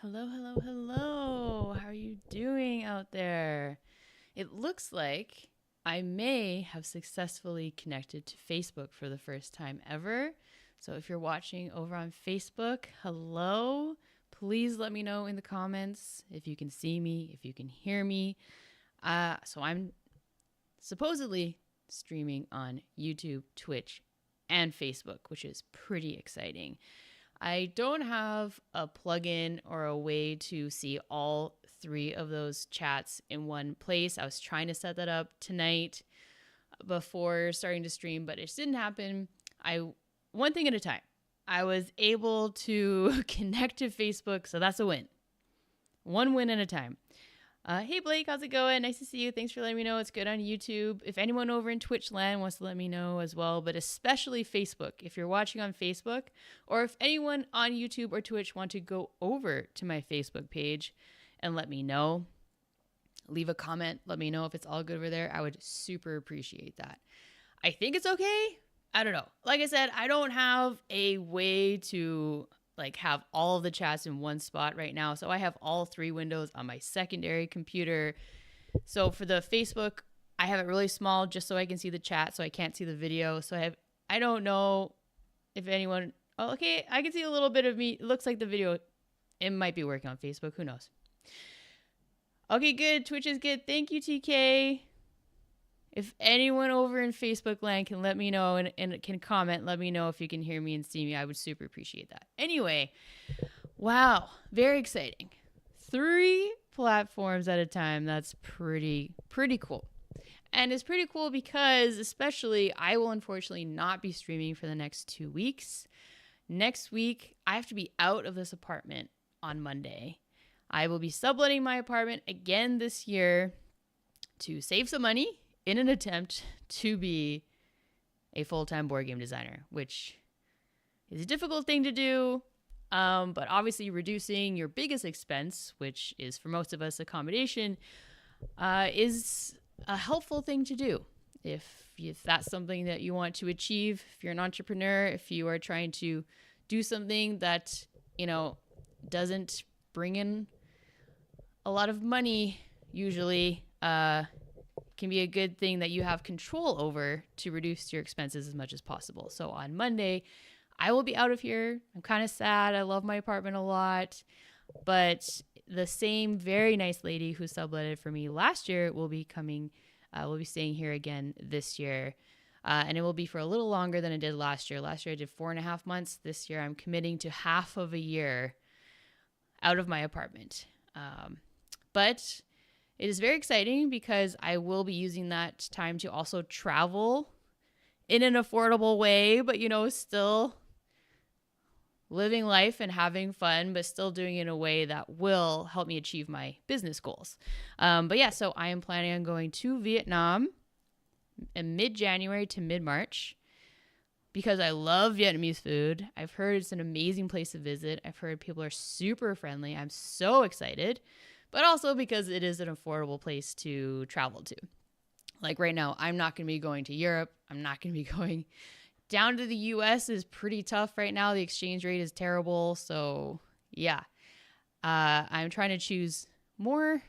Hello, hello, hello. How are you doing out there? It looks like I may have successfully connected to Facebook for the first time ever. So if you're watching over on Facebook, hello. Please let me know in the comments if you can see me, if you can hear me. So I'm supposedly streaming on YouTube, Twitch, and Facebook, which is pretty exciting. I don't have a plugin or a way to see all three of those chats in one place. I was trying to set that up tonight before starting to stream, but it just didn't happen. One thing at a time. I was able to connect to Facebook, so that's a win. One win at a time. Hey Blake, how's it going? Nice to see you. Thanks for letting me know it's good on YouTube. If anyone over in Twitch land wants to let me know as well, but especially Facebook. If you're watching on Facebook, or if anyone on YouTube or Twitch want to go over to my Facebook page and let me know, leave a comment, let me know if it's all good over there. I would super appreciate that. I think it's okay. I don't know. Like I said, I don't have a way to have all of the chats in one spot right now. So I have all three windows on my secondary computer. So for the Facebook, I have it really small just so I can see the chat, so I can't see the video. So I don't know if anyone, oh, okay, I can see a little bit of me. It looks like the video, it might be working on Facebook. Who knows? Okay, good. Twitch is good. Thank you, TK. If anyone over in Facebook land can let me know and can comment, let me know if you can hear me and see me. I would super appreciate that. Anyway, wow, very exciting. 3 platforms at a time. That's pretty cool. And it's pretty cool because especially I will unfortunately not be streaming for the next 2 weeks. Next week, I have to be out of this apartment on Monday. I will be subletting my apartment again this year to save some money in an attempt to be a full-time board game designer, which is a difficult thing to do. But obviously reducing your biggest expense, which is for most of us accommodation, is a helpful thing to do. If that's something that you want to achieve, if you're an entrepreneur, if you are trying to do something that, doesn't bring in a lot of money, usually, can be a good thing that you have control over to reduce your expenses as much as possible. So on Monday, I will be out of here. I'm kind of sad. I love my apartment a lot, but the same very nice lady who subletted for me last year will be staying here again this year. And it will be for a little longer than it did last year. Last year I did 4.5 months. This year I'm committing to half of a year out of my apartment. But it is very exciting because I will be using that time to also travel in an affordable way, but still living life and having fun, but still doing it in a way that will help me achieve my business goals. But yeah, so I am planning on going to Vietnam in mid-January to mid-March because I love Vietnamese food. I've heard it's an amazing place to visit. I've heard people are super friendly. I'm so excited. But also because it is an affordable place to travel to. Like right now, I'm not going to be going to Europe. I'm not going to be going down to the US is pretty tough right now. The exchange rate is terrible. So yeah, I'm trying to choose more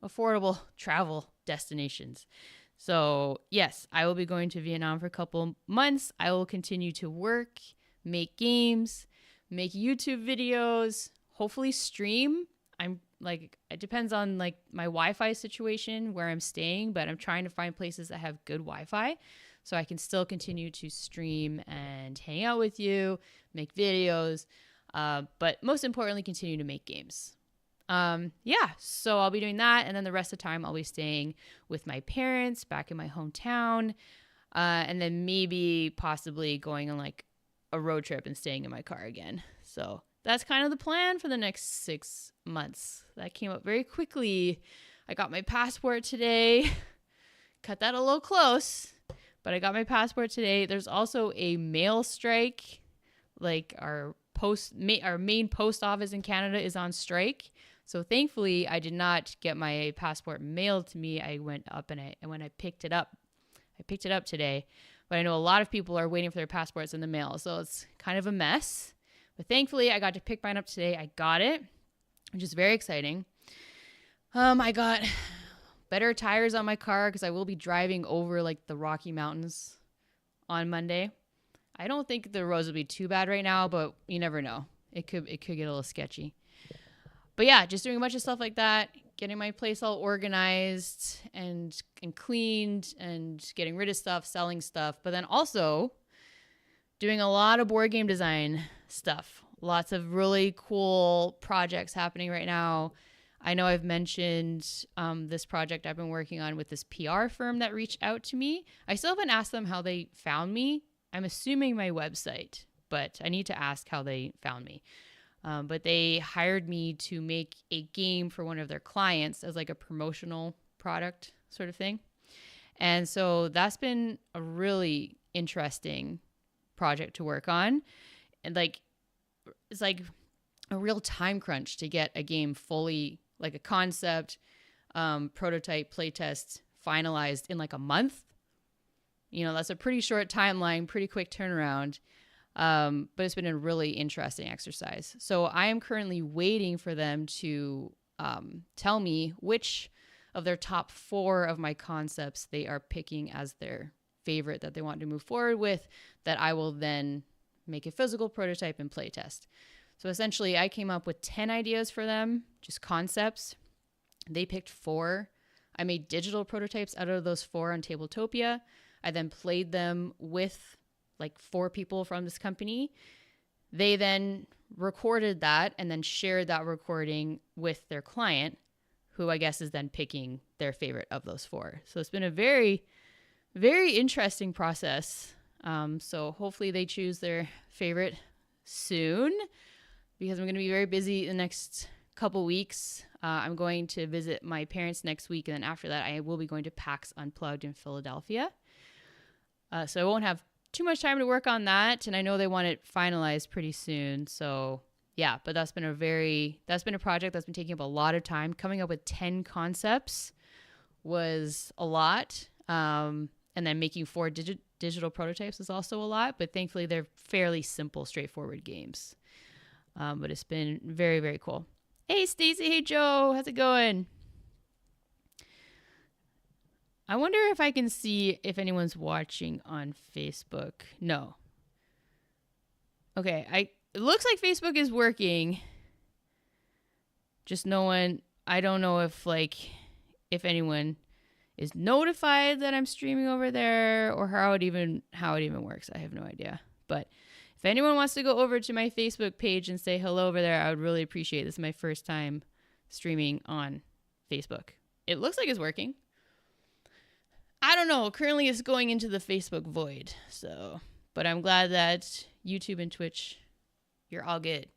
affordable travel destinations. So yes, I will be going to Vietnam for a couple months. I will continue to work, make games, make YouTube videos, hopefully stream. It depends on my Wi-Fi situation where I'm staying, but I'm trying to find places that have good Wi-Fi so I can still continue to stream and hang out with you, make videos, but most importantly, continue to make games. So I'll be doing that. And then the rest of the time I'll be staying with my parents back in my hometown. And then maybe possibly going on a road trip and staying in my car again. So that's kind of the plan for the next 6 months. That came up very quickly. I got my passport today. Cut that a little close, but I got my passport today. There's also a mail strike. Our main post office in Canada is on strike. So thankfully, I did not get my passport mailed to me. I went up and when I picked it up today. But I know a lot of people are waiting for their passports in the mail, so it's kind of a mess. But thankfully, I got to pick mine up today. I got it. which is very exciting. I got better tires on my car because I will be driving over like the Rocky Mountains on Monday. I don't think the roads will be too bad right now, but you never know. It could get a little sketchy. But yeah, just doing a bunch of stuff like that, getting my place all organized and cleaned and getting rid of stuff, selling stuff, but then also doing a lot of board game design stuff. Lots of really cool projects happening right now. I know I've mentioned this project I've been working on with this PR firm that reached out to me. I still haven't asked them how they found me. I'm assuming my website, but I need to ask how they found me. But they hired me to make a game for one of their clients as like a promotional product sort of thing. And so that's been a really interesting project to work on. And like, it's like a real time crunch to get a game fully, like a concept, prototype, playtest finalized in like a month. You know, that's a pretty short timeline, pretty quick turnaround. But it's been a really interesting exercise. So I am currently waiting for them to tell me which of their top 4 of my concepts they are picking as their favorite that they want to move forward with, that I will then make a physical prototype and playtest. So essentially I came up with 10 ideas for them, just concepts. They picked 4. I made digital prototypes out of those 4 on Tabletopia. I then played them with like 4 people from this company. They then recorded that and then shared that recording with their client, who I guess is then picking their favorite of those 4. So it's been a very, very interesting process. So hopefully they choose their favorite soon, because I'm going to be very busy the next couple weeks. I'm going to visit my parents next week, and then after that I will be going to PAX Unplugged in Philadelphia. So I won't have too much time to work on that, and I know they want it finalized pretty soon. So yeah, but that's been a project that's been taking up a lot of time. Coming up with 10 concepts was a lot, and then making 4 digital prototypes is also a lot, but thankfully they're fairly simple, straightforward games. But it's been very, very cool. Hey Stacy, hey Joe, how's it going? I wonder if I can see if anyone's watching on Facebook. No. Okay, it looks like Facebook is working. Just no one, I don't know if anyone is notified that I'm streaming over there, or how it even works. I have no idea. But if anyone wants to go over to my Facebook page and say hello over there, I would really appreciate it. This is my first time streaming on Facebook. It looks like it's working. I don't know. Currently it's going into the Facebook void. So, but I'm glad that YouTube and Twitch, you're all good.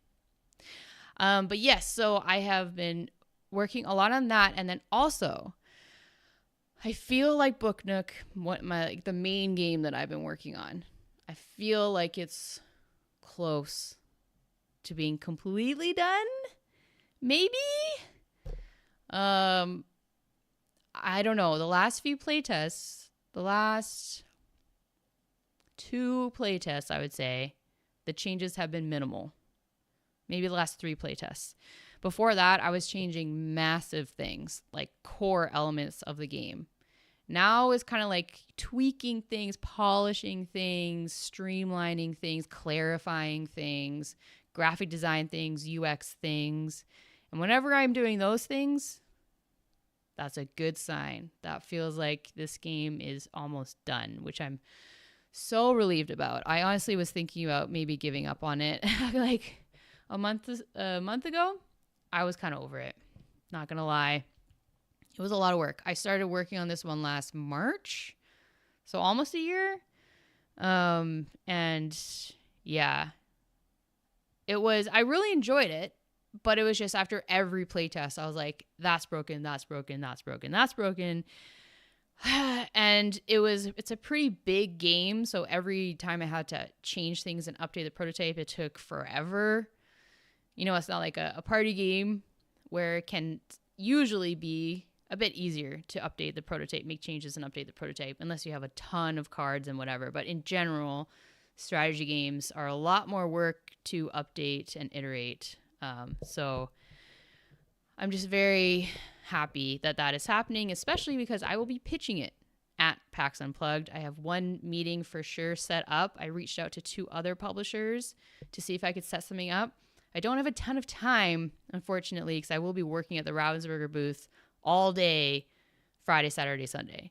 But yes, so I have been working a lot on that. And then also, I feel like Book Nook, the main game that I've been working on, I feel like it's close to being completely done. Maybe? I don't know. The last 2 playtests, I would say, the changes have been minimal. Maybe the last 3 playtests. Before that, I was changing massive things, like core elements of the game. Now it's kind of like tweaking things, polishing things, streamlining things, clarifying things, graphic design things, UX things. And whenever I'm doing those things, that's a good sign. That feels like this game is almost done, which I'm so relieved about. I honestly was thinking about maybe giving up on it like a month ago. I was kind of over it. Not going to lie. It was a lot of work. I started working on this one last March, so almost a year. And yeah, I really enjoyed it. But it was just after every playtest, I was like, that's broken, that's broken, that's broken, that's broken. And it's a pretty big game. So every time I had to change things and update the prototype, it took forever. You know, it's not like a party game where it can usually be a bit easier to update the prototype, make changes and update the prototype, unless you have a ton of cards and whatever. But in general, strategy games are a lot more work to update and iterate. So I'm just very happy that that is happening, especially because I will be pitching it at PAX Unplugged. I have one meeting for sure set up. I reached out to 2 other publishers to see if I could set something up. I don't have a ton of time, unfortunately, because I will be working at the Ravensburger booth all day, Friday, Saturday, Sunday.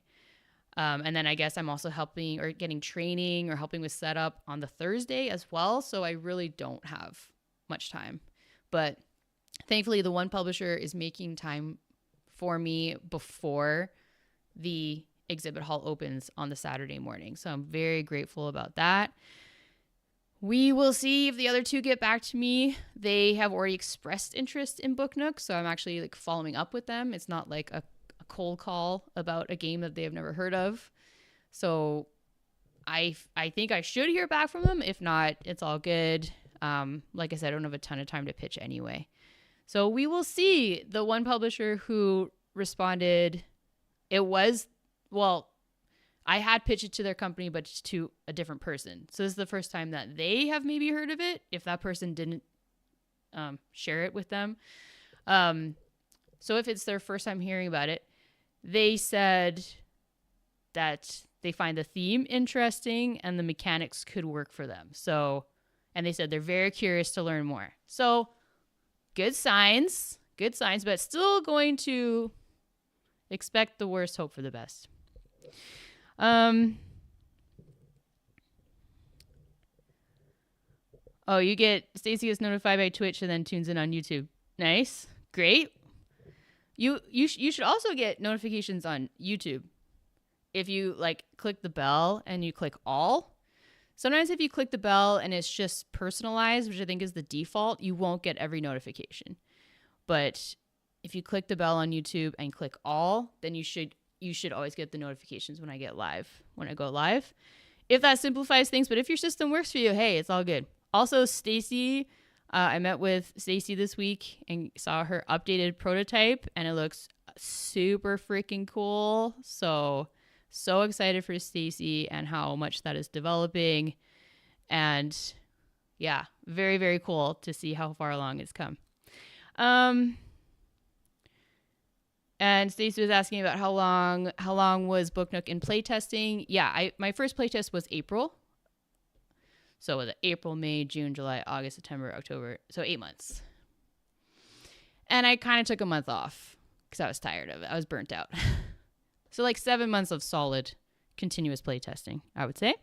And then I guess I'm also helping or getting training or helping with setup on the Thursday as well. So I really don't have much time. But thankfully, the one publisher is making time for me before the exhibit hall opens on the Saturday morning. So I'm very grateful about that. We will see if the other 2 get back to me. They have already expressed interest in Book Nook, so I'm actually like following up with them. It's not like a cold call about a game that they have never heard of. So I think I should hear back from them. If not, it's all good. Like I said, I don't have a ton of time to pitch anyway. So we will see. The one publisher who responded, I had pitched it to their company, but to a different person. So this is the first time that they have maybe heard of it, if that person didn't share it with them. So if it's their first time hearing about it, they said that they find the theme interesting and the mechanics could work for them. So, and they said they're very curious to learn more. So good signs, but still going to expect the worst, hope for the best. Oh, Stacey gets notified by Twitch and then tunes in on YouTube. Nice. Great. You should also get notifications on YouTube. If you like click the bell and you click all. Sometimes if you click the bell and it's just personalized, which I think is the default, you won't get every notification. But if you click the bell on YouTube and click all, then you should always get the notifications when I go live. If that simplifies things, but if your system works for you, hey, it's all good. Also, Stacy, I met with Stacy this week and saw her updated prototype, and it looks super freaking cool. So excited for Stacy and how much that is developing. And yeah, very, very cool to see how far along it's come. And Stacey was asking about how long was Book Nook in playtesting. Yeah, my first playtest was April. So was it April, May, June, July, August, September, October. So 8 months. And I kind of took a month off because I was tired of it. I was burnt out. So like 7 months of solid, continuous playtesting, I would say.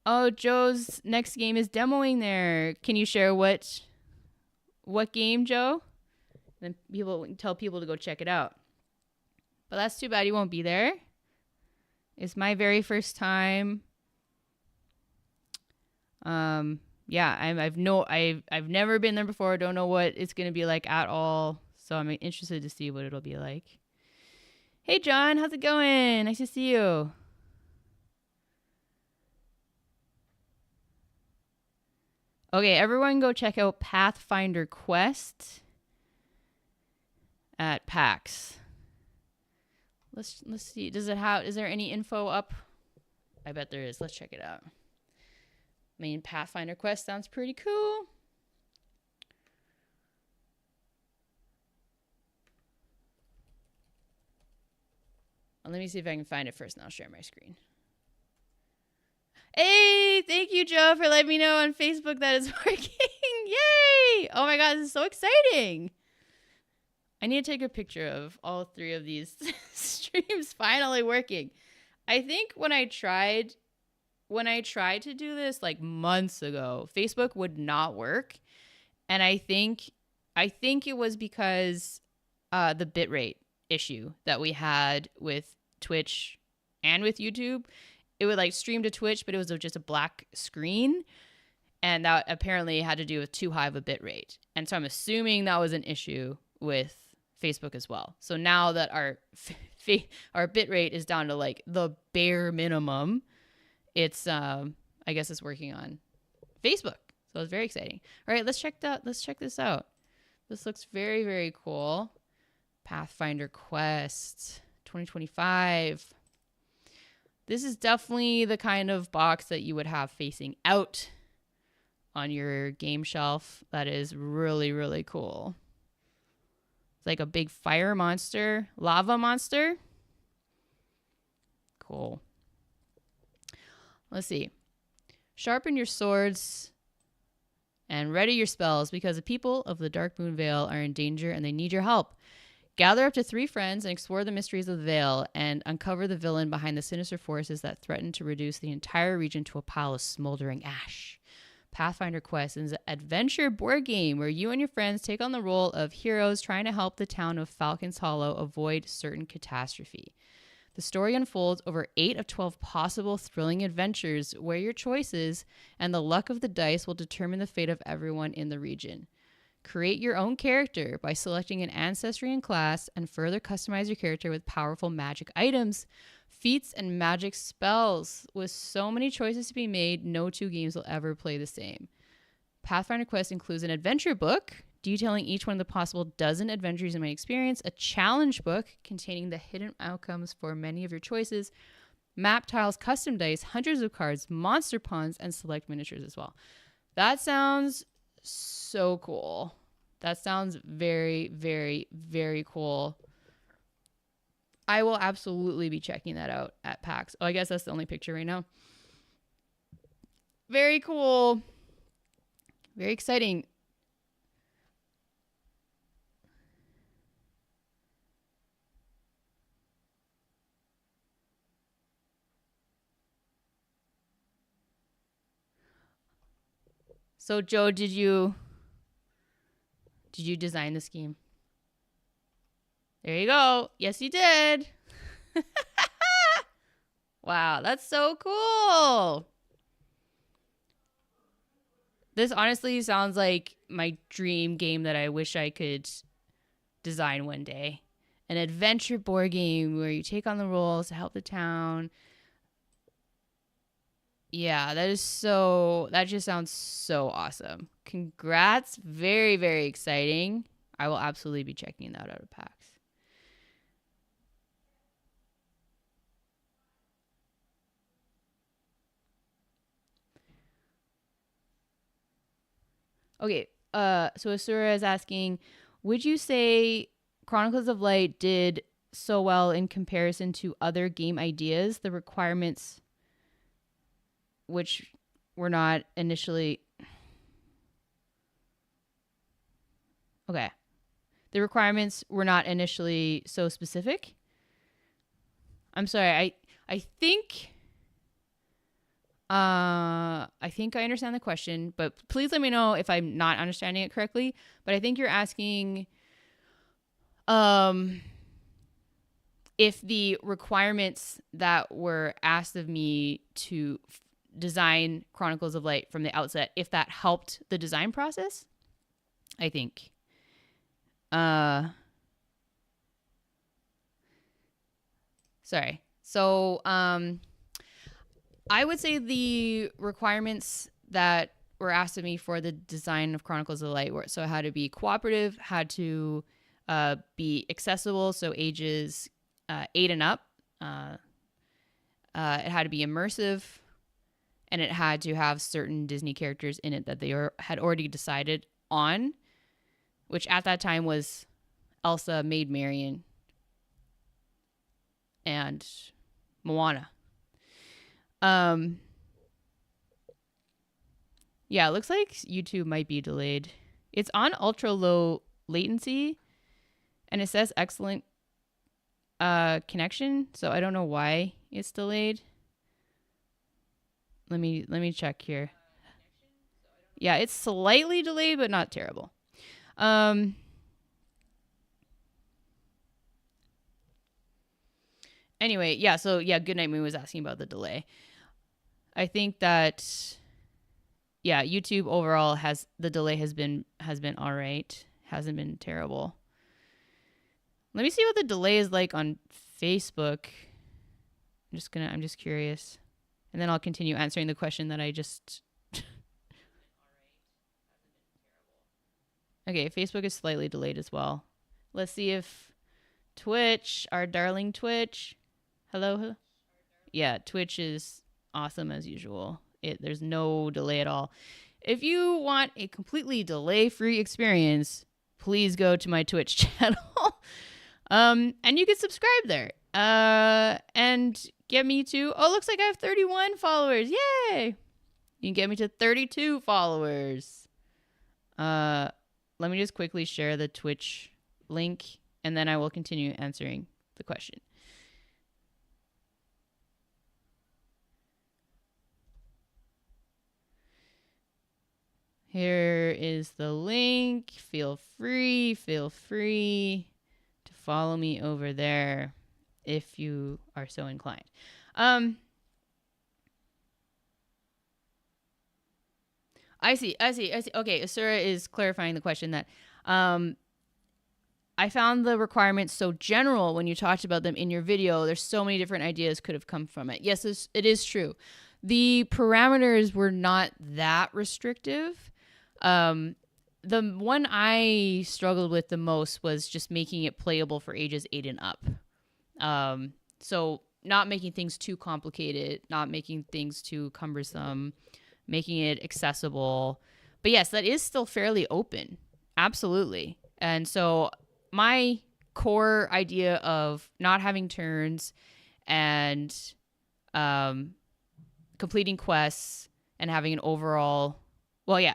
Oh, Joe's next game is demoing there. Can you share what game, Joe? Then tell people to go check it out. But that's too bad you won't be there. It's my very first time. Yeah, I've never been there before. Don't know what it's gonna be like at all. So I'm interested to see what it'll be like. Hey John, how's it going? Nice to see you. Okay, everyone go check out Pathfinder Quest at PAX. Let's see. Is there any info up? I bet there is. Let's check it out. I mean, Pathfinder Quest sounds pretty cool. Well, let me see if I can find it first, and I'll share my screen. Hey, thank you, Joe, for letting me know on Facebook that it's working. Yay! Oh my God, this is so exciting. I need to take a picture of all 3 of these streams finally working. I think when I tried to do this like months ago, Facebook would not work. And I think it was because the bitrate issue that we had with Twitch and with YouTube. It would like stream to Twitch, but it was just a black screen. And that apparently had to do with too high of a bitrate. And so I'm assuming that was an issue with Facebook as well. So now that our bitrate is down to like the bare minimum, it's I guess it's working on Facebook. So it's very exciting. All right, let's check this out. This looks very, very cool. Pathfinder Quest 2025. This is definitely the kind of box that you would have facing out on your game shelf that is really, really cool. It's like a big fire monster, lava monster. Cool. Let's see. Sharpen your swords and ready your spells because the people of the Dark Moon Vale are in danger and they need your help. Gather up to 3 friends and explore the mysteries of the Vale and uncover the villain behind the sinister forces that threaten to reduce the entire region to a pile of smoldering ash. Pathfinder Quest is an adventure board game where you and your friends take on the role of heroes trying to help the town of Falcon's Hollow avoid certain catastrophe. The story unfolds over 8 of 12 possible thrilling adventures where your choices and the luck of the dice will determine the fate of everyone in the region. Create your own character by selecting an ancestry and class and further customize your character with powerful magic items, feats, and magic spells. With so many choices to be made, no 2 games will ever play the same. Pathfinder Quest includes an adventure book detailing each one of the possible dozen adventures you might experience, a challenge book containing the hidden outcomes for many of your choices, map tiles, custom dice, hundreds of cards, monster pawns, and select miniatures as well. That sounds so cool. That sounds very, very, very cool. I will absolutely be checking that out at PAX. Oh, I guess that's the only picture right now. Very cool. Very exciting. So, Joe, did you design the scheme? There you go. Yes, you did. Wow, that's so cool. This honestly sounds like my dream game that I wish I could design one day. An adventure board game where you take on the roles to help the town. Yeah, that just sounds so awesome. Congrats. Very, very exciting. I will absolutely be checking that out at PAX. Okay, so Asura is asking, would you say Chronicles of Light did so well in comparison to other game ideas? The requirements which were not initially... Okay. The requirements were not initially so specific? I'm sorry, I think... I think I understand the question, but please let me know if I'm not understanding it correctly. But I think you're asking if the requirements that were asked of me to design Chronicles of Light from the outset, if that helped the design process, I think. Sorry. So, I would say the requirements that were asked of me for the design of Chronicles of the Light were, so it had to be cooperative, had to be accessible, so ages 8 and up. It had to be immersive, and it had to have certain Disney characters in it that they had already decided on, which at that time was Elsa, Maid Marian, and Moana. Yeah, it looks like YouTube might be delayed. It's on ultra low latency, and it says excellent connection, so I don't know why it's delayed. Let me check here. Yeah, it's slightly delayed, but not terrible. Anyway, yeah, so yeah, Goodnight Moon was asking about the delay. I think that yeah, YouTube overall the delay has been all right. Hasn't been terrible. Let me see what the delay is like on Facebook. I'm just curious. And then I'll continue answering the question that I just Okay, Facebook is slightly delayed as well. Let's see if Twitch, our darling Twitch. Hello? Yeah, Twitch is awesome as usual. There's no delay at all. If you want a completely delay-free experience, please go to my Twitch channel. And you can subscribe there. And get me to, looks like I have 31 followers. Yay! You can get me to 32 followers. Let me just quickly share the Twitch link, and then I will continue answering the question. Here is the link. Feel free to follow me over there if you are so inclined. I see. Okay, Asura is clarifying the question that I found the requirements so general when you talked about them in your video. There's so many different ideas could have come from it. Yes, it is true. The parameters were not that restrictive. The one I struggled with the most was just making it playable for ages 8 and up. So not making things too complicated, not making things too cumbersome, making it accessible. But yes, that is still fairly open. Absolutely. And so my core idea of not having turns and completing quests and having an overall,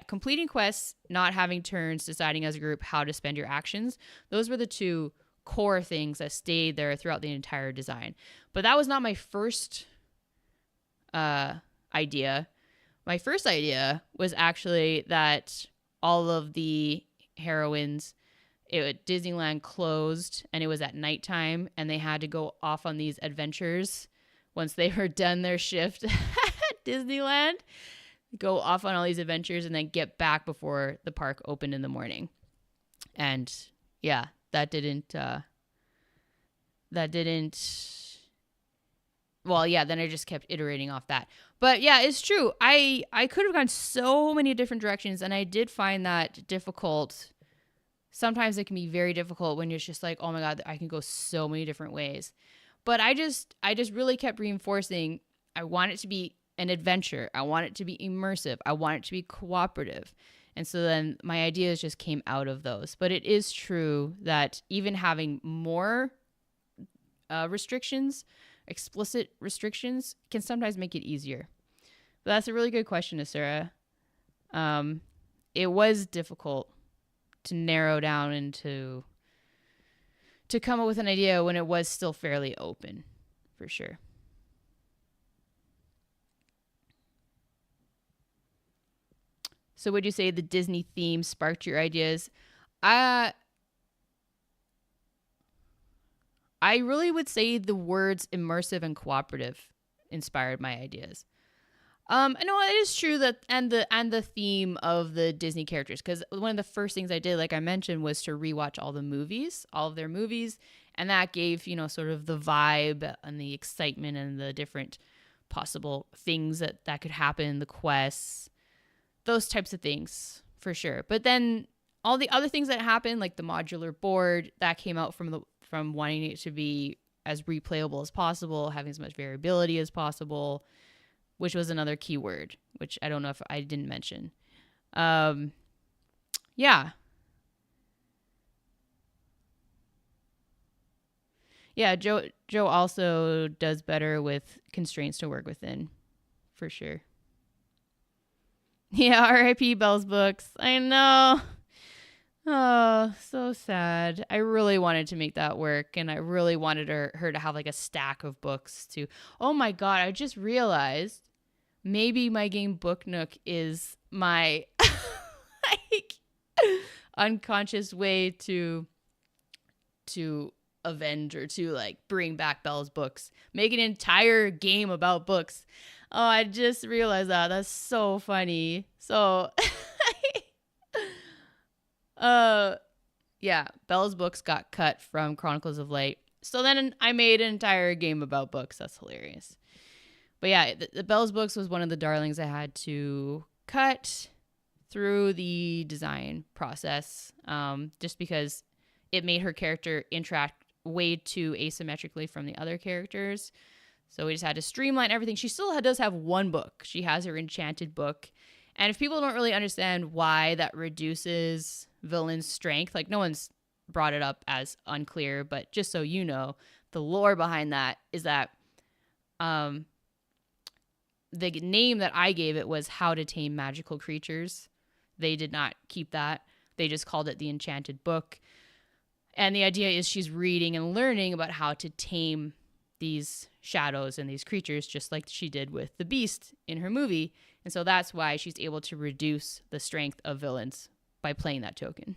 completing quests, not having turns, deciding as a group how to spend your actions, those were the two core things that stayed there throughout the entire design. But that was not my first idea. My first idea was actually that all of the heroines, Disneyland closed and it was at nighttime and they had to go off on these adventures once they were done their shift at Disneyland, go off on all these adventures and then get back before the park opened in the morning. And yeah, then I just kept iterating off that. But yeah, it's true. I could have gone so many different directions, and I did find that difficult. Sometimes it can be very difficult when you're just like, oh my God, I can go so many different ways. But I just really kept reinforcing, I want it to be an adventure. I want it to be immersive. I want it to be cooperative. And so then my ideas just came out of those. But it is true that even having more restrictions, explicit restrictions, can sometimes make it easier. But that's a really good question, Asura. It was difficult to narrow down and to come up with an idea when it was still fairly open, for sure. So would you say the Disney theme sparked your ideas? I really would say the words immersive and cooperative inspired my ideas. I know it is true that and the theme of the Disney characters, because one of the first things I did, like I mentioned, was to rewatch all of their movies, and that gave, sort of the vibe and the excitement and the different possible things that could happen, the quests, those types of things for sure. But then all the other things that happened, like the modular board, that came out from wanting it to be as replayable as possible, having as much variability as possible, which was another keyword, which I don't know if I didn't mention. Yeah. Yeah, Joe also does better with constraints to work within, for sure. Yeah, R.I.P. Belle's books. I know. Oh, so sad. I really wanted to make that work, and I really wanted her to have like a stack of books too. Oh my God, I just realized maybe my game Book Nook is my like unconscious way to avenge or to like bring back Belle's books. Make an entire game about books. Oh, I just realized that. That's so funny. So yeah, Belle's books got cut from Chronicles of Light. So then I made an entire game about books. That's hilarious. But yeah, the Belle's books was one of the darlings I had to cut through the design process, just because it made her character interact way too asymmetrically from the other characters. So we just had to streamline everything. She still does have one book. She has her enchanted book, And if people don't really understand why that reduces villain's strength, like no one's brought it up as unclear, but just so you know, the lore behind that is that the name that I gave it was How to Tame Magical Creatures. They did not keep that. They just called it the Enchanted Book. And the idea is she's reading and learning about how to tame these shadows and these creatures, just like she did with the Beast in her movie. And so that's why she's able to reduce the strength of villains by playing that token.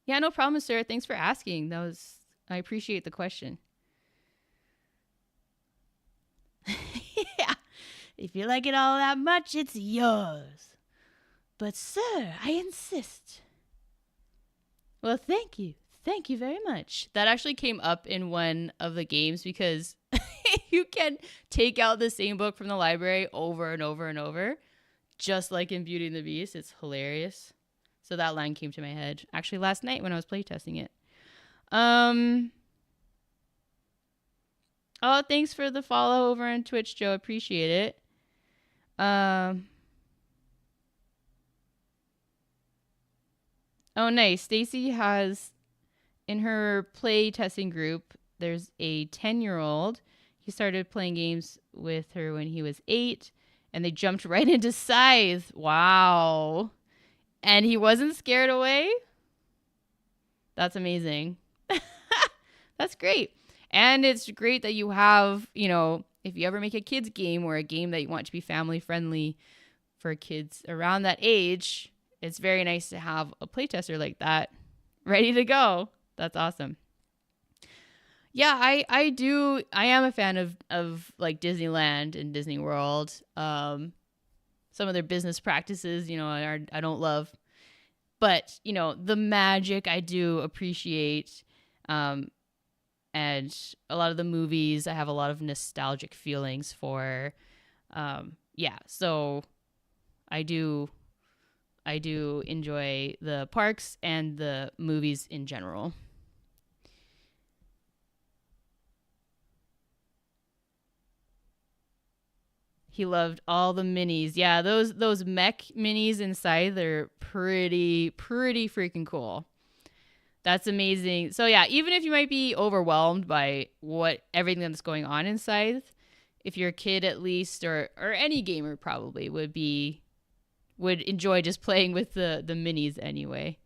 Yeah, no problem, Sarah. Thanks for asking. I appreciate the question. Yeah. If you like it all that much, it's yours. But, sir, I insist. Well, thank you. Thank you very much. That actually came up in one of the games because you can take out the same book from the library over and over and over, just like in Beauty and the Beast. It's hilarious. So that line came to my head actually last night when I was playtesting it. Oh, thanks for the follow over on Twitch, Joe. Appreciate it. Oh, nice. Stacy has, in her play testing group, there's a 10-year-old. He started playing games with her when he was 8, and they jumped right into Scythe. Wow. And he wasn't scared away? That's amazing. That's great. And it's great that you have, if you ever make a kids game or a game that you want to be family friendly for kids around that age, it's very nice to have a playtester like that ready to go. That's awesome. Yeah, I am a fan of like Disneyland and Disney World. Some of their business practices, I don't love. But, the magic I do appreciate. And a lot of the movies I have a lot of nostalgic feelings for. So I do enjoy the parks and the movies in general. He loved all the minis. Yeah, those mech minis inside, they're pretty freaking cool. That's amazing. So yeah, even if you might be overwhelmed by everything that's going on inside, if you're a kid at least, or any gamer probably would enjoy just playing with the minis anyway.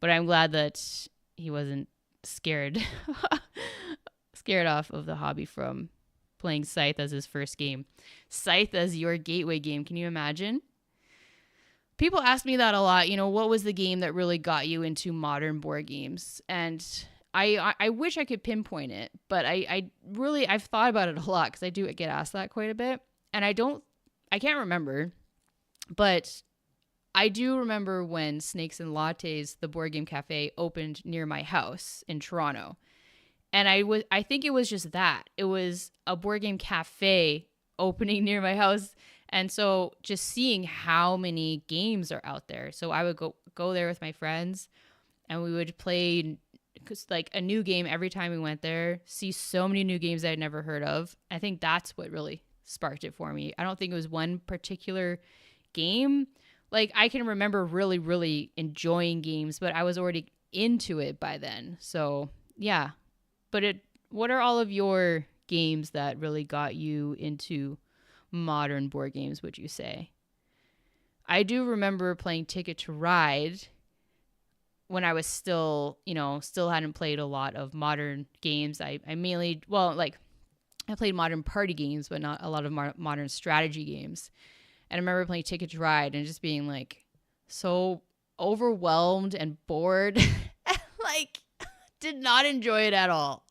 But I'm glad that he wasn't scared off of the hobby from playing Scythe as his first game. Scythe as your gateway game. Can you imagine? People ask me that a lot. What was the game that really got you into modern board games? And I wish I could pinpoint it, but I've thought about it a lot because I do get asked that quite a bit. And I can't remember, but I do remember when Snakes and Lattes, the board game cafe, opened near my house in Toronto. And I think it was just that. It was a board game cafe opening near my house. And so just seeing how many games are out there. So I would go there with my friends and we would play like a new game every time we went there, see so many new games I'd never heard of. I think that's what really sparked it for me. I don't think it was one particular game. Like I can remember really, really enjoying games, but I was already into it by then. So yeah. But what are all of your games that really got you into modern board games, would you say? I do remember playing Ticket to Ride when I was still hadn't played a lot of modern games. I mainly, I played modern party games, but not a lot of modern strategy games. And I remember playing Ticket to Ride and just being like so overwhelmed and bored and did not enjoy it at all.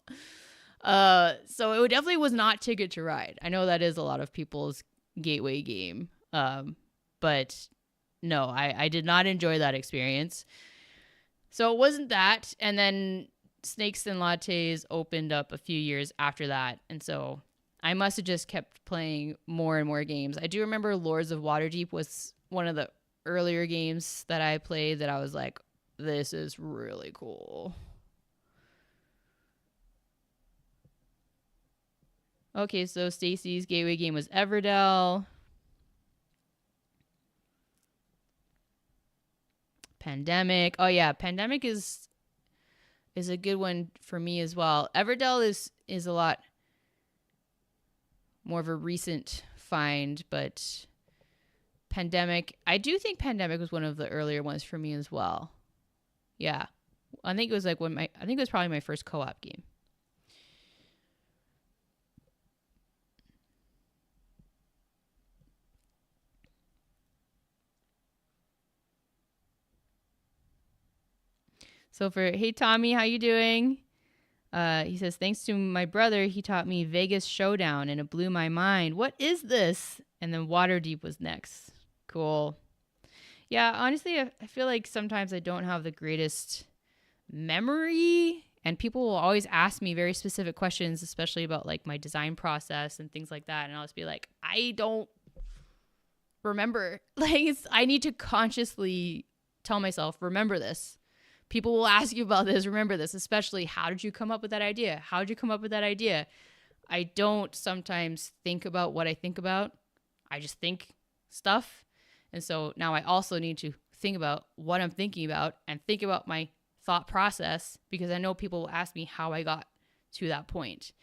So it definitely was not Ticket to Ride. I know that is a lot of people's gateway game. But no, I did not enjoy that experience. So it wasn't that. And then Snakes and Lattes opened up a few years after that. And so I must have just kept playing more and more games. I do remember Lords of Waterdeep was one of the earlier games that I played that I was like, this is really cool. Okay, so Stacy's gateway game was Everdell. Pandemic. Oh yeah, Pandemic is a good one for me as well. Everdell is a lot more of a recent find, but Pandemic, I do think Pandemic was one of the earlier ones for me as well. Yeah. I think it was probably my first co-op game. So for hey Tommy, how you doing? He says thanks to my brother, he taught me Vegas Showdown and it blew my mind. What is this? And then Waterdeep was next. Cool. Yeah, honestly, I feel like sometimes I don't have the greatest memory, and people will always ask me very specific questions, especially about like my design process and things like that, and I'll just be like, I don't remember. Like I need to consciously tell myself, remember this. People will ask you about this, remember this, especially how did you come up with that idea? How did you come up with that idea? I don't sometimes think about what I think about. I just think stuff. And so now I also need to think about what I'm thinking about and think about my thought process, because I know people will ask me how I got to that point.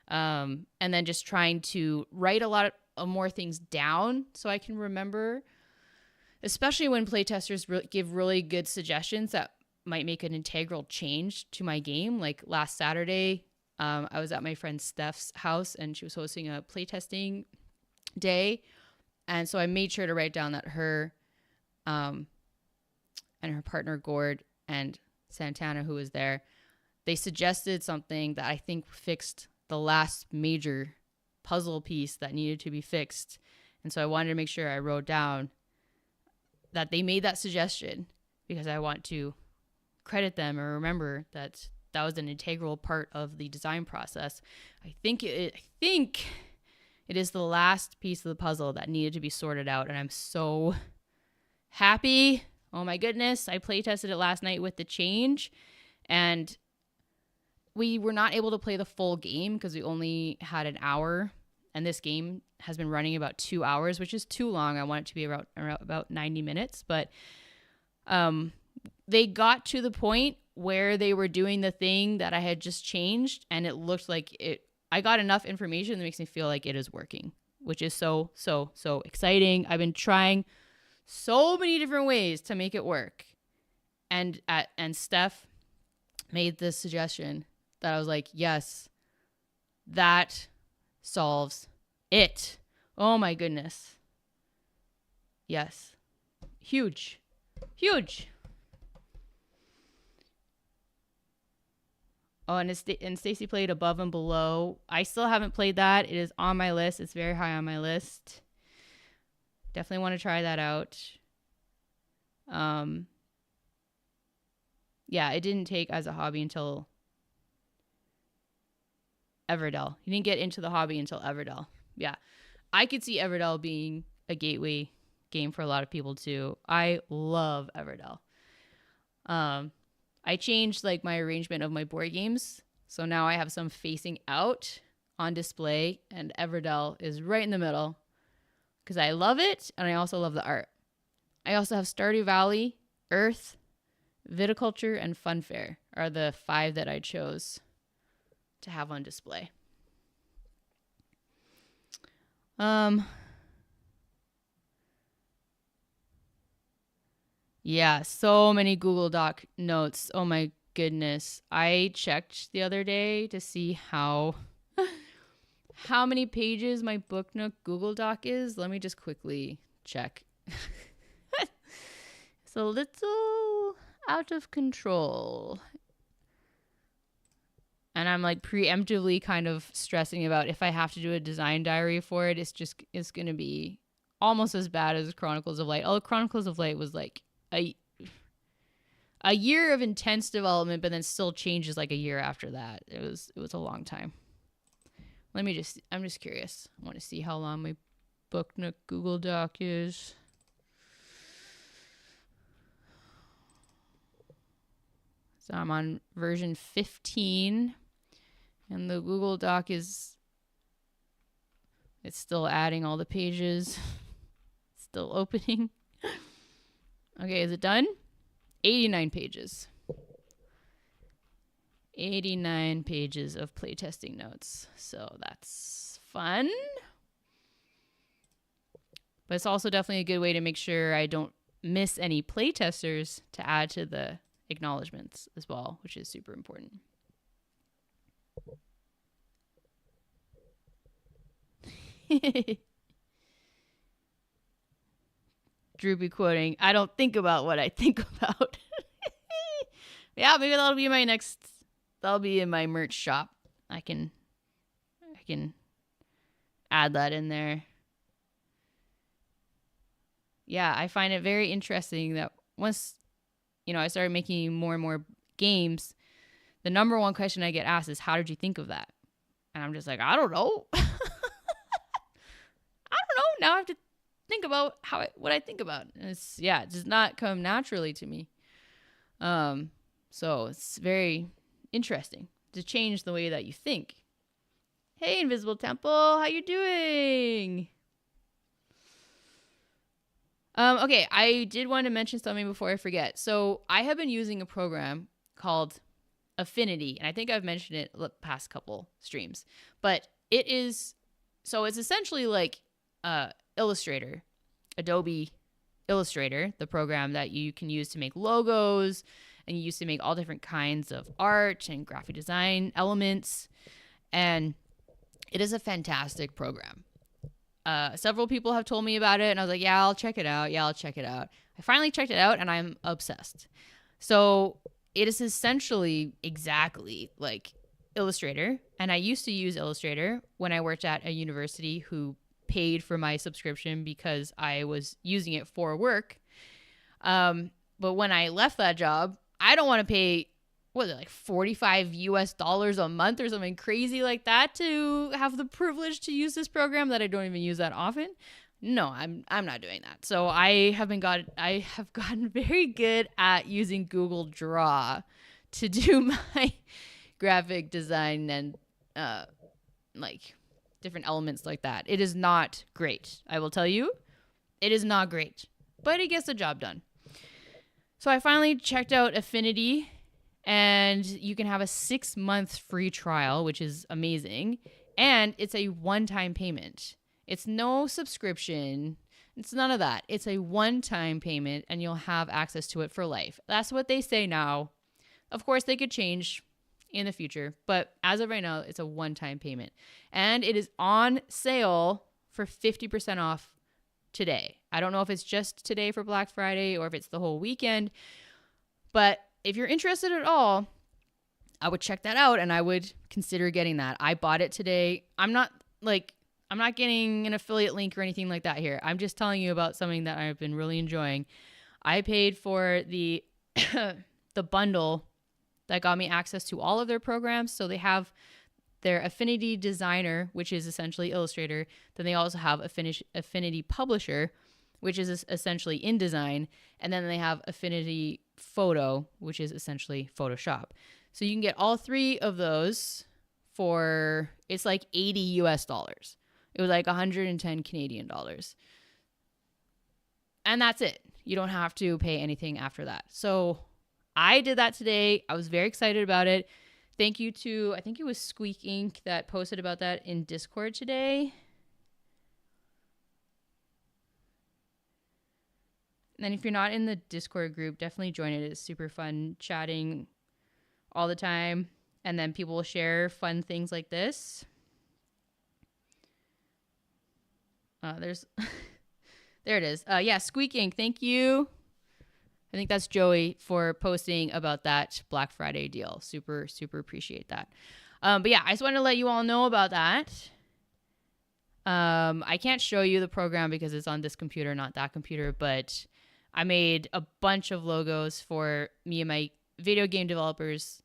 And then just trying to write a lot of more things down so I can remember, especially when playtesters give really good suggestions that might make an integral change to my game. Like last Saturday, I was at my friend Steph's house and she was hosting a playtesting day. And so I made sure to write down that her and her partner Gord and Santana, who was there, they suggested something that I think fixed the last major puzzle piece that needed to be fixed. And so I wanted to make sure I wrote down that they made that suggestion, because I want to credit them or remember that that was an integral part of the design process. I think it is the last piece of the puzzle that needed to be sorted out, and I'm so happy. Oh my goodness, I play tested it last night with the change, and we were not able to play the full game because we only had an hour, and this game has been running about 2 hours, which is too long. I want it to be about 90 minutes, but they got to the point where they were doing the thing that I had just changed, and it looked like I got enough information that makes me feel like it is working, which is so exciting. I've been trying so many different ways to make it work. And Steph made this suggestion that I was like, yes, that solves it. Oh my goodness. Yes. Huge. Oh, and Stacy played Above and Below. I still haven't played that. It is on my list. It's very high on my list. Definitely want to try that out. Yeah, it didn't take as a hobby until Everdell. You didn't get into the hobby until Everdell. Yeah, I could see Everdell being a gateway game for a lot of people too. I love Everdell. I changed like my arrangement of my board games, so now I have some facing out on display, and Everdell is right in the middle because I love it, and I also love the art. I also have Stardew Valley, Earth, Viticulture, and Funfair are the 5 that I chose to have on display. Yeah, so many Google Doc notes. Oh my goodness. I checked the other day to see how many pages my Book Nook Google Doc is. Let me just quickly check. It's a little out of control. And I'm like preemptively kind of stressing about if I have to do a design diary for it, it's going to be almost as bad as Chronicles of Light. Although Chronicles of Light was like a year of intense development, but then still changes like a year after that. It was a long time. I'm just curious. I want to see how long my Book Nook Google Doc is. So I'm on version 15, and the Google Doc is It's still adding all the pages. Still opening. Okay, is it done? 89 pages. 89 pages of playtesting notes. So that's fun. But it's also definitely a good way to make sure I don't miss any playtesters to add to the acknowledgements as well, which is super important. Droopy quoting, I don't think about what I think about. Yeah, maybe that'll be that'll be in my merch shop. I can add that in there. Yeah, I find it very interesting that once, I started making more and more games, the number one question I get asked is, how did you think of that? And I'm just like, I don't know. I don't know. Now I have to think about what I think about. And it does not come naturally to me. So it's very interesting to change the way that you think. Hey, Invisible Temple, how you doing? Okay, I did want to mention something before I forget. So I have been using a program called Affinity, and I think I've mentioned it the past couple streams. But it's essentially like Illustrator, Adobe Illustrator, the program that you can use to make logos, and you used to make all different kinds of art and graphic design elements. And it is a fantastic program. Several people have told me about it, and I was like, yeah, I'll check it out. I finally checked it out, and I'm obsessed. So it is essentially exactly like Illustrator. And I used to use Illustrator when I worked at a university who paid for my subscription because I was using it for work. But when I left that job, I don't want to pay, like $45 a month or something crazy like that to have the privilege to use this program that I don't even use that often. No, I'm not doing that. So I have gotten very good at using Google Draw to do my graphic design and like different elements like that. It is not great. I will tell you, it is not great, but it gets the job done. So I finally checked out Affinity, and you can have a 6-month free trial, which is amazing. And it's a one-time payment. It's no subscription. It's none of that. It's a one-time payment, and you'll have access to it for life. That's what they say now. Of course, they could change in the future, but as of right now, it's a one-time payment. And it is on sale for 50% off today. I don't know if it's just today for Black Friday or if it's the whole weekend, but if you're interested at all, I would check that out and I would consider getting that. I bought it today. I'm not getting an affiliate link or anything like that here. I'm just telling you about something that I've been really enjoying. I paid for the the bundle that got me access to all of their programs. So they have their Affinity Designer, which is essentially Illustrator. Then they also have Affinity Publisher, which is essentially InDesign. And then they have Affinity Photo, which is essentially Photoshop. So you can get all three of those for, it's like $80 US. It was like 110 Canadian dollars. And that's it. You don't have to pay anything after that. So I did that today. I was very excited about it. Thank you to, I think it was Squeak Inc. that posted about that in Discord today. And then if you're not in the Discord group, definitely join it. It's super fun chatting all the time. And then people will share fun things like this. There it is. Yeah, Squeak Inc. Thank you. I think that's Joey for posting about that Black Friday deal. Super, super appreciate that. But yeah, I just wanted to let you all know about that. I can't show you the program because it's on this computer, not that computer, but I made a bunch of logos for me and my video game developers,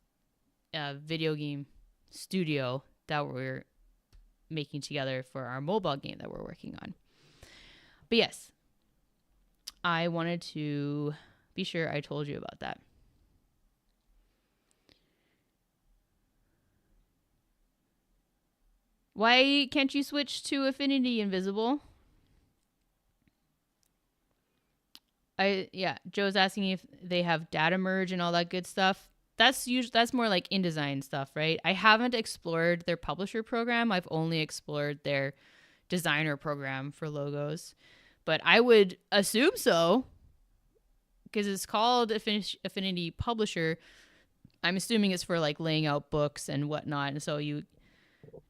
video game studio that we're making together for our mobile game that we're working on. But yes, I wanted to be sure I told you about that. Why can't you switch to Affinity Invisible? Joe's asking if they have data merge and all that good stuff. That's more like InDesign stuff, right? I haven't explored their publisher program. I've only explored their designer program for logos. But I would assume so, because it's called Affinity Publisher. I'm assuming it's for like laying out books and whatnot. And so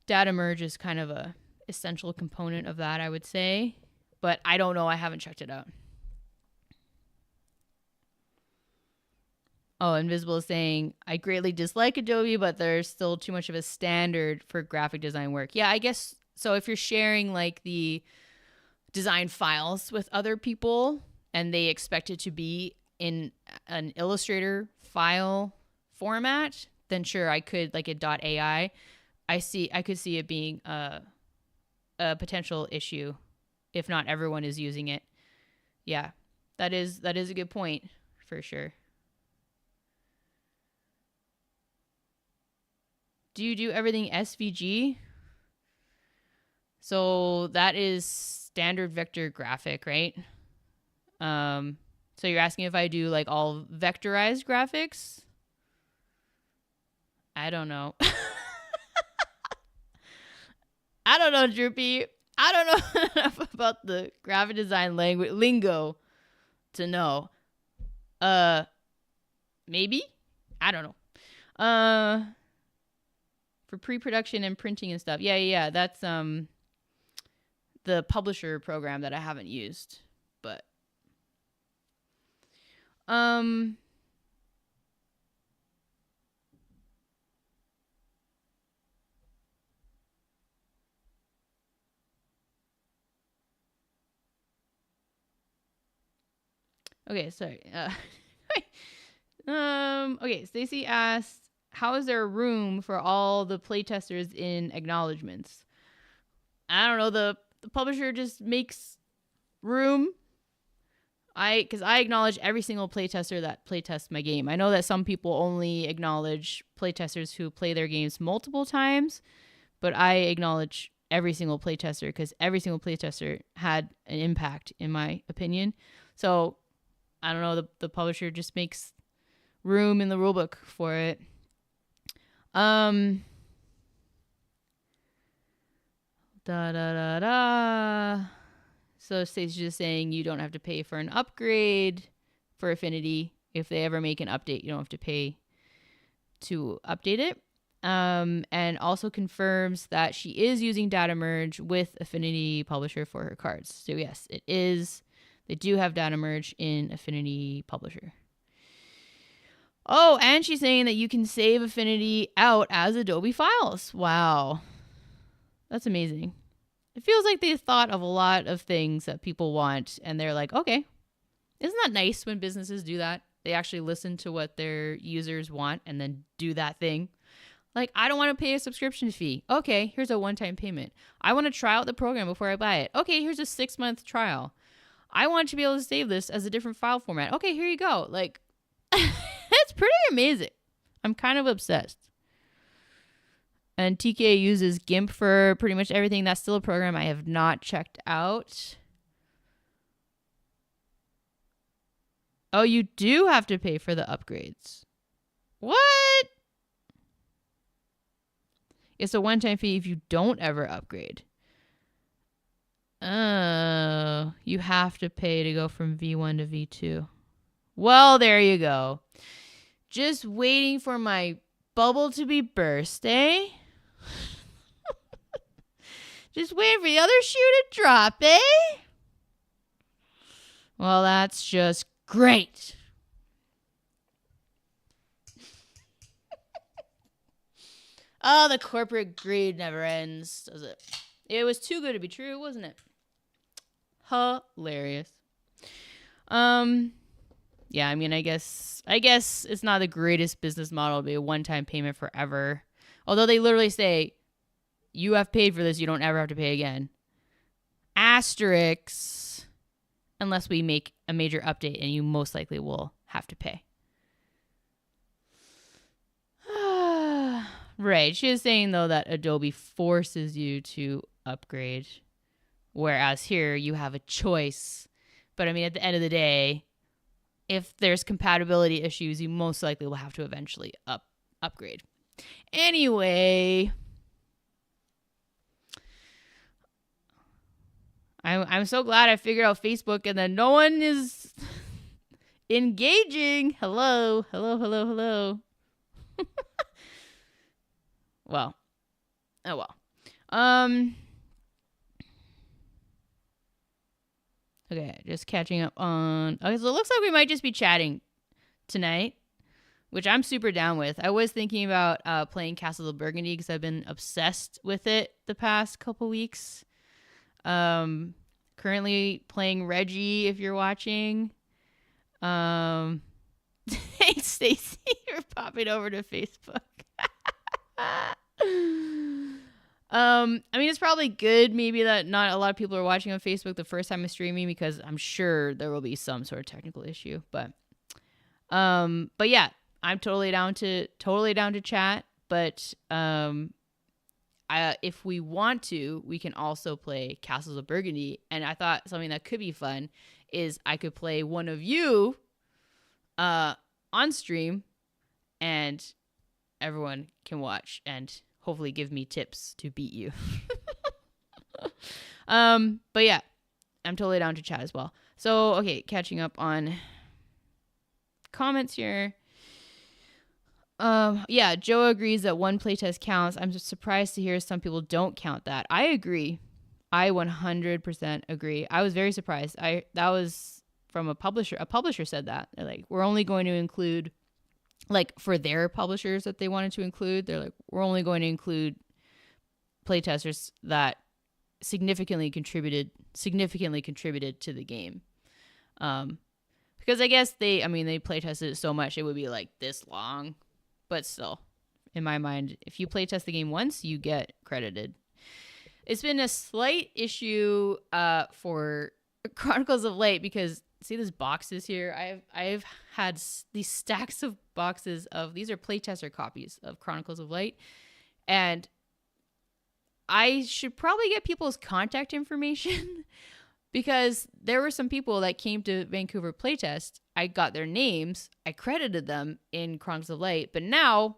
data merge is kind of a essential component of that, I would say. But I don't know. I haven't checked it out. Oh, Invisible is saying, I greatly dislike Adobe, but there's still too much of a standard for graphic design work. Yeah, I guess so. If you're sharing like the design files with other people and they expect it to be in an Illustrator file format, then sure, I could, like a .ai. I could see it being a potential issue if not everyone is using it. Yeah, that is a good point for sure. Do you do everything SVG? So that is standard vector graphic, right? So you're asking if I do like all vectorized graphics? I don't know. I don't know, Droopy. I don't know enough about the graphic design lingo to know. Maybe? I don't know. For pre-production and printing and stuff. Yeah. That's the publisher program that I haven't used. But okay, sorry. Okay, Stacy asked, how is there room for all the playtesters in acknowledgements? I don't know. The publisher just makes room. Because I acknowledge every single playtester that playtests my game. I know that some people only acknowledge playtesters who play their games multiple times, but I acknowledge every single playtester because every single playtester had an impact, in my opinion. So I don't know. The publisher just makes room in the rulebook for it. So Stacey's just saying you don't have to pay for an upgrade for Affinity. If they ever make an update, you don't have to pay to update it. And also confirms that she is using data merge with Affinity Publisher for her cards. So yes, it is. They do have data merge in Affinity Publisher. Oh, and she's saying that you can save Affinity out as Adobe files. Wow. That's amazing. It feels like they thought of a lot of things that people want, and they're like, okay. Isn't that nice when businesses do that? They actually listen to what their users want and then do that thing. Like, I don't want to pay a subscription fee. Okay, here's a one-time payment. I want to try out the program before I buy it. Okay, here's a 6-month trial. I want to be able to save this as a different file format. Okay, here you go. Like, it's pretty amazing. I'm kind of obsessed. And TK uses GIMP for pretty much everything. That's still a program I have not checked out. Oh, you do have to pay for the upgrades. What? It's a one-time fee if you don't ever upgrade. Oh, you have to pay to go from V1 to V2. Well, there you go. Just waiting for my bubble to be burst, eh? Just waiting for the other shoe to drop, eh? Well, that's just great. Oh, the corporate greed never ends, does it? It was too good to be true, wasn't it? Hilarious. Yeah, I mean, I guess it's not the greatest business model to be a one-time payment forever. Although they literally say, you have paid for this, you don't ever have to pay again. Asterisks, unless we make a major update, and you most likely will have to pay. Right. She is saying, though, that Adobe forces you to upgrade, whereas here you have a choice. But I mean, at the end of the day, if there's compatibility issues, you most likely will have to eventually upgrade. Anyway, I'm so glad I figured out Facebook and then no one is engaging. Hello. Well. Oh well. Okay, just catching up on. Okay, so it looks like we might just be chatting tonight, which I'm super down with. I was thinking about playing Castles of Burgundy because I've been obsessed with it the past couple weeks. Currently playing Reggie, if you're watching. Hey, Stacy, you're popping over to Facebook. I mean, it's probably good maybe that not a lot of people are watching on Facebook the first time I'm streaming because I'm sure there will be some sort of technical issue. But yeah, I'm totally down to chat. But if we want to, we can also play Castles of Burgundy. And I thought something that could be fun is I could play one of you on stream, and everyone can watch and hopefully give me tips to beat you. But yeah, I'm totally down to chat as well. So, okay, catching up on comments here. Yeah, Joe agrees that one playtest counts. I'm just surprised to hear some people don't count that. I agree. I 100% agree. I was very surprised. That was from a publisher. A publisher said that. They're like, we're only going to include, like, for their publishers that they wanted to include, they're like, we're only going to include playtesters that significantly contributed to the game. Because I guess they playtested it so much it would be like this long, but still, in my mind, if you playtest the game once, you get credited. It's been a slight issue for Chronicles of Light because see these boxes here? I've had these stacks of boxes of, these are playtester copies of Chronicles of Light, and I should probably get people's contact information because there were some people that came to Vancouver Playtest. I got their names, I credited them in Chronicles of Light, but now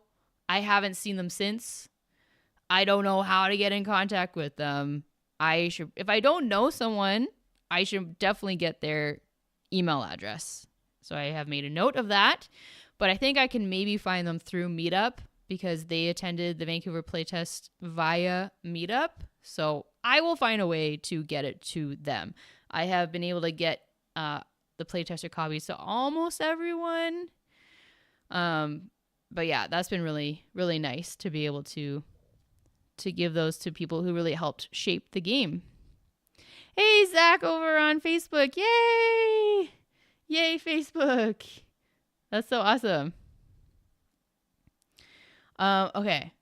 I haven't seen them since. I don't know how to get in contact with them. If I don't know someone, I should definitely get their email address. So I have made a note of that, but I think I can maybe find them through Meetup because they attended the Vancouver Playtest via Meetup. So I will find a way to get it to them. I have been able to get the playtester copies to almost everyone. But yeah, that's been really, really nice to be able to give those to people who really helped shape the game. Hey, Zach over on Facebook. Yay! Yay, Facebook. That's so awesome. Okay.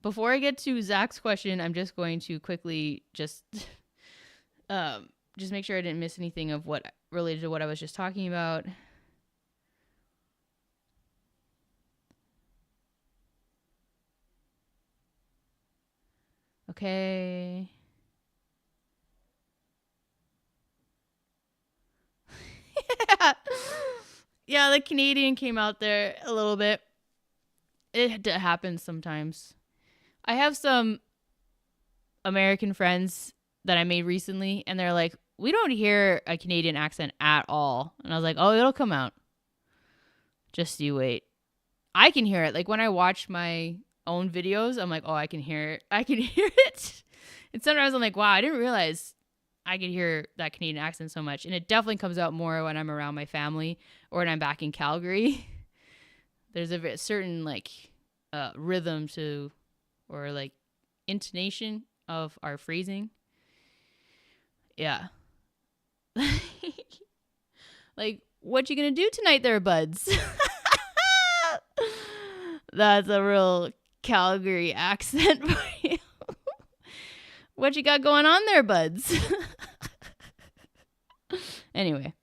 Before I get to Zach's question, I'm just going to quickly just make sure I didn't miss anything of what related to what I was just talking about. Okay. Yeah, the Canadian came out there a little bit. It happens sometimes. I have some American friends that I made recently, and they're like, we don't hear a Canadian accent at all. And I was like, oh, it'll come out. Just you wait. I can hear it. Like when I watch my own videos, I'm like, oh, I can hear it. I can hear it. And sometimes I'm like, wow, I didn't realize I could hear that Canadian accent so much. And it definitely comes out more when I'm around my family or when I'm back in Calgary. There's a certain like rhythm to, or like intonation of our phrasing. Yeah. Like, what you gonna do tonight there, buds? That's a real Calgary accent for you. What you got going on there, buds? Anyway.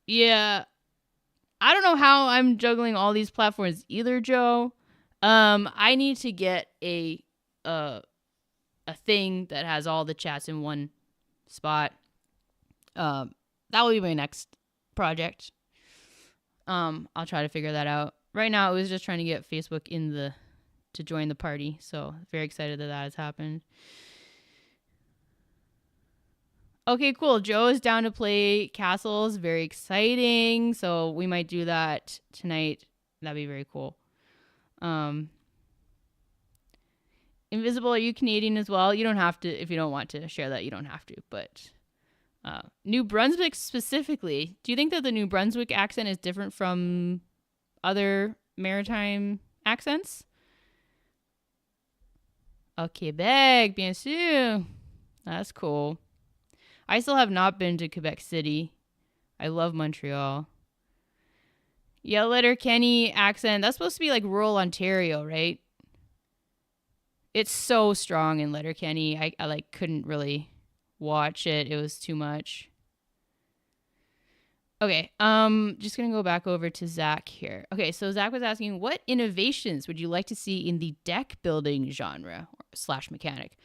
Yeah. I don't know how I'm juggling all these platforms either, Joe. I need to get a thing that has all the chats in one spot. That will be my next project. I'll try to figure that out. Right now, it was just trying to get Facebook to join the party. So very excited that has happened. Okay, cool. Joe is down to play Castles. Very exciting. So we might do that tonight. That'd be very cool. Invisible, are you Canadian as well? You don't have to. If you don't want to share that, you don't have to. But New Brunswick specifically, do you think that the New Brunswick accent is different from other maritime accents? Quebec, bien sûr. That's cool. I still have not been to Quebec City. I love Montreal. Yeah, Letterkenny accent. That's supposed to be like rural Ontario, right? It's so strong in Letterkenny. I like couldn't really watch it. It was too much. Okay, just gonna go back over to Zach here. Okay, so Zach was asking, what innovations would you like to see in the deck building genre / mechanic?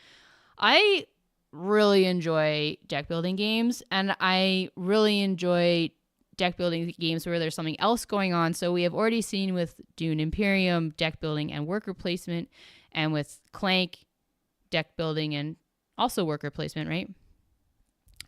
I really enjoy deck building games, and I really enjoy deck building games where there's something else going on. So we have already seen with Dune Imperium deck building and worker placement, and with Clank deck building and also worker placement, right?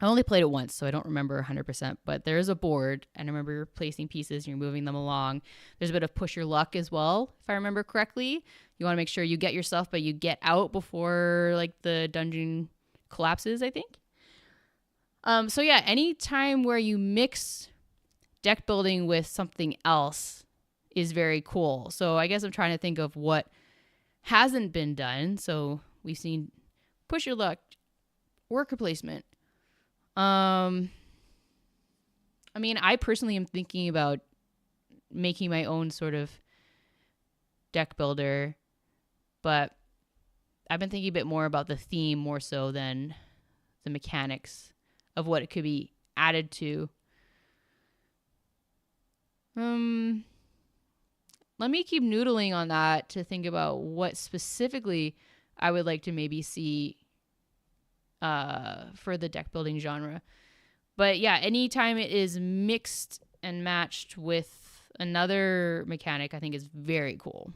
I only played it once, so I don't remember 100%, but there is a board, and I remember you're placing pieces and you're moving them along. There's a bit of push your luck as well, if I remember correctly. You want to make sure you get your stuff, but you get out before like the dungeon collapses, I think. So yeah, any time where you mix deck building with something else is very cool. So I guess I'm trying to think of what hasn't been done. So we've seen push your luck, worker placement. I mean, I personally am thinking about making my own sort of deck builder, but I've been thinking a bit more about the theme more so than the mechanics of what it could be added to. Let me keep noodling on that to think about what specifically I would like to maybe see for the deck building genre. But yeah, anytime it is mixed and matched with another mechanic, I think is very cool.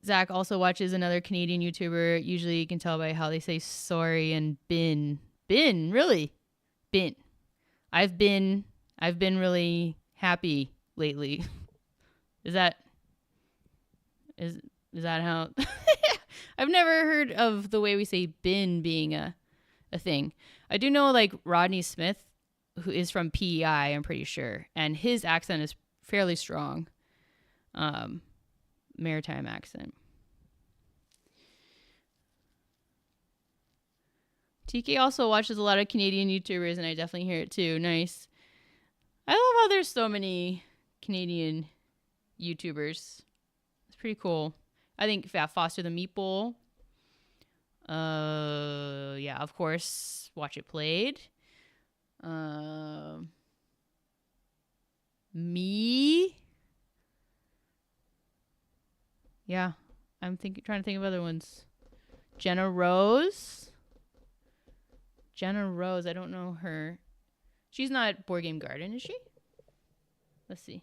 Zach also watches another Canadian YouTuber. Usually you can tell by how they say sorry and bin. Bin, really? Bin. I've been really happy lately. Is that how I've never heard of the way we say bin being a thing. I do know like Rodney Smith, who is from PEI, I'm pretty sure, and his accent is fairly strong. Maritime accent. TK also watches a lot of Canadian YouTubers, and I definitely hear it too. Nice. I love how there's so many Canadian YouTubers. It's pretty cool. I think Foster the Meatball. Yeah, of course, Watch It Played. Me. Yeah, I'm trying to think of other ones. Jenna Rose. I don't know her. She's not Board Game Garden, is she? Let's see.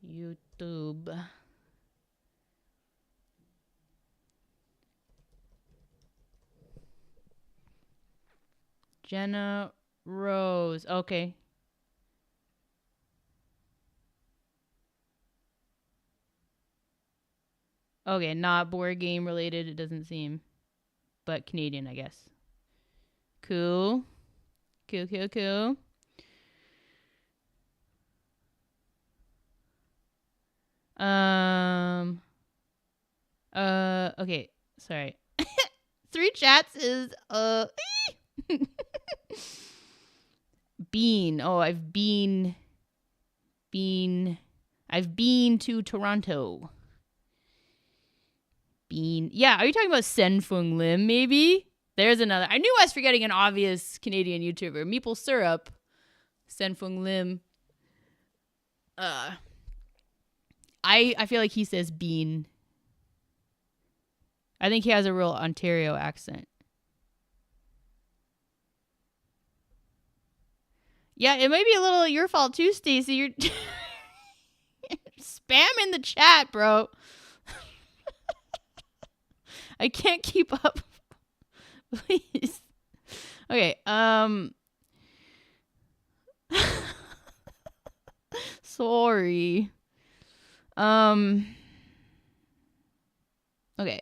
YouTube. Jenna Rose. Okay. Okay, not board game related, it doesn't seem. But Canadian, I guess. Cool. Cool. Okay, sorry. 3 chats is, Bean. Oh, I've been to Toronto. Bean. Yeah, are you talking about Sen Fung Lim, maybe? There's another. I knew I was forgetting an obvious Canadian YouTuber. Meeple Syrup. Senfung Lim. I feel like he says bean. I think he has a real Ontario accent. Yeah, it might be a little your fault too, Stacey. You're spamming the chat, bro. I can't keep up. Please. Okay, sorry. Okay.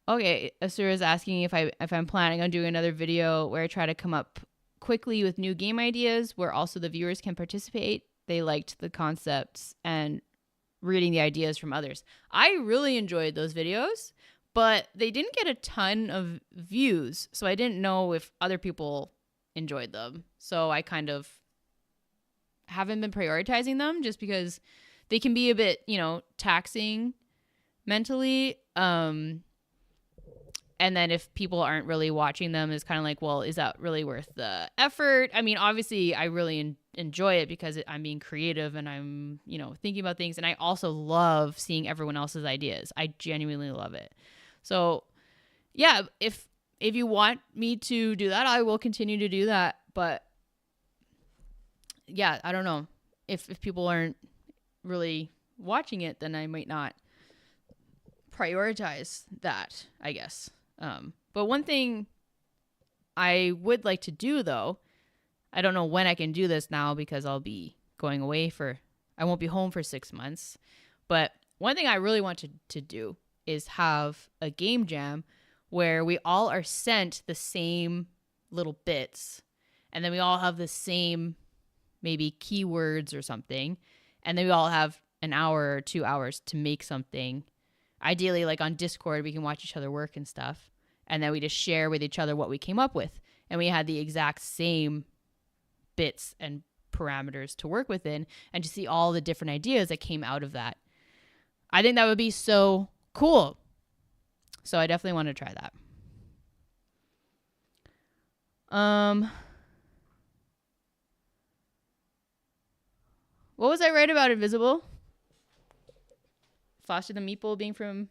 Okay, Asura is asking if I'm planning on doing another video where I try to come up quickly with new game ideas where also the viewers can participate. They liked the concepts and reading the ideas from others. I really enjoyed those videos, but they didn't get a ton of views, so I didn't know if other people enjoyed them. So I kind of haven't been prioritizing them just because they can be a bit, taxing mentally. And then if people aren't really watching them, it's kind of like, well, is that really worth the effort? I mean, obviously, I really enjoy it because I'm being creative and I'm, thinking about things. And I also love seeing everyone else's ideas. I genuinely love it. So, yeah, if you want me to do that, I will continue to do that. But, yeah, I don't know. If people aren't really watching it, then I might not prioritize that, I guess. But one thing I would like to do, though, I don't know when I can do this now because I'll be going away I won't be home for 6 months. But one thing I really want to do is have a game jam where we all are sent the same little bits and then we all have the same maybe keywords or something. And then we all have an hour or 2 hours to make something. Ideally, like on Discord, we can watch each other work and stuff. And then we just share with each other what we came up with. And we had the exact same bits and parameters to work within and to see all the different ideas that came out of that. I think that would be so cool. So I definitely want to try that. What was I right about Invisible? Foster the Meeple being from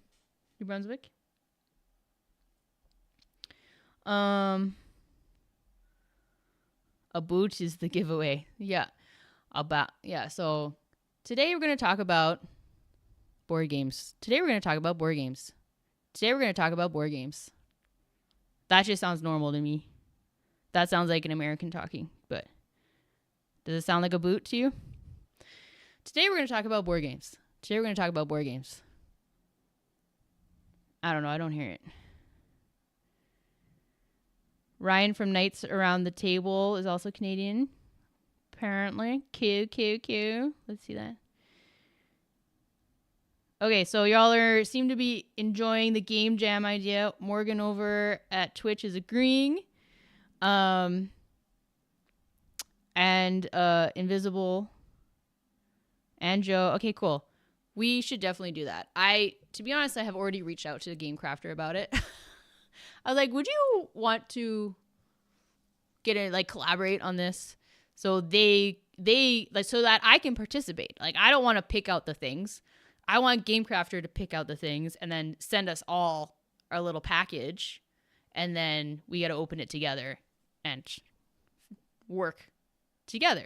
New Brunswick? A boot is the giveaway. Yeah. So today we're going to talk about board games. That just sounds normal to me. That sounds like an American talking, but does it sound like a boot to you? Today we're going to talk about board games. I don't know. I don't hear it. Ryan from Knights Around the Table is also Canadian, apparently. Q. Let's see that. Okay, so y'all seem to be enjoying the game jam idea. Morgan over at Twitch is agreeing. And Invisible and Joe. Okay, cool. We should definitely do that. To be honest, I have already reached out to the Game Crafter about it. I was like, would you want to collaborate on this? So they so that I can participate. Like, I don't want to pick out the things. I want Game Crafter to pick out the things and then send us all our little package. And then we got to open it together and work together.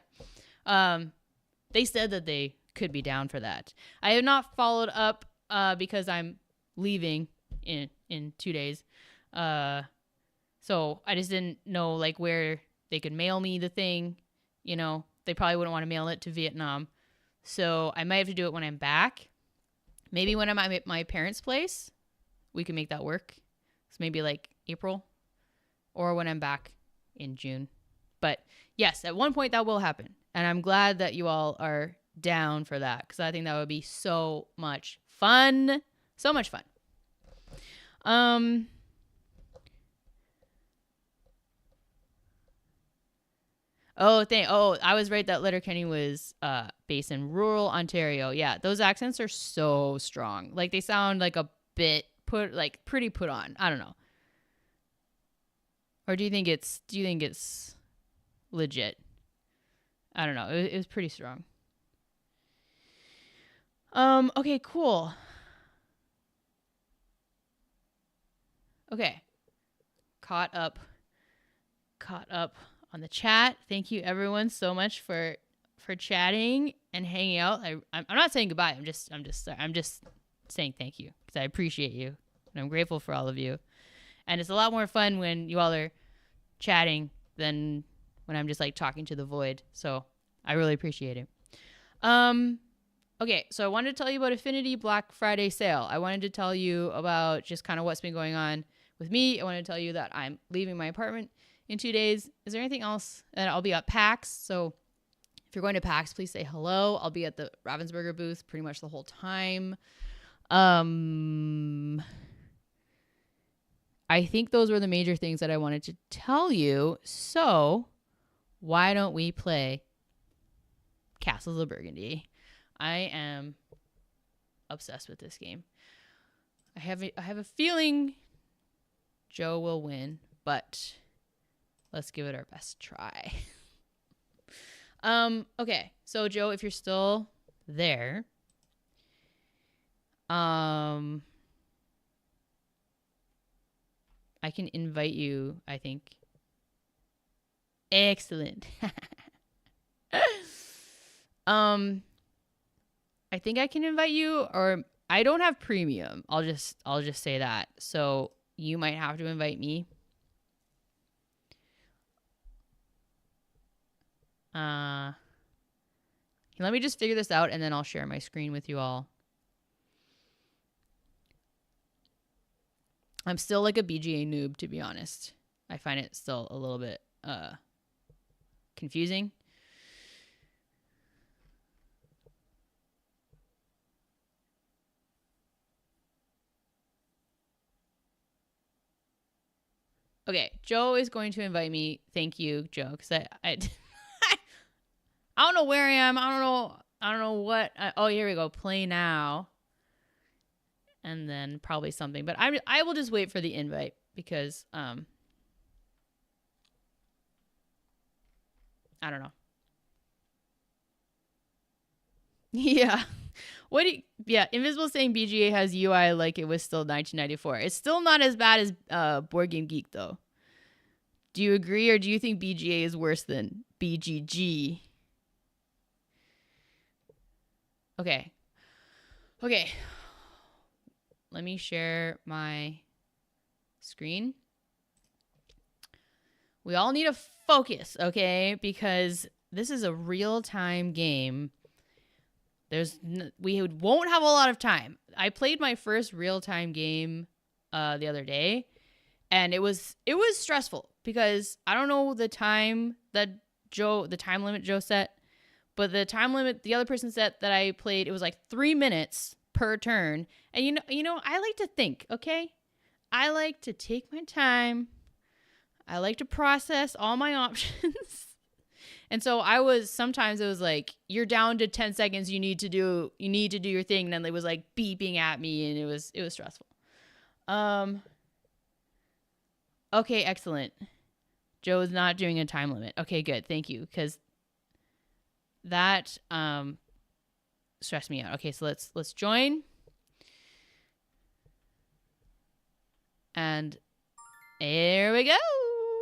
They said that they could be down for that. I have not followed up because I'm leaving in 2 days. So I just didn't know where they could mail me the thing. They probably wouldn't want to mail it to Vietnam. So I might have to do it when I'm back. Maybe when I'm at my parents' place, we can make that work. So maybe April or when I'm back in June. But yes, at one point that will happen. And I'm glad that you all are down for that because I think that would be so much fun. So much fun. I was right that Letterkenny was based in rural Ontario. Yeah, those accents are so strong. They sound like a bit pretty put on? I don't know. Or do you think it's legit? I don't know. It was pretty strong. Okay, cool. Okay. Caught up on the chat. Thank you everyone so much for chatting and hanging out. I'm not saying goodbye. I'm just saying thank you because I appreciate you and I'm grateful for all of you. And it's a lot more fun when you all are chatting than when I'm just like talking to the void. So I really appreciate it. Okay, so I wanted to tell you about Affinity Black Friday sale. I wanted to tell you about just kind of what's been going on with me. I wanted to tell you that I'm leaving my apartment in 2 days. Is there anything else? And I'll be at PAX. So if you're going to PAX, please say hello. I'll be at the Ravensburger booth pretty much the whole time. I think those were the major things that I wanted to tell you. So why don't we play Castles of Burgundy? I am obsessed with this game. I have a feeling Joe will win, but let's give it our best try. Okay. So Joe, if you're still there, I can invite you, I think. Excellent. I think I can invite you, or I don't have premium. I'll just say that. So you might have to invite me. Let me just figure this out and then I'll share my screen with you all. I'm still like a BGA noob, to be honest. I find it still a little bit confusing. Okay, Joe is going to invite me. Thank you, Joe, because I I don't know where I am. I don't know what. Oh, here we go. Play now. And then probably something. But I will just wait for the invite because I don't know. Yeah. Invisible saying BGA has UI like it was still 1994. It's still not as bad as Board Game Geek though. Do you agree, or do you think BGA is worse than BGG? Okay. Let me share my screen. We all need to focus, okay? Because this is a real-time game. We won't have a lot of time. I played my first real-time game the other day, and it was stressful because I don't know the time limit Joe set, but the time limit the other person set that I played, it was like 3 minutes per turn. And you know, I like to think, okay? I like to take my time. I like to process all my options. And so sometimes it was like, you're down to 10 seconds, you need to do your thing. And then it was like beeping at me and it was stressful. Okay, excellent. Joe is not doing a time limit. Okay, good. Thank you. Because that stressed me out. Okay, so let's join. And there we go.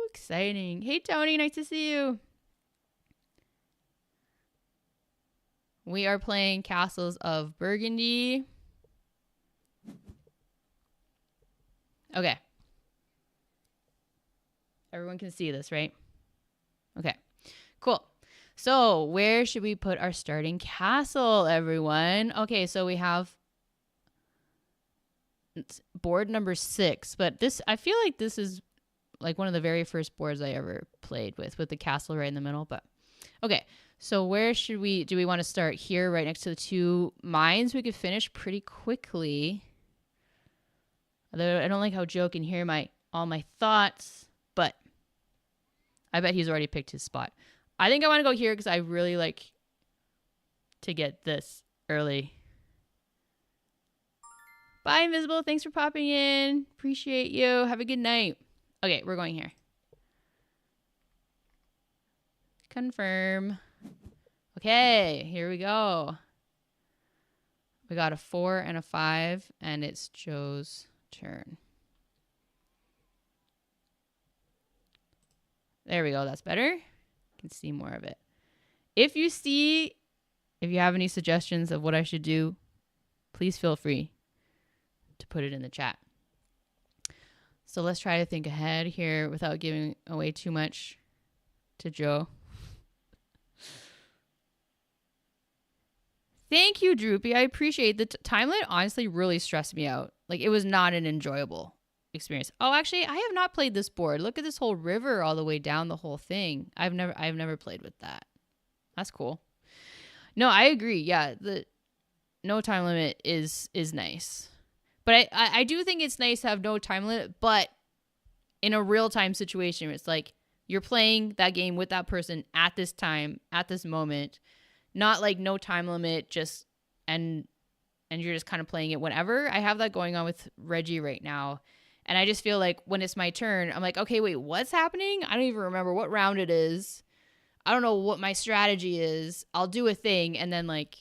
Exciting. Hey, Tony. Nice to see you. We are playing Castles of Burgundy. Okay. Everyone can see this, right? Okay. Cool. So where should we put our starting castle, everyone? Okay, so we have board number 6, but I feel like this is like one of the very first boards I ever played with the castle right in the middle. But okay, so where do we want to start here, right next to the 2 mines? We could finish pretty quickly. Although I don't like how Joe can hear all my thoughts, but I bet he's already picked his spot. I think I want to go here because I really like to get this early. Bye, Invisible. Thanks for popping in. Appreciate you. Have a good night. Okay, we're going here. Confirm. Okay, here we go. We got a 4 and a 5, and it's Joe's turn. There we go. That's better. You can see more of it. If you have any suggestions of what I should do, please feel free to put it in the chat. So let's try to think ahead here without giving away too much to Joe. Thank you, Droopy. I appreciate the time limit. Honestly, really stressed me out. Like, it was not an enjoyable experience. Oh, actually, I have not played this board. Look at this whole river all the way down the whole thing. I've never played with that. That's cool. No, I agree. Yeah, the no time limit is nice. But I do think it's nice to have no time limit, but in a real time situation, it's like you're playing that game with that person at this time, at this moment. Not like no time limit, just and you're just kind of playing it whenever. I have that going on with Reggie right now. And I just feel like when it's my turn, I'm like, okay, wait, what's happening? I don't even remember what round it is. I don't know what my strategy is. I'll do a thing, and then like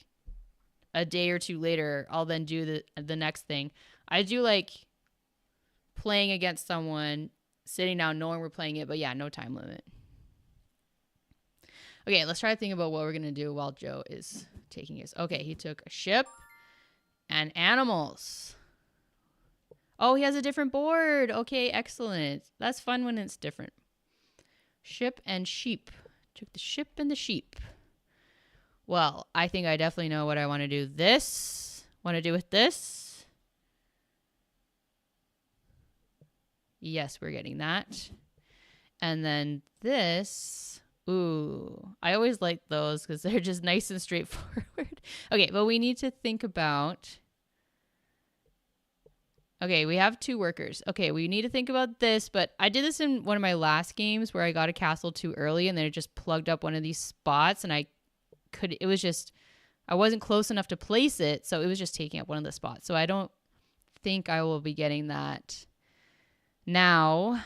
a day or two later, I'll then do the next thing. I do like playing against someone, sitting down, knowing we're playing it, but yeah, no time limit. Okay, let's try to think about what we're going to do while Joe is taking his. Okay, he took a ship and animals. Oh, he has a different board. Okay, excellent. That's fun when it's different. Ship and sheep. Took the ship and the sheep. Well, I think I definitely know what I want to do. Want to do with this? Yes, we're getting that. And then this. Ooh, I always like those because they're just nice and straightforward. Okay, but we need to think about... Okay, we have 2 workers. Okay, we need to think about this, but I did this in one of my last games where I got a castle too early and then it just plugged up one of these spots and I wasn't close enough to place it, so it was just taking up one of the spots. So I don't think I will be getting that now.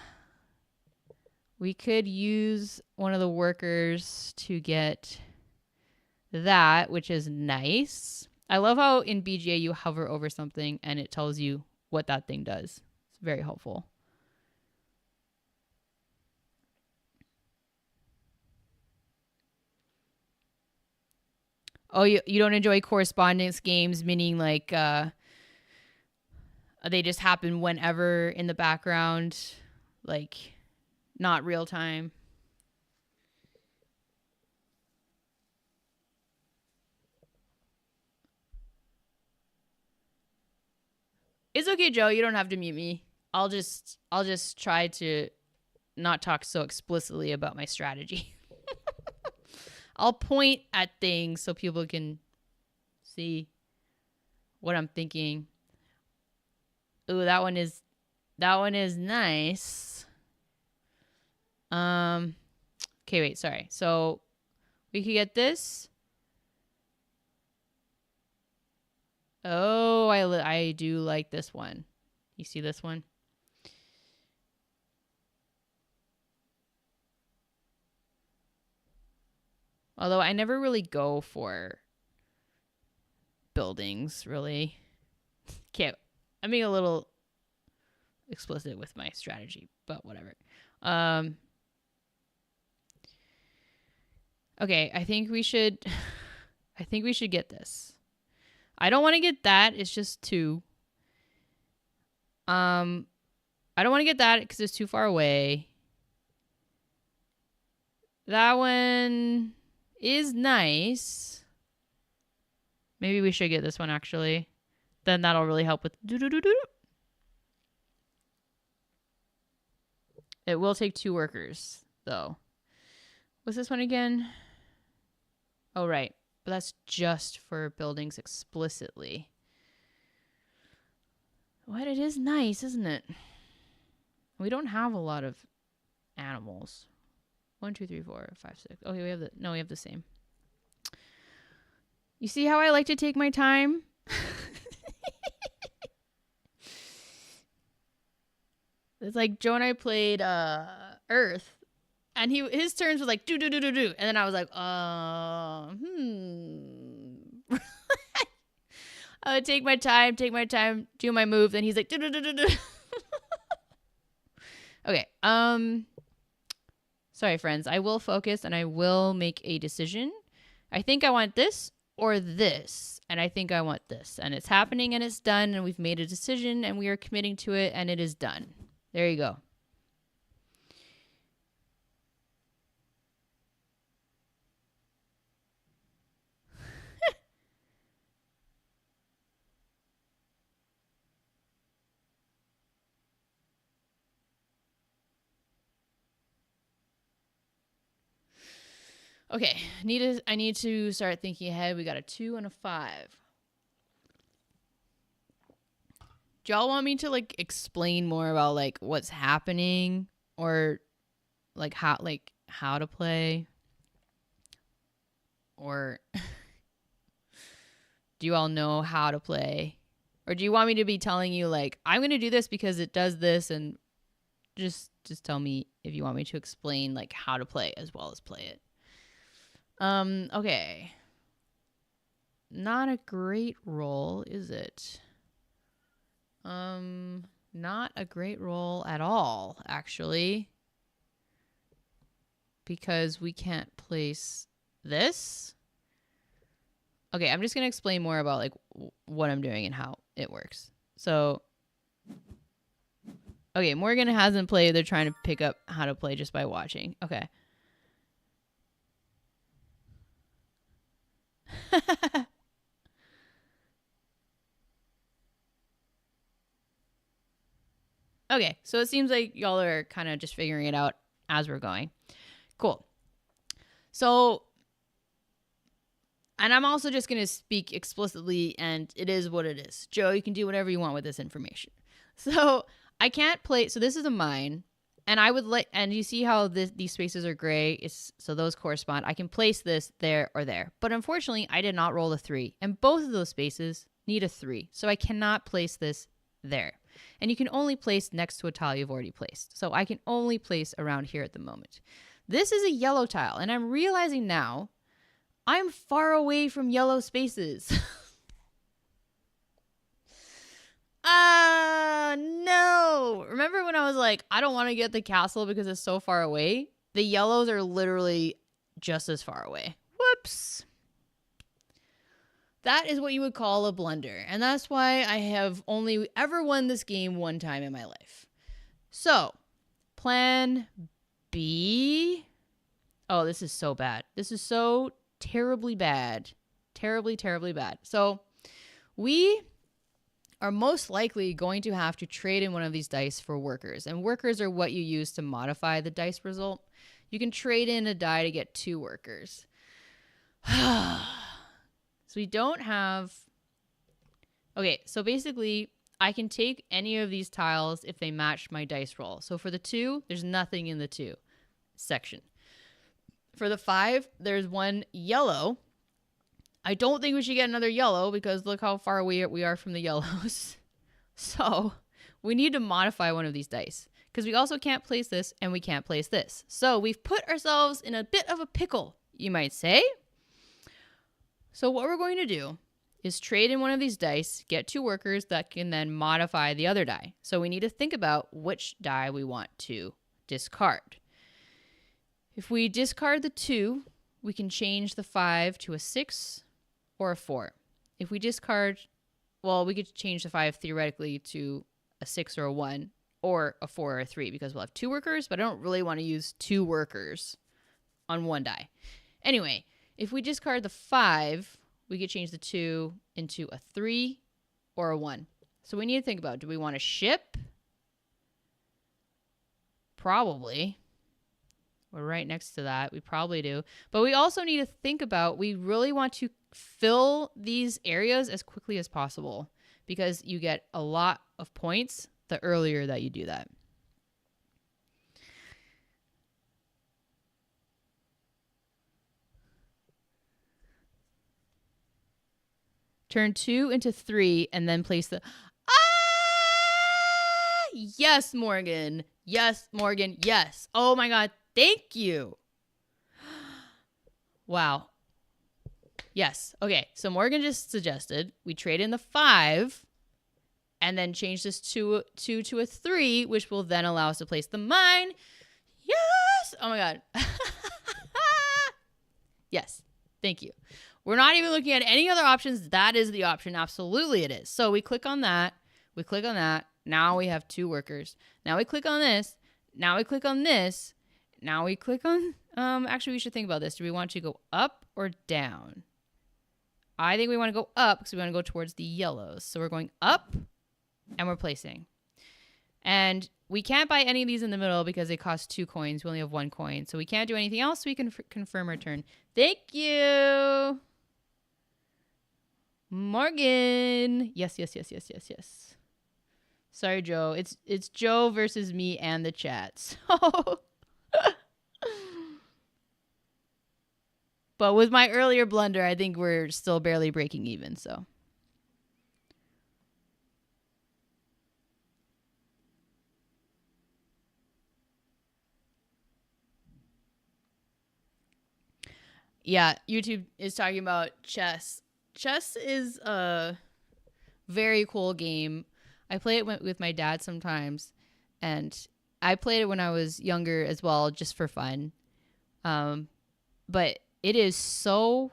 We could use one of the workers to get that, which is nice. I love how in BGA you hover over something and it tells you what that thing does. It's very helpful. Oh, you don't enjoy correspondence games, meaning like they just happen whenever in the background, like not real time. It's okay, Joe. You don't have to mute me. I'll just try to not talk so explicitly about my strategy. I'll point at things so people can see what I'm thinking. Ooh, that one is nice. Okay, wait, sorry. So we could get this. Oh, I do like this one. You see this one? Although I never really go for buildings, really. Okay, I'm being a little explicit with my strategy, but whatever. Okay, I think we should get this. I don't want to get that. It's just 2. I don't want to get that because it's too far away. That one is nice. Maybe we should get this one, actually. Then that'll really help with... It will take 2 workers, though. What's this one again? Oh, right. But that's just for buildings explicitly. What? It is nice, isn't it? We don't have a lot of animals. 1, 2, 3, 4, 5, 6. Okay, we have the same. You see how I like to take my time? It's like Joe and I played Earth, and his turns was like do do do do do, and then I was like, I would take my time, do my move. Then he's like do do do do do. Okay. Sorry, friends. I will focus and I will make a decision. I think I want this or this, and I think I want this, and it's happening and it's done, and we've made a decision and we are committing to it, and it is done. There you go. Okay, I need to start thinking ahead. We got a 2 and a 5. Do y'all want me to like explain more about like what's happening, or like how to play, or do you all know how to play, or do you want me to be telling you like I'm going to do this because it does this, and just tell me if you want me to explain like how to play as well as play it. Okay. Not a great roll, is it? Not a great roll at all, actually. Because we can't place this. Okay, I'm just going to explain more about like what I'm doing and how it works. So, okay, Morgan hasn't played. They're trying to pick up how to play just by watching. Okay. Okay, so it seems like y'all are kind of just figuring it out as we're going. Cool. So, and I'm also just going to speak explicitly, and it is what it is. Joe, you can do whatever you want with this information. So, I can't play. So, this is a mine, and I would like, and you see how these spaces are gray. So, those correspond. I can place this there or there. But unfortunately, I did not roll a 3, and both of those spaces need a 3. So, I cannot place this there. And you can only place next to a tile you've already placed. So I can only place around here at the moment. This is a yellow tile, and I'm realizing now I'm far away from yellow spaces. No. Remember when I was like, I don't want to get the castle because it's so far away? The yellows are literally just as far away. Whoops. That is what you would call a blunder. And that's why I have only ever won this game one time in my life. So, plan B. Oh, this is so bad. This is so terribly bad. Terribly, terribly bad. So, we are most likely going to have to trade in one of these dice for workers. And workers are what you use to modify the dice result. You can trade in a die to get 2 workers. So we don't have... Okay, so basically, I can take any of these tiles if they match my dice roll. So for the 2, there's nothing in the 2 section. For the 5, there's 1 yellow. I don't think we should get another yellow because look how far away we are from the yellows. So we need to modify one of these dice because we also can't place this and we can't place this. So we've put ourselves in a bit of a pickle, you might say. So what we're going to do is trade in one of these dice, get 2 workers that can then modify the other die. So we need to think about which die we want to discard. If we discard the 2, we can change the 5 to a 6 or a 4. If we discard, well, we could change the 5 theoretically to a 6 or a 1 or a 4 or a 3 because we'll have 2 workers, but I don't really want to use 2 workers on 1 die. Anyway, if we discard the 5, we could change the 2 into a 3 or a 1. So we need to think about, do we want to ship? Probably. We're right next to that. We probably do. But we also need to think about, we really want to fill these areas as quickly as possible because you get a lot of points the earlier that you do that. Turn 2 into 3 and then place the... Yes, Morgan. Yes, Morgan. Yes. Oh my God. Thank you. Wow. Yes. Okay. So Morgan just suggested we trade in the 5 and then change this to a 3, which will then allow us to place the mine. Yes. Oh my God. Yes. Thank you. We're not even looking at any other options. That is the option. Absolutely it is. So we click on that. We click on that. Now we have 2 workers. Now we click on this. Now we click on this. Now we click on, actually we should think about this. Do we want to go up or down? I think we want to go up because we want to go towards the yellows. So we're going up and we're placing. And we can't buy any of these in the middle because they cost 2 coins. We only have 1 coin. So we can't do anything else. So we can confirm our turn. Thank you. Morgan. Yes, yes, yes, yes, yes, yes. Sorry, Joe. It's Joe versus me and the chat. So but with my earlier blunder, I think we're still barely breaking even, so. Yeah, YouTube is talking about chess. Chess is a very cool game. I play it with my dad sometimes, and I played it when I was younger as well, just for fun. But it is so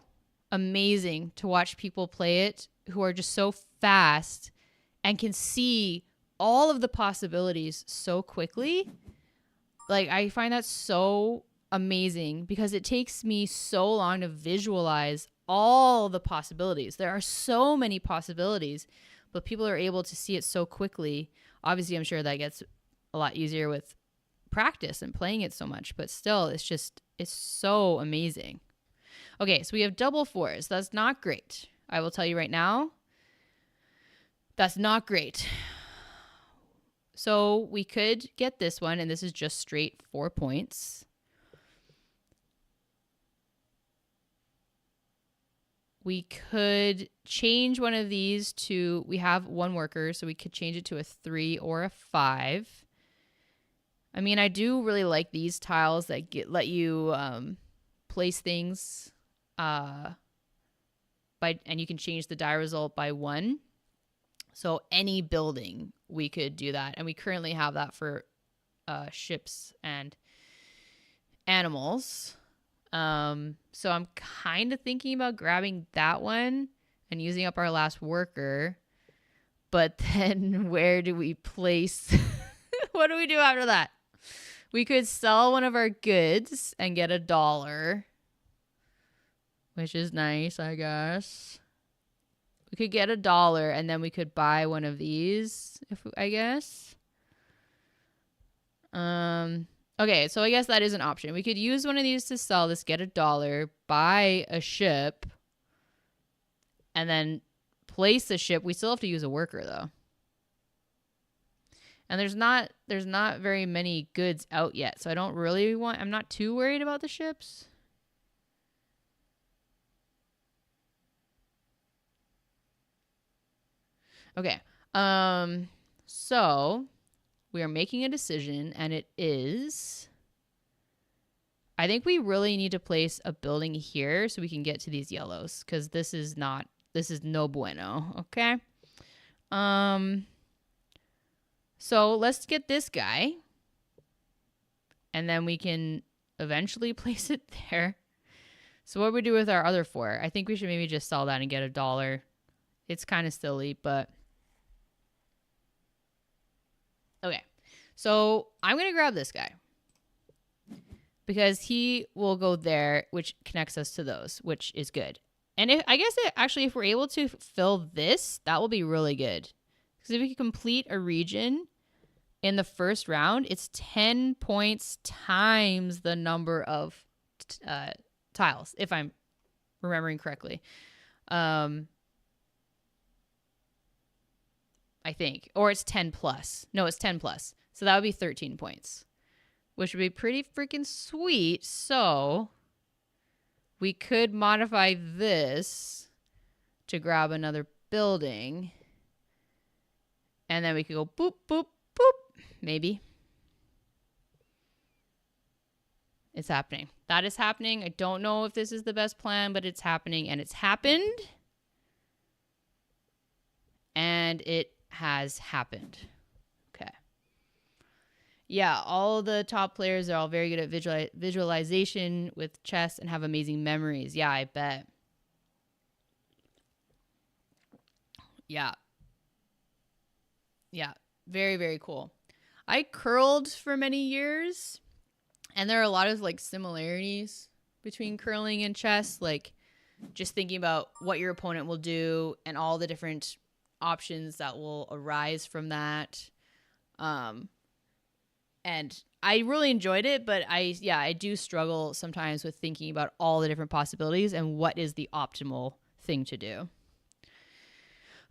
amazing to watch people play it who are just so fast and can see all of the possibilities so quickly. Like, I find that so amazing because it takes me so long to visualize all the possibilities. There are so many possibilities, but people are able to see it so quickly. Obviously, I'm sure that gets a lot easier with practice and playing it so much, but still, it's so amazing. Okay, so we have double 4s. That's not great. I will tell you right now, that's not great. So we could get this one, and this is just straight 4 points. We could change one of these to, we have 1 worker, so we could change it to a 3 or a 5. I mean, I do really like these tiles that let you place things and you can change the die result by 1. So any building, we could do that. And we currently have that for ships and animals. So I'm kind of thinking about grabbing that one and using up our last worker. But then where do we place? What do we do after that? We could sell one of our goods and get $1, which is nice, I guess. We could get $1 and then we could buy one of these, I guess. Okay, so I guess that is an option. We could use one of these to sell this, get $1, buy a ship, and then place the ship. We still have to use a worker though. And there's not very many goods out yet, so I'm not too worried about the ships. Okay. So we are making a decision, and it is, I think we really need to place a building here so we can get to these yellows, because this is no bueno. Okay. So let's get this guy, and then we can eventually place it there. So what do we do with our other 4? I think we should maybe just sell that and get $1. It's kind of silly, but okay. So I'm going to grab this guy because he will go there, which connects us to those, which is good. And if we're able to fill this, that will be really good. Because if we can complete a region in the first round, it's 10 points times the number of tiles, if I'm remembering correctly. I think. Or it's 10 plus. No, it's 10 plus. So that would be 13 points, which would be pretty freaking sweet. So we could modify this to grab another building. And then we could go boop, boop, boop. Maybe. It's happening. That is happening. I don't know if this is the best plan, but it's happening, and it's happened. And it has happened. Okay. Yeah, all the top players are all very good at visualization with chess and have amazing memories. Yeah, I bet. Yeah. Yeah. Very, very cool. I curled for many years, and there are a lot of like similarities between curling and chess, like just thinking about what your opponent will do and all the different options that will arise from that. And I really enjoyed it, but I do struggle sometimes with thinking about all the different possibilities and what is the optimal thing to do.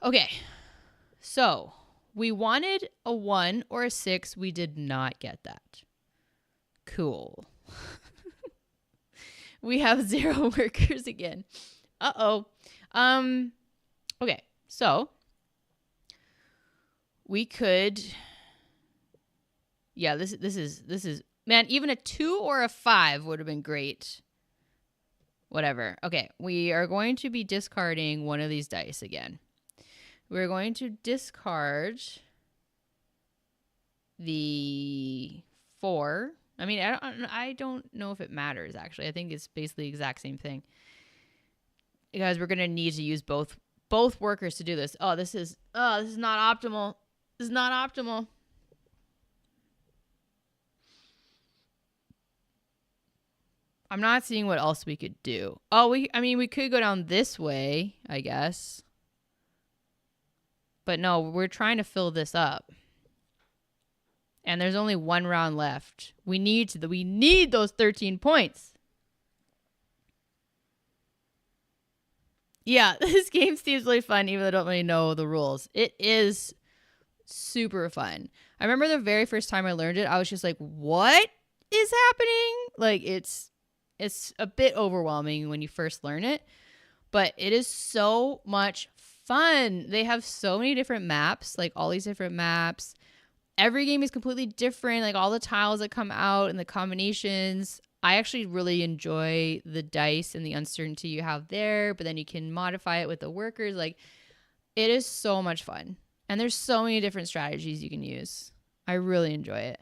Okay, so we wanted a 1 or a 6. We did not get that. Cool. We have 0 workers again. Uh-oh. Okay, so we could... Yeah, this is man, even a 2 or a 5 would have been great. Whatever. Okay, we are going to be discarding one of these dice again. We're going to discard the 4. I mean, I don't know if it matters actually. I think it's basically the exact same thing. Because we're going to need to use both workers to do this. This is not optimal. This is not optimal. I'm not seeing what else we could do. We could go down this way, I guess. But no, we're trying to fill this up. And there's only 1 round left. We need those 13 points. Yeah, this game seems really fun, even though I don't really know the rules. It is super fun. I remember the very first time I learned it, I was just like, what is happening? Like, it's a bit overwhelming when you first learn it, but it is so much fun. They have so many different maps, like all these different maps. Every game is completely different, like all the tiles that come out and the combinations. I actually really enjoy the dice and the uncertainty you have there, but then you can modify it with the workers. Like, it is so much fun. And there's so many different strategies you can use. I really enjoy it.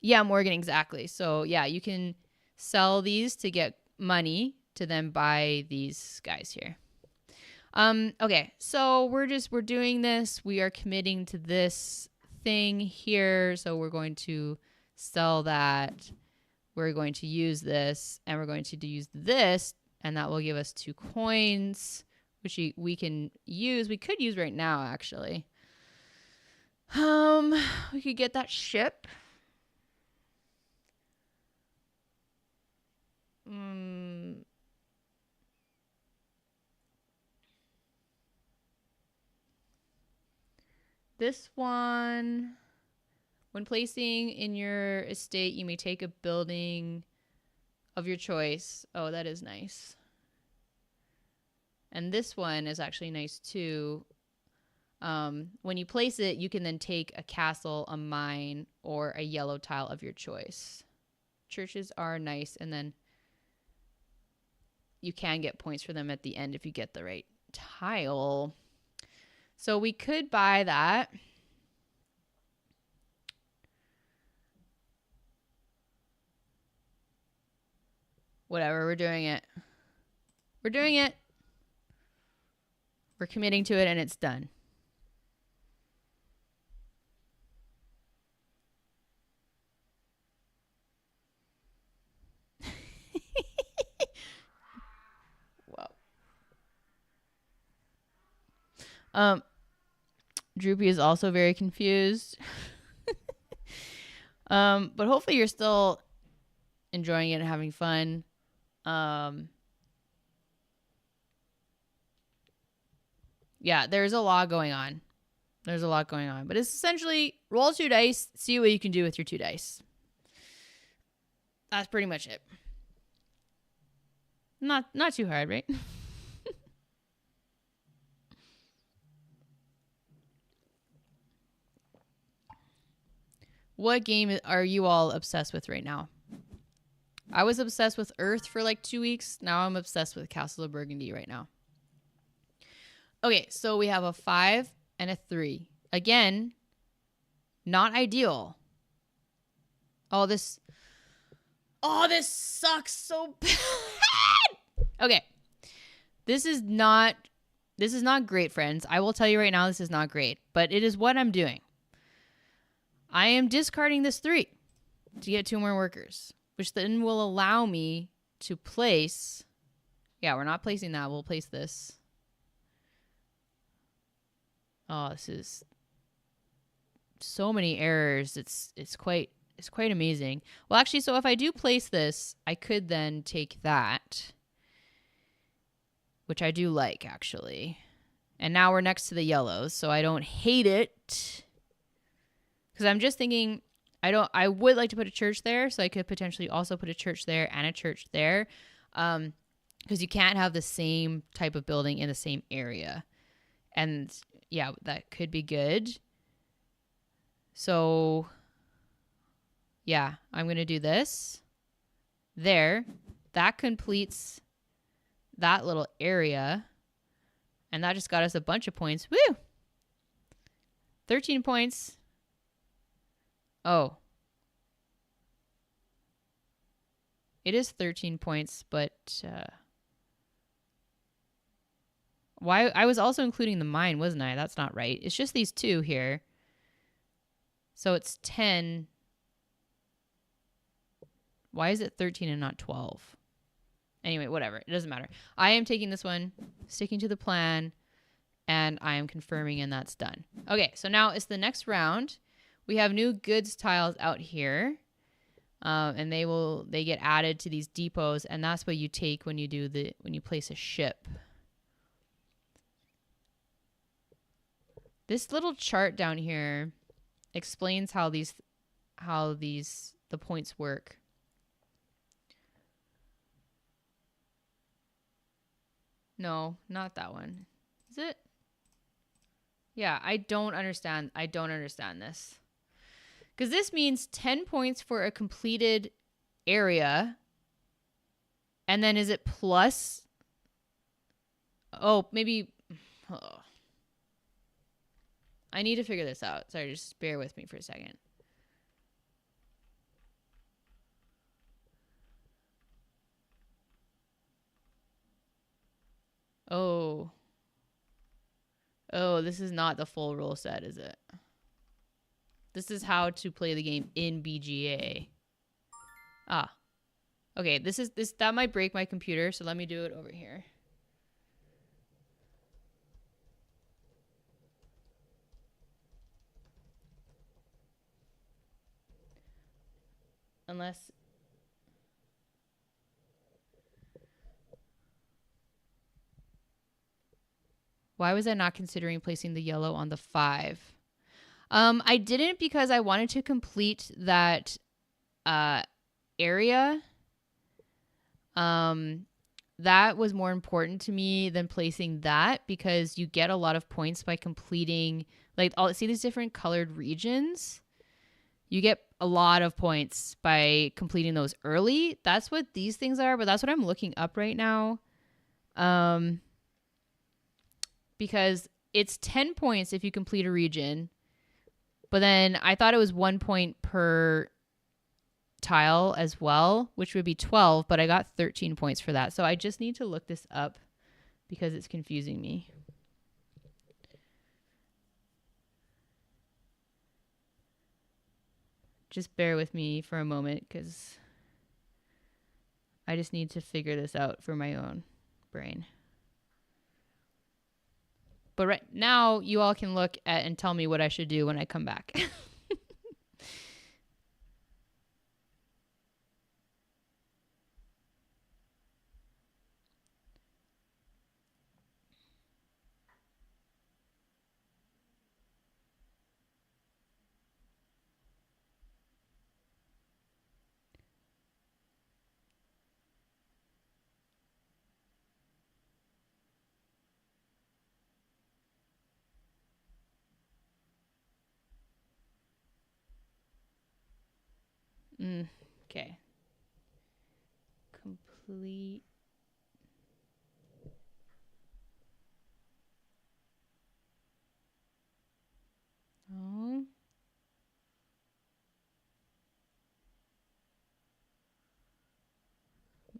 Yeah, Morgan, exactly. So yeah, you can sell these to get money to then buy these guys here. Okay, so we're doing this. We are committing to this thing here. So we're going to sell that. We're going to use this, and we're going to use this, and that will give us 2 coins, which we can use. We could use right now, actually. We could get that ship. This one, when placing in your estate, you may take a building of your choice. Oh, that is nice. And this one is actually nice too. When you place it, you can then take a castle, a mine, or a yellow tile of your choice. Churches are nice, and then you can get points for them at the end if you get the right tile. So we could buy that. Whatever, we're doing it. We're doing it. We're committing to it, and it's done. Wow. Droopy is also very confused. But hopefully you're still enjoying it and having fun. Yeah, there's a lot going on. But it's essentially roll 2 dice, see what you can do with your 2 dice. That's pretty much it. Not too hard, right? What game are you all obsessed with right now? I was obsessed with Earth for like 2 weeks. Now I'm obsessed with Castles of Burgundy right now. Okay, so we have a 5 and a 3. Again, not ideal. Oh, this sucks so bad. Okay. This is not great, friends. I will tell you right now, this is not great, but it is what I'm doing. I am discarding this 3 to get 2 more workers, which then will allow me to place. Yeah, we're not placing that. We'll place this. Oh, this is so many errors. It's quite amazing. Well, actually, so if I do place this, I could then take that, which I do like, actually. And now we're next to the yellows, so I don't hate it. Because I'm just thinking, I would like to put a church there, so I could potentially also put a church there and a church there. Because you can't have the same type of building in the same area. And yeah, that could be good. So yeah, I'm going to do this. There. That completes that little area. And that just got us a bunch of points. Woo! 13 points. Oh. It is 13 points, but why? I was also including the mine, wasn't I? That's not right. It's just these 2 here. So it's 10. Why is it 13 and not 12? Anyway, whatever. It doesn't matter. I am taking this one, sticking to the plan, and I am confirming, and that's done. Okay, so now it's the next round. We have new goods tiles out here, and they get added to these depots, and that's what you take when you place a ship. This little chart down here explains how the points work. No, not that one. Is it? Yeah, I don't understand this. Because this means 10 points for a completed area. And then is it plus? Oh, maybe. Oh. I need to figure this out. Sorry, just bear with me for a second. Oh. Oh, this is not the full rule set, is it? This is how to play the game in BGA. Ah. Okay, that might break my computer, so let me do it over here. Unless... Why was I not considering placing the yellow on the 5? I didn't because I wanted to complete that area. That was more important to me than placing that because you get a lot of points by completing, like, see these different colored regions? You get a lot of points by completing those early. That's what these things are, but that's what I'm looking up right now. Because it's 10 points if you complete a region. But then I thought it was 1 point per tile as well, which would be 12, but I got 13 points for that. So I just need to look this up because it's confusing me. Just bear with me for a moment because I just need to figure this out for my own brain. But right now, you all can look at and tell me what I should do when I come back. Okay. Complete. Oh.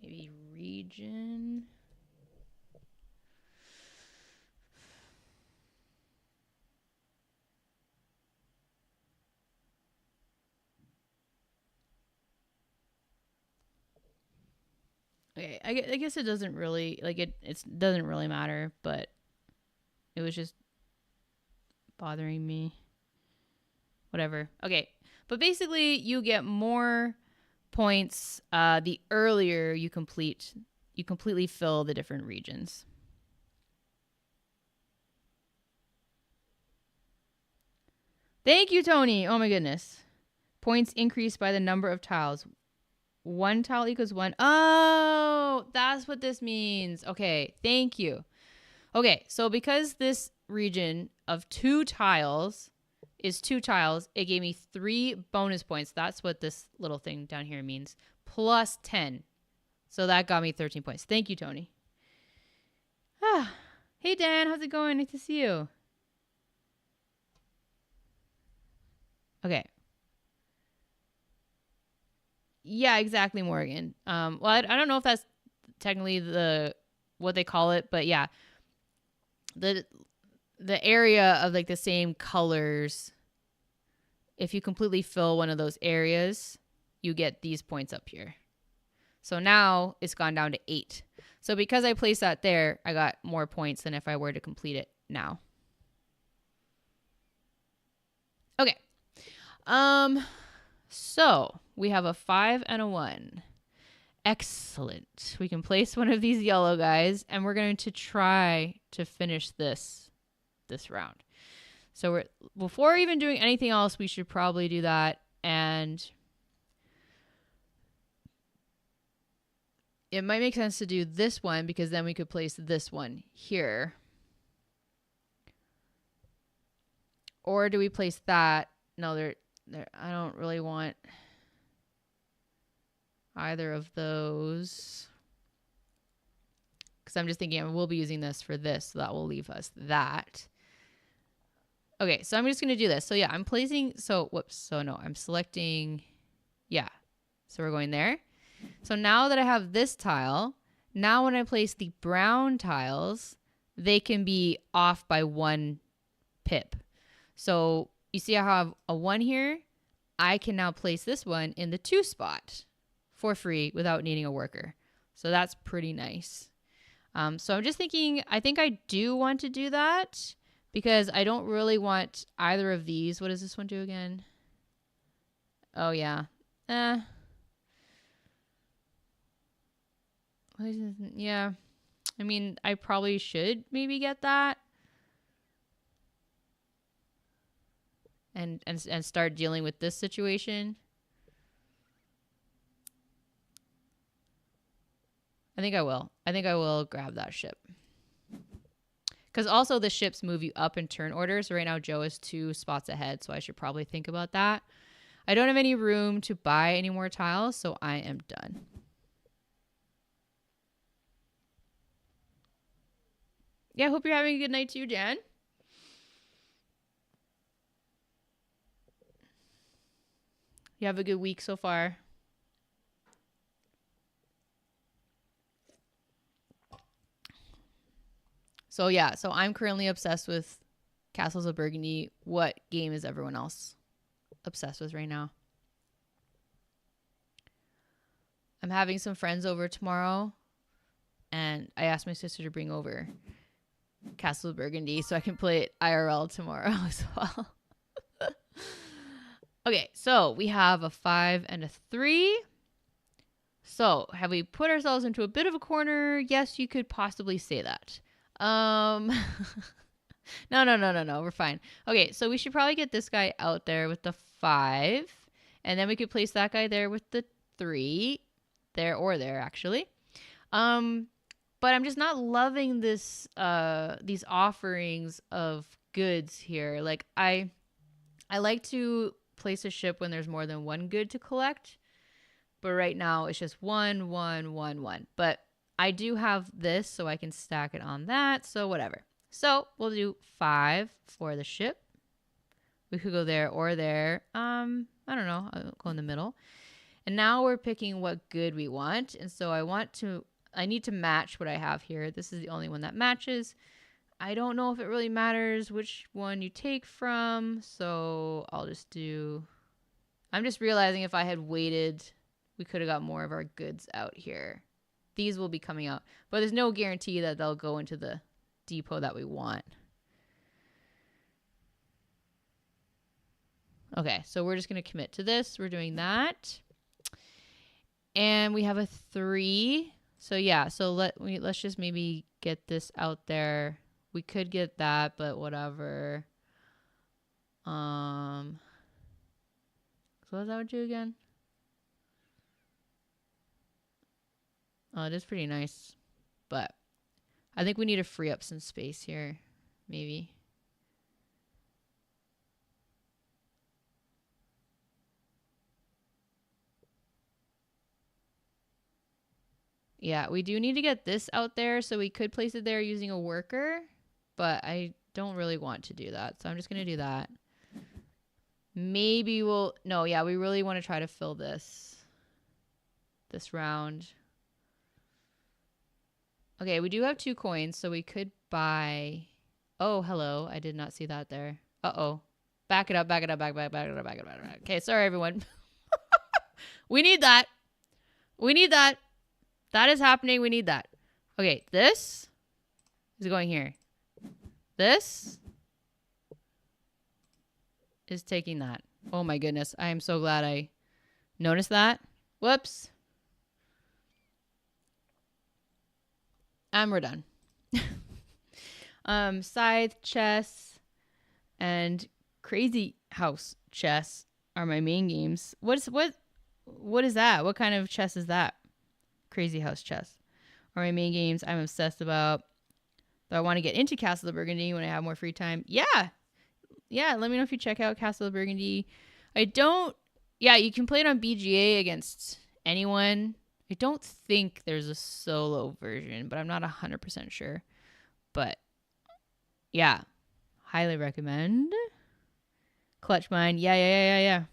Maybe region. Okay, I guess it doesn't really like it. It doesn't really matter, but it was just bothering me. Whatever. Okay, but basically, you get more points the earlier you completely fill the different regions. Thank you, Tony. Oh my goodness. Points increased by the number of tiles. One tile equals one. Oh, that's what this means. Okay, thank you. Okay, so because this region of 2 tiles is 2 tiles, it gave me 3 bonus points. That's what this little thing down here means. Plus 10. So that got me 13 points. Thank you, Tony. Ah, hey, Dan. How's it going? Nice to see you. Okay. Yeah, exactly, Morgan. Well, I don't know if that's technically what they call it, but yeah, the area of like the same colors. If you completely fill one of those areas, you get these points up here. So now it's gone down to 8. So because I placed that there, I got more points than if I were to complete it now. Okay. So we have a 5 and a 1. Excellent. We can place one of these yellow guys, and we're going to try to finish this round. So before even doing anything else, we should probably do that. And it might make sense to do this one because then we could place this one here. Or do we place that? No, I don't really want either of those. Because I'm just thinking we'll be using this for this, so that will leave us that. Okay, so I'm just going to do this. So yeah, I'm placing, I'm selecting, yeah. So we're going there. So now that I have this tile, now when I place the brown tiles, they can be off by 1 pip. So you see I have a 1 here. I can now place this one in the 2 spot for free without needing a worker. So that's pretty nice. So I'm just thinking, I think I do want to do that because I don't really want either of these. What does this one do again? Oh, yeah. Yeah. I mean, I probably should maybe get that. And start dealing with this situation. I think I will. I think I will grab that ship. Because also the ships move you up in turn order. So right now Joe is 2 spots ahead. So I should probably think about that. I don't have any room to buy any more tiles. So I am done. Yeah, hope you're having a good night too, Jan. You have a good week so far. So yeah, so I'm currently obsessed with Castles of Burgundy. What game is everyone else obsessed with right now? I'm having some friends over tomorrow, and I asked my sister to bring over Castles of Burgundy so I can play it IRL tomorrow as well. Okay, so we have a 5 and a 3. So have we put ourselves into a bit of a corner? Yes, you could possibly say that. No. We're fine. Okay, so we should probably get this guy out there with the 5. And then we could place that guy there with the 3. There or there, actually. But I'm just not loving this these offerings of goods here. Like I like to place a ship when there's more than 1 good to collect. But right now it's just 1, 1, 1, 1. But I do have this, so I can stack it on that. So whatever. So we'll do 5 for the ship. We could go there or there. I don't know. I'll go in the middle. And now we're picking what good we want. And so I need to match what I have here. This is the only one that matches. I don't know if it really matters which one you take from. So I'm just realizing if I had waited, we could have got more of our goods out here. These will be coming out, but there's no guarantee that they'll go into the depot that we want. Okay, so we're just going to commit to this. We're doing that. And we have a 3. So yeah, so let's just maybe get this out there. We could get that, but whatever. So what does that would do again? Oh, it is pretty nice, but I think we need to free up some space here, maybe. Yeah, we do need to get this out there, so we could place it there using a worker, but I don't really want to do that, so I'm just going to do that. Maybe we really want to try to fill this round. Okay, we do have 2 coins, so we could buy... Oh, hello. I did not see that there. Uh-oh. Back it up, back it up, back it up, back it up, back it up. Okay, sorry, everyone. We need that. We need that. That is happening. We need that. Okay, this is going here. This is taking that. Oh, my goodness. I am so glad I noticed that. Whoops. And we're done. Scythe chess and crazy house chess are my main games. What is that? What kind of chess is that? Crazy house chess are my main games I'm obsessed about. Do I want to get into Castles of Burgundy when I have more free time? Yeah, let me know if you check out Castles of Burgundy. You can play it on BGA against anyone. I don't think there's a solo version, but I'm not 100% sure. But yeah, highly recommend. Clutch Mine. Yeah.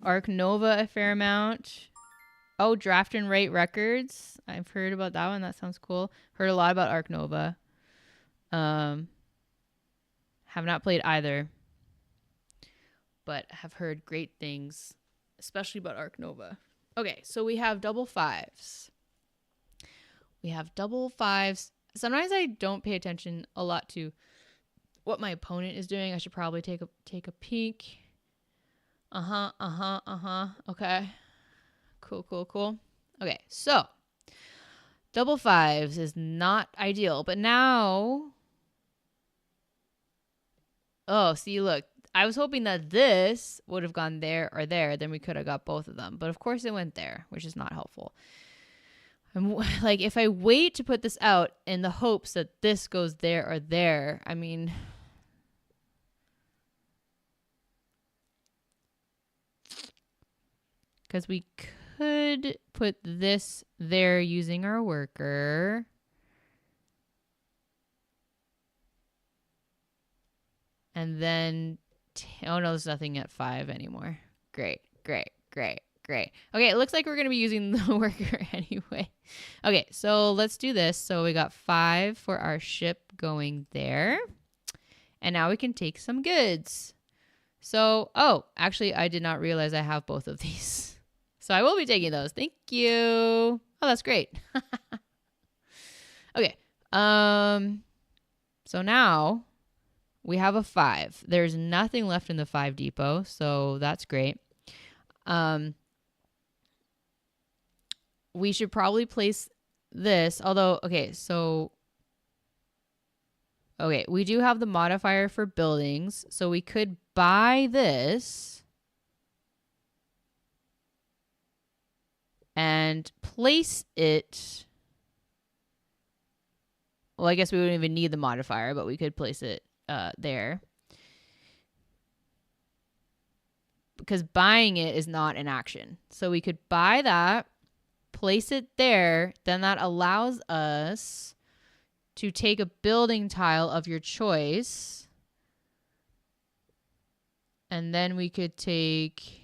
Arc Nova a fair amount. Oh, Draft and Write Records. I've heard about that one. That sounds cool. Heard a lot about Arc Nova. Have not played either, but have heard great things, especially about Arc Nova. Okay, so we have double 5s. Sometimes I don't pay attention a lot to what my opponent is doing. I should probably take a peek. Okay. Cool. Okay, so double 5s is not ideal, but now... Oh, see, look. I was hoping that this would have gone there or there. Then we could have got both of them. But of course it went there, which is not helpful. Like, if I wait to put this out in the hopes that this goes there or there, I mean... Because we could put this there using our worker. And then... Oh, no, there's nothing at 5 anymore. Great. Okay, it looks like we're going to be using the worker anyway. Okay, so let's do this. So we got 5 for our ship going there. And now we can take some goods. So, actually, I did not realize I have both of these. So I will be taking those. Thank you. Oh, that's great. Okay. So now we have a 5. There's nothing left in the 5 depot, so that's great. We should probably place this, although, okay, we do have the modifier for buildings, so we could buy this and place it. Well, I guess we wouldn't even need the modifier, but we could place it there. because buying it is not an action. So we could buy that, place it there. Then that allows us to take a building tile of your choice. And then we could take,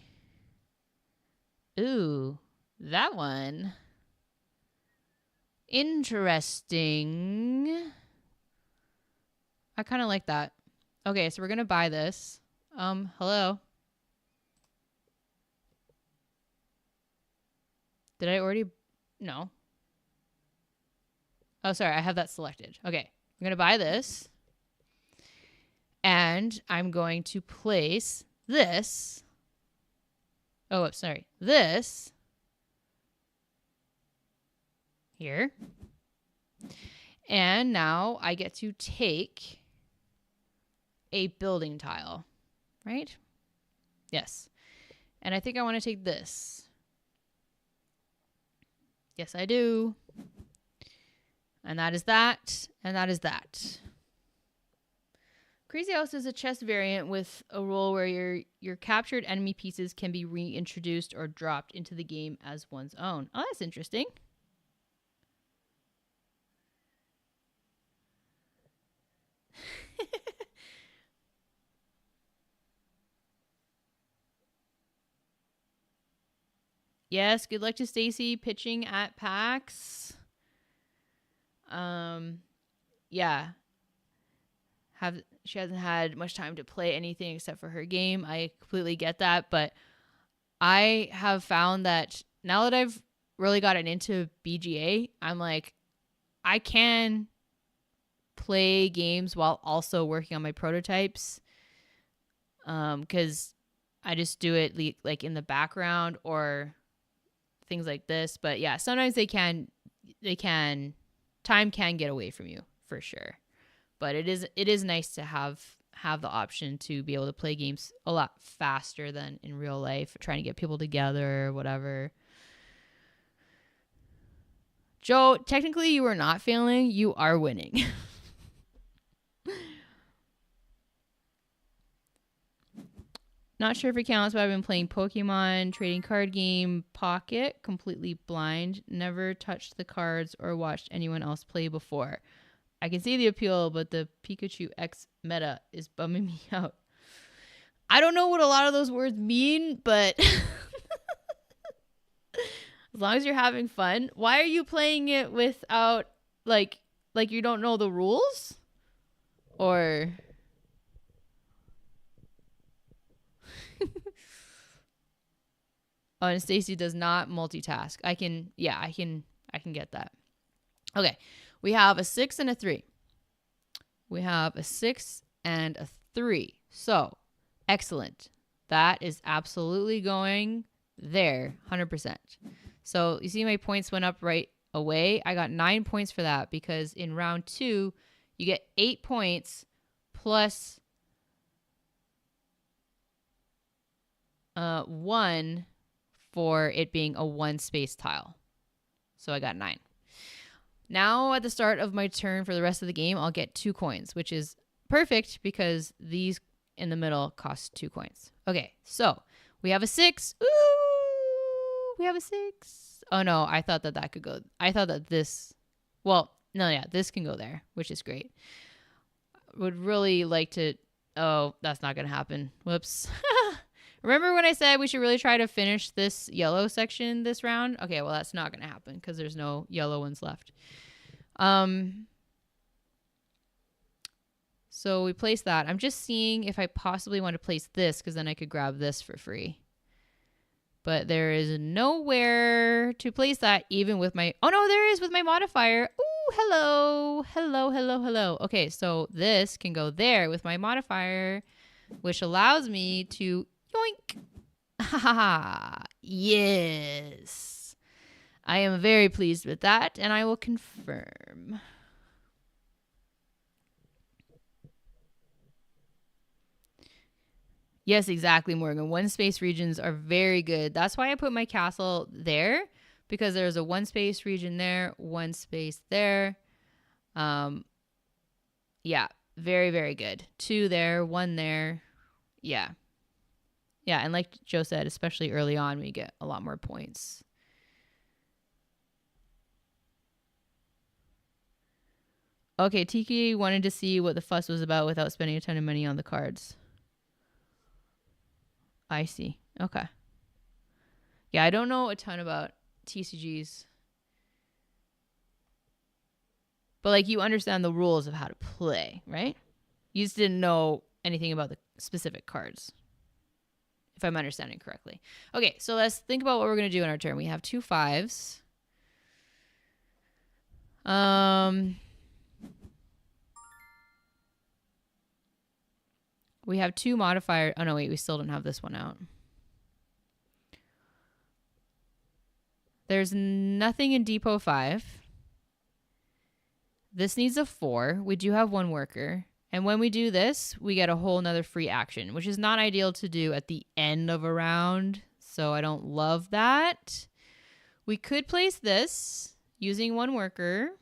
ooh, that one. Interesting. I kind of like that. Okay, so we're going to buy this. Hello. Did I already? No. Oh, sorry. I have that selected. Okay. I'm going to buy this. And I'm going to place this. Oh, sorry. This here. And now I get to take a building tile, right? Yes. And I think I want to take this. Yes, I do. And that is that. And that is that. Crazy House is a chess variant with a rule where your captured enemy pieces can be reintroduced or dropped into the game as one's own. Oh, that's interesting. Yes, good luck to Stacy pitching at PAX. Yeah. She hasn't had much time to play anything except for her game. I completely get that, but I have found that now that I've really gotten into BGA, I'm like, I can play games while also working on my prototypes. Because I just do it like in the background or things like this. But yeah, sometimes time can get away from you for sure. But it is nice to have the option to be able to play games a lot faster than in real life, trying to get people together or whatever. Joe, technically you are not failing, you are winning. Not sure if it counts, but I've been playing Pokemon trading card game Pocket, completely blind, never touched the cards or watched anyone else play before. I can see the appeal, but the Pikachu X meta is bumming me out. I don't know what a lot of those words mean, but as long as you're having fun. Why are you playing it without, like you don't know the rules? Or... Oh, and Stacy does not multitask. I can get that. Okay. We have a 6 and a 3. We have a 6 and a 3. So, excellent. That is absolutely going there, 100%. So, you see my points went up right away. I got 9 points for that because in round 2, you get 8 points plus 1 for it being a 1 space tile. So I got 9. Now at the start of my turn for the rest of the game, I'll get 2 coins, which is perfect because these in the middle cost 2 coins. Okay, so we have a 6. Ooh, we have a 6. Oh no, I thought that could go. I thought that this, this can go there, which is great. Would really like to, oh, that's not going to happen. Whoops. Remember when I said we should really try to finish this yellow section this round? Okay, well, that's not going to happen because there's no yellow ones left. So we place that. I'm just seeing if I possibly want to place this because then I could grab this for free. But there is nowhere to place that even with my... Oh, no, there is with my modifier. Ooh, hello. Hello, hello, hello. Okay, so this can go there with my modifier, which allows me to... Yoink. Ha yes. I am very pleased with that, and I will confirm. Yes, exactly, Morgan. 1 space regions are very good. That's why I put my castle there, because there's a 1 space region there, 1 space there. Yeah, very, very good. 2 there, 1 there. Yeah. Yeah, and like Joe said, especially early on, we get a lot more points. Okay, Tiki wanted to see what the fuss was about without spending a ton of money on the cards. I see. Okay. Yeah, I don't know a ton about TCGs. But, like, you understand the rules of how to play, right? You just didn't know anything about the specific cards, if I'm understanding correctly. Okay, so let's think about what we're going to do in our turn. We have 2 5s. We have 2 modifiers. Oh, no, wait. We still don't have this one out. There's nothing in Depot 5. This needs a 4. We do have 1 worker. And when we do this, we get a whole nother free action, which is not ideal to do at the end of a round. So I don't love that. We could place this using 1 worker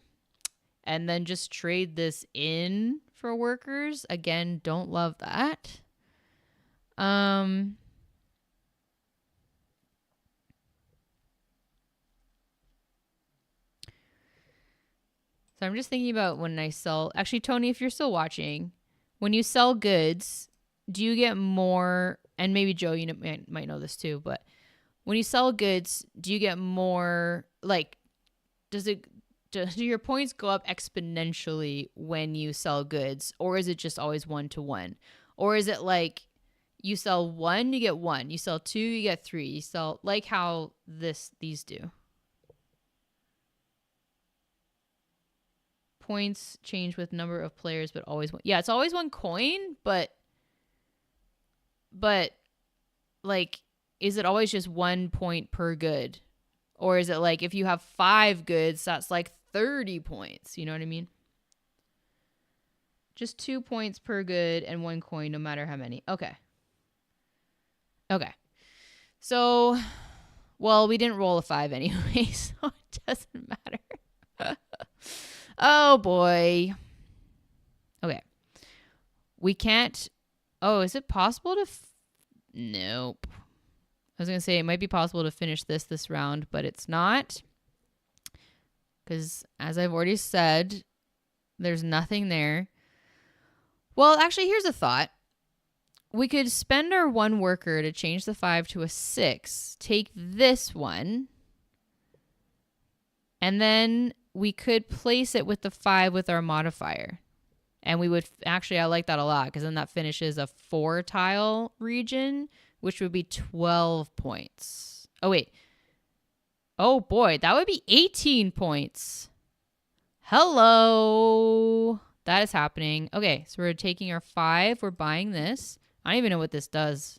and then just trade this in for workers. Again, don't love that. So I'm just thinking about when I sell. Actually, Tony, if you're still watching, when you sell goods, do you get more? And maybe Joe, you might know this too, but when you sell goods, do you get more? Like, do your points go up exponentially when you sell goods, or is it just always 1-to-1? Or is it like you sell 1, you get 1, you sell 2, you get 3, you sell like how these do? Points change with number of players, but always 1. Yeah, it's always 1 coin, but like, is it always just 1 point per good? Or is it like if you have 5 goods, that's like 30 points? You know what I mean? Just 2 points per good and 1 coin, no matter how many. Okay. So, well, we didn't roll a 5 anyway, so it doesn't matter. Oh, boy. Okay. We can't. Oh, is it possible to? Nope. I was going to say it might be possible to finish this round, but it's not. Because as I've already said, there's nothing there. Well, actually, here's a thought. We could spend our 1 worker to change the 5 to a 6. Take this one. And then we could place it with the 5 with our modifier. And we would, actually, I like that a lot, because then that finishes a 4-tile region, which would be 12 points. Oh, wait. Oh, boy, that would be 18 points. Hello. That is happening. Okay, so we're taking our 5. We're buying this. I don't even know what this does.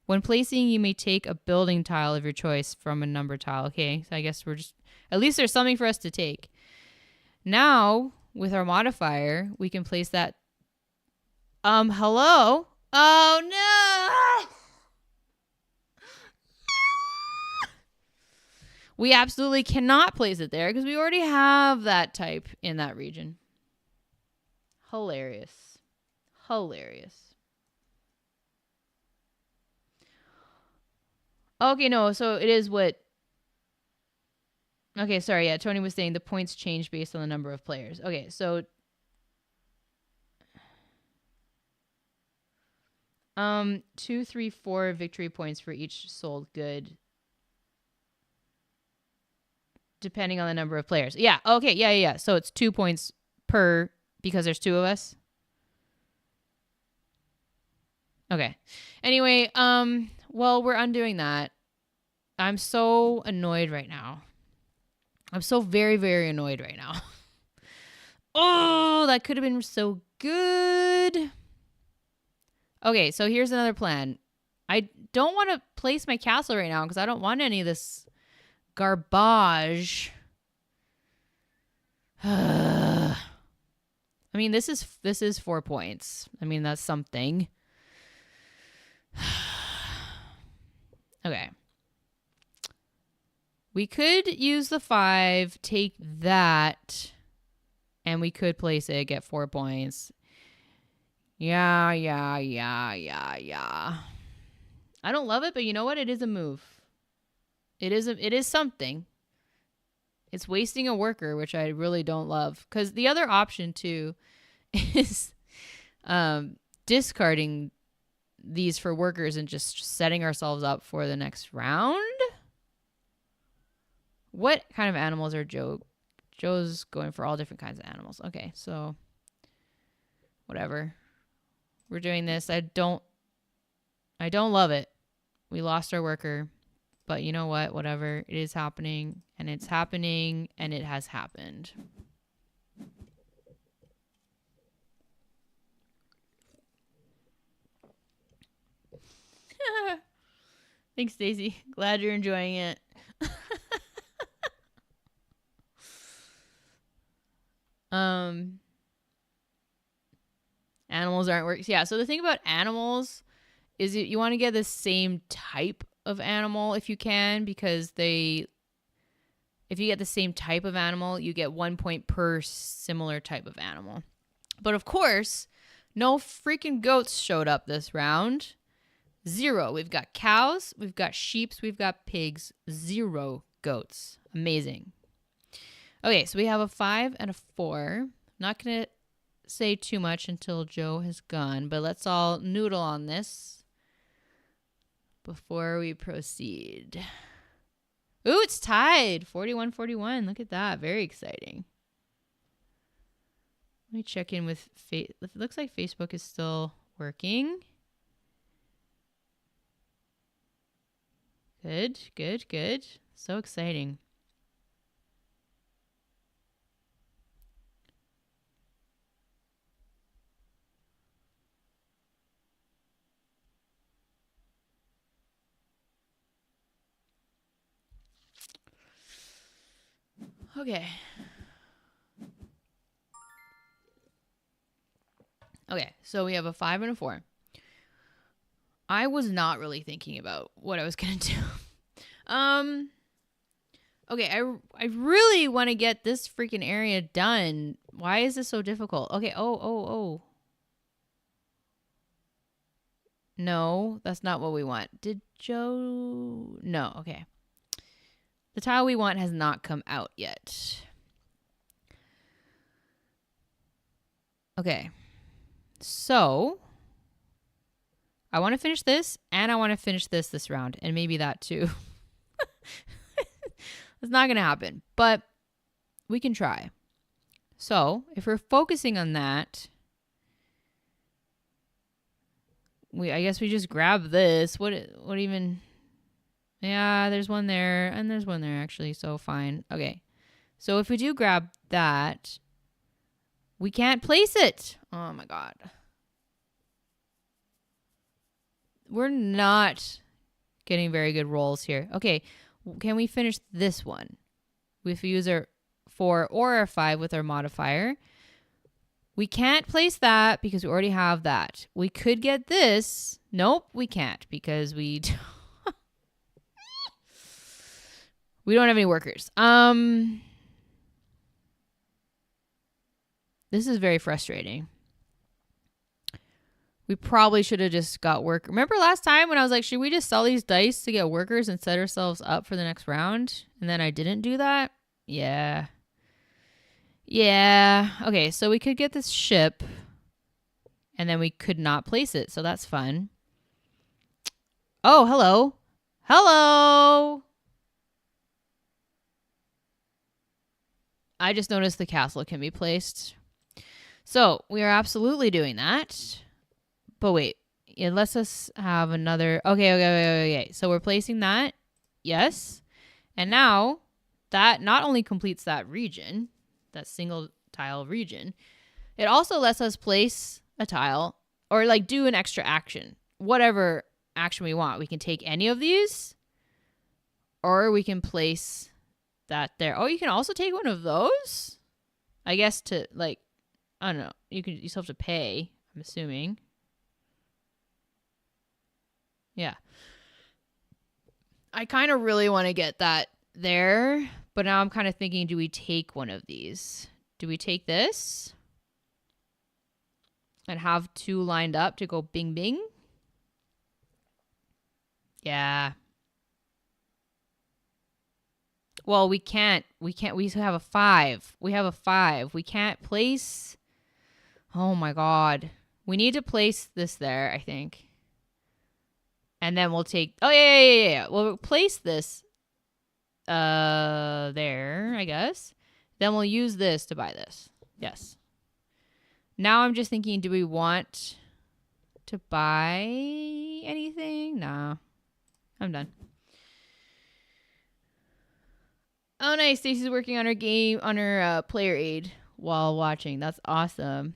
When placing, you may take a building tile of your choice from a number tile. Okay, so I guess we're just, at least there's something for us to take. Now, with our modifier, we can place that. Hello? Oh, no! We absolutely cannot place it there because we already have that type in that region. Hilarious. Okay, no, so it is what... Okay, sorry, yeah, Tony was saying the points change based on the number of players. Okay, so... 2, 3, 4 victory points for each sold good. Depending on the number of players. Yeah, okay, yeah. So it's 2 points per, because there's 2 of us. Okay. Anyway, well, we're undoing that. I'm so annoyed right now. I'm so very, very annoyed right now. Oh, that could have been so good. Okay, so here's another plan. I don't want to place my castle right now because I don't want any of this garbage. I mean, this is 4 points. I mean, that's something. Okay. We could use the 5, take that, and we could place it, get 4 points. Yeah. I I don't love it, but you know what? It is a move. It is something. It's wasting a worker, which I really don't love. Because the other option, too, is discarding these for workers and just setting ourselves up for the next round. What kind of animals are Joe? Joe's going for all different kinds of animals. Okay, so whatever. We're doing this. I don't love it. We lost our worker. But you know what? Whatever. It is happening. And it's happening. And it has happened. Thanks, Stacy. Glad you're enjoying it. Animals aren't working. Yeah, so the thing about animals is you want to get the same type of animal if you can, because if you get the same type of animal, you get 1 point per similar type of animal. But of course, no freaking goats showed up this round. 0. We've got cows, we've got sheep, we've got pigs. 0 goats. Amazing. Okay, so we have a 5 and a 4. Not going to say too much until Joe has gone, but let's all noodle on this before we proceed. Ooh, it's tied. 41-41. Look at that. Very exciting. Let me check in with it looks like Facebook is still working. Good, good, good. So exciting. Okay. Okay, so we have a 5 and a 4. I was not really thinking about what I was going to do. Okay, I really want to get this freaking area done. Why is this so difficult? Okay, oh. No, that's not what we want. Did Joe? No, okay. The tile we want has not come out yet. Okay. So, I want to finish this, and I want to finish this round, and maybe that too. It's not going to happen, but we can try. So, if we're focusing on that, I guess we just grab this. What even? Yeah, there's one there, and there's one there actually, so fine. Okay. So if we do grab that, we can't place it. Oh my god. We're not getting very good rolls here. Okay, can we finish this one? If we use our 4 or our 5 with our modifier. We can't place that because we already have that. We could get this. Nope, we can't because we we don't have any workers. This is very frustrating. We probably should have just got work. Remember last time when I was like, should we just sell these dice to get workers and set ourselves up for the next round? And then I didn't do that? Yeah. Yeah. Okay, so we could get this ship. And then we could not place it. So that's fun. Oh, hello. Hello. I just noticed the castle can be placed. So we are absolutely doing that. But wait, it lets us have another. Okay. So we're placing that. Yes. And now that not only completes that region, that single tile region, it also lets us place a tile or like do an extra action. Whatever action we want. We can take any of these or we can place that there. Oh, you can also take one of those? I guess to like, I don't know. You still have to pay, I'm assuming. Yeah. I kind of really want to get that there, but now I'm kind of thinking, do we take one of these? Do we take this and have 2 lined up to go bing, bing? Yeah. Well, we can't. We have a 5. We have a 5. We can't place. Oh my god. We need to place this there, I think. And then we'll take. Oh yeah. We'll place this there, I guess. Then we'll use this to buy this. Yes. Now I'm just thinking, do we want to buy anything? Nah. I'm done. Oh, nice. Stacey's working on her player aid while watching. That's awesome.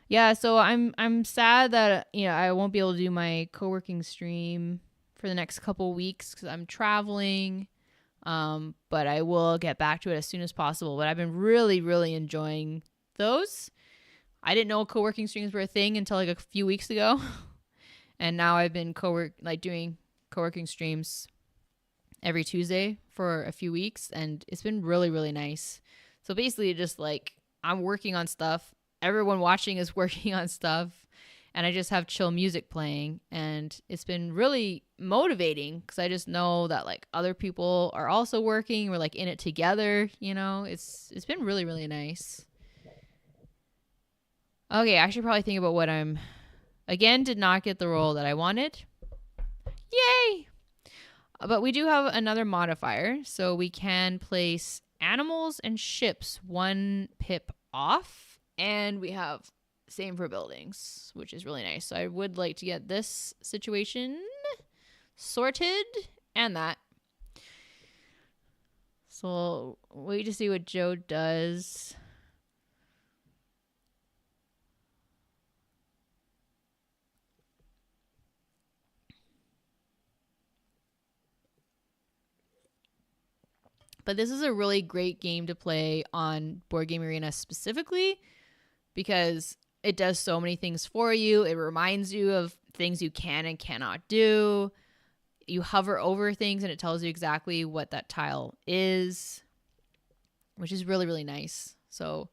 Yeah, so I'm sad that I won't be able to do my co-working stream for the next couple weeks because I'm traveling. But I will get back to it as soon as possible. But I've been really, really enjoying those. I didn't know co-working streams were a thing until like a few weeks ago, and now I've been doing co-working streams every Tuesday for a few weeks, and it's been really, really nice. So basically, just like I'm working on stuff, everyone watching is working on stuff, and I just have chill music playing, and it's been really motivating because I just know that like other people are also working. We're like in it together, It's been really, really nice. Okay, I should probably think about what did not get the role that I wanted. Yay! But we do have another modifier, so we can place animals and ships 1 pip off, and we have same for buildings, which is really nice. So I would like to get this situation sorted and that. So we'll wait to see what Joe does. But this is a really great game to play on Board Game Arena specifically because it does so many things for you. It reminds you of things you can and cannot do. You hover over things and it tells you exactly what that tile is, which is really, really nice. So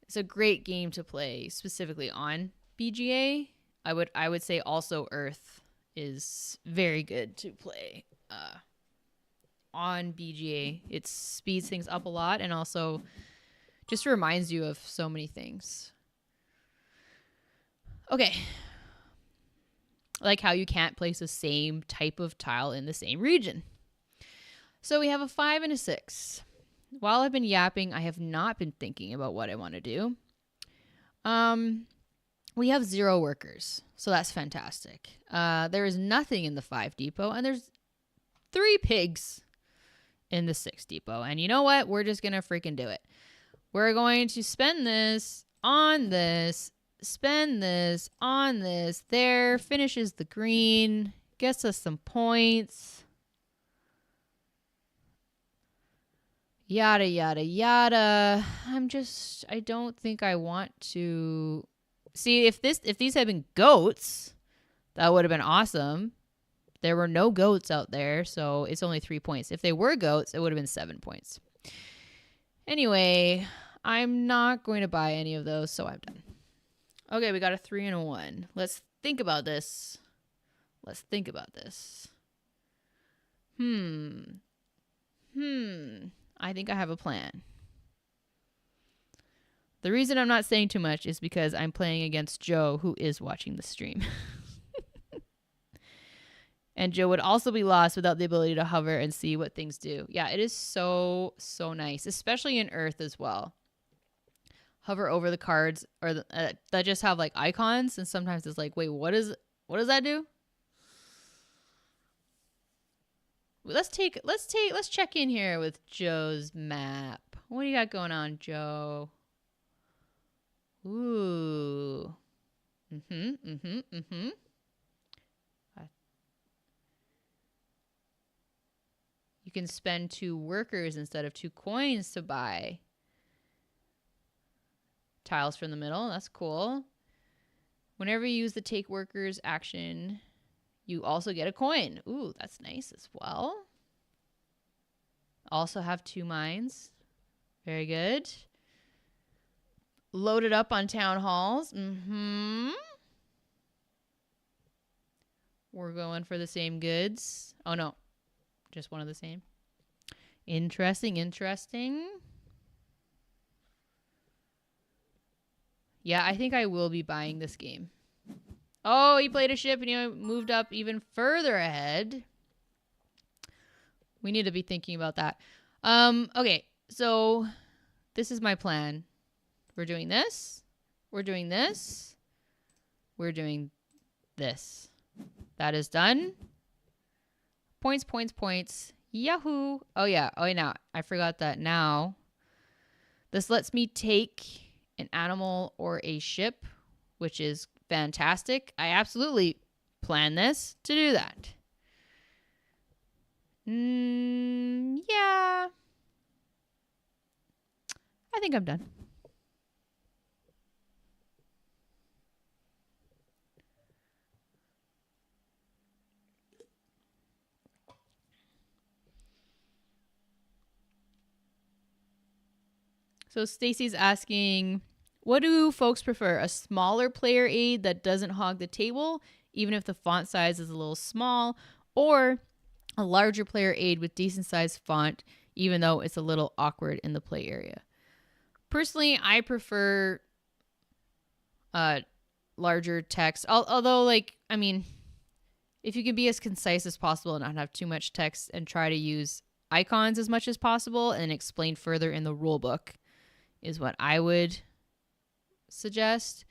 it's a great game to play specifically on BGA. I would say also Earth is very good to play on BGA. It speeds things up a lot and also just reminds you of so many things. Okay. Like how you can't place the same type of tile in the same region. So we have a 5 and a 6. While I've been yapping, I have not been thinking about what I want to do. We have 0 workers, so that's fantastic. There is nothing in the 5 depot, and there's 3 pigs in the 6 depot. And you know what? We're just going to freaking do it. We're going to spend this on this, spend this on this. There, finishes the green, gets us some points. Yada, yada, yada. I don't think I want to... See, if these had been goats, that would have been awesome. There were no goats out there, so it's only 3 points. If they were goats, it would have been 7 points. Anyway, I'm not going to buy any of those, so I'm done. Okay, we got a 3 and a 1. Let's think about this. I think I have a plan. The reason I'm not saying too much is because I'm playing against Joe, who is watching the stream. And Joe would also be lost without the ability to hover and see what things do. Yeah, it is so, so nice, especially in Earth as well. Hover over the cards or that just have like icons, and sometimes it's like, wait, what does that do? Let's check in here with Joe's map. What do you got going on, Joe? Ooh. You can spend 2 workers instead of 2 coins to buy tiles from the middle. That's cool. Whenever you use the take workers action, you also get a coin. Ooh, that's nice as well. Also have 2 mines. Very good. Loaded up on town halls. we're going for the same goods. Oh, no. Just one of the same. Interesting. Yeah, I think I will be buying this game. Oh, he played a ship and he moved up even further ahead. We need to be thinking about that. Okay, so this is my plan. We're doing this. We're doing this. We're doing this. That is done. Points. Yahoo. Oh, yeah. Oh, now I forgot that now. This lets me take an animal or a ship, which is fantastic. I absolutely plan this to do that. Yeah. I think I'm done. So Stacy's asking, what do folks prefer? A smaller player aid that doesn't hog the table, even if the font size is a little small, or a larger player aid with decent sized font, even though it's a little awkward in the play area? Personally, I prefer larger text. Although, like, I mean, if you can be as concise as possible and not have too much text and try to use icons as much as possible and explain further in the rule book is what I would suggest.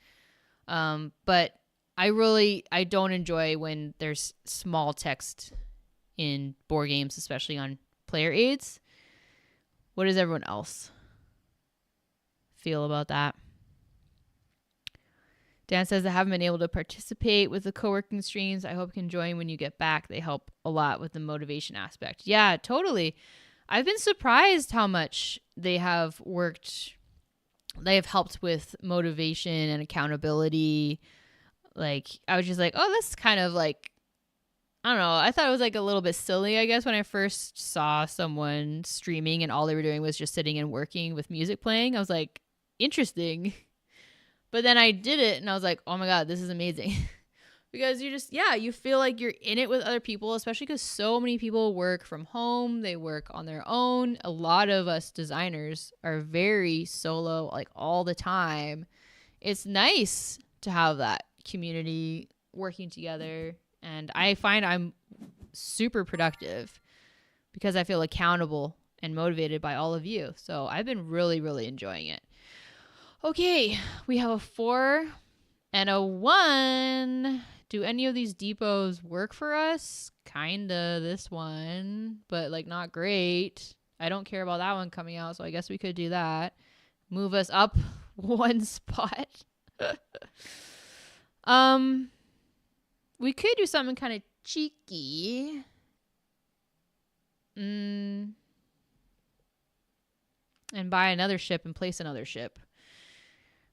But I don't enjoy when there's small text in board games, especially on player aids. What does everyone else feel about that? Dan says, I haven't been able to participate with the co-working streams. I hope you can join when you get back. They help a lot with the motivation aspect. Yeah, totally. I've been surprised how much they have worked. They have helped with motivation and accountability. Like, I was just like, oh, that's kind of like, I don't know. I thought it was like a little bit silly, I guess, when I first saw someone streaming and all they were doing was just sitting and working with music playing. I was like, interesting. But then I did it and I was like, oh my God, this is amazing. Because you feel like you're in it with other people, especially because so many people work from home. They work on their own. A lot of us designers are very solo, like all the time. It's nice to have that community working together. And I find I'm super productive because I feel accountable and motivated by all of you. So I've been really, really enjoying it. Okay, we have a 4 and a 1. Do any of these depots work for us? Kinda, this one, but like not great. I don't care about that one coming out, so I guess we could do that. Move us up 1 spot. We could do something kind of cheeky. And buy another ship and place another ship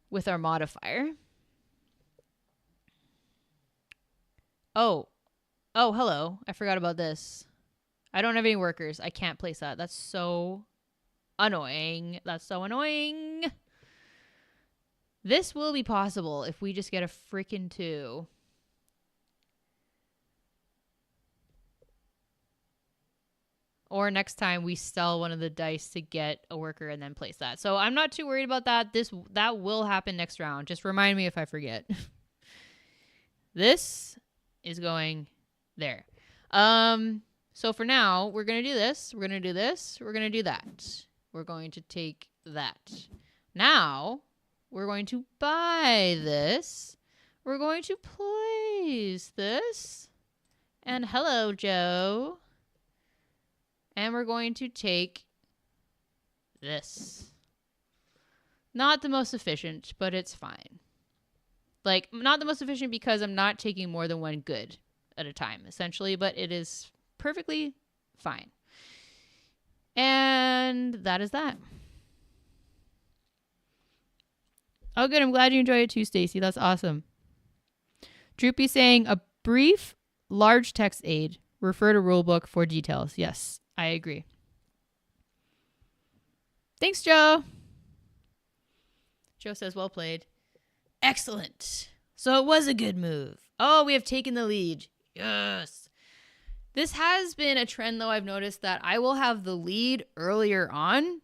with our modifier. Oh, hello. I forgot about this. I don't have any workers. I can't place that. That's so annoying. This will be possible if we just get a freaking 2. Or next time we sell one of the dice to get a worker and then place that. So I'm not too worried about that. That will happen next round. Just remind me if I forget. This is going there. So for now, we're going to do this. We're going to do this. We're going to do that. We're going to take that. Now, we're going to buy this. We're going to place this. And hello, Joe. And we're going to take this. Not the most efficient, but it's fine. Like, not the most efficient because I'm not taking more than one good at a time, essentially, but it is perfectly fine. And that is that. Oh, good. I'm glad you enjoyed it too, Stacy. That's awesome. Droopy saying, a brief, large text aid. Refer to rulebook for details. Yes, I agree. Thanks, Joe. Joe says, well played. Excellent. So it was a good move. Oh, we have taken the lead. Yes. This has been a trend, though. I've noticed that I will have the lead earlier on,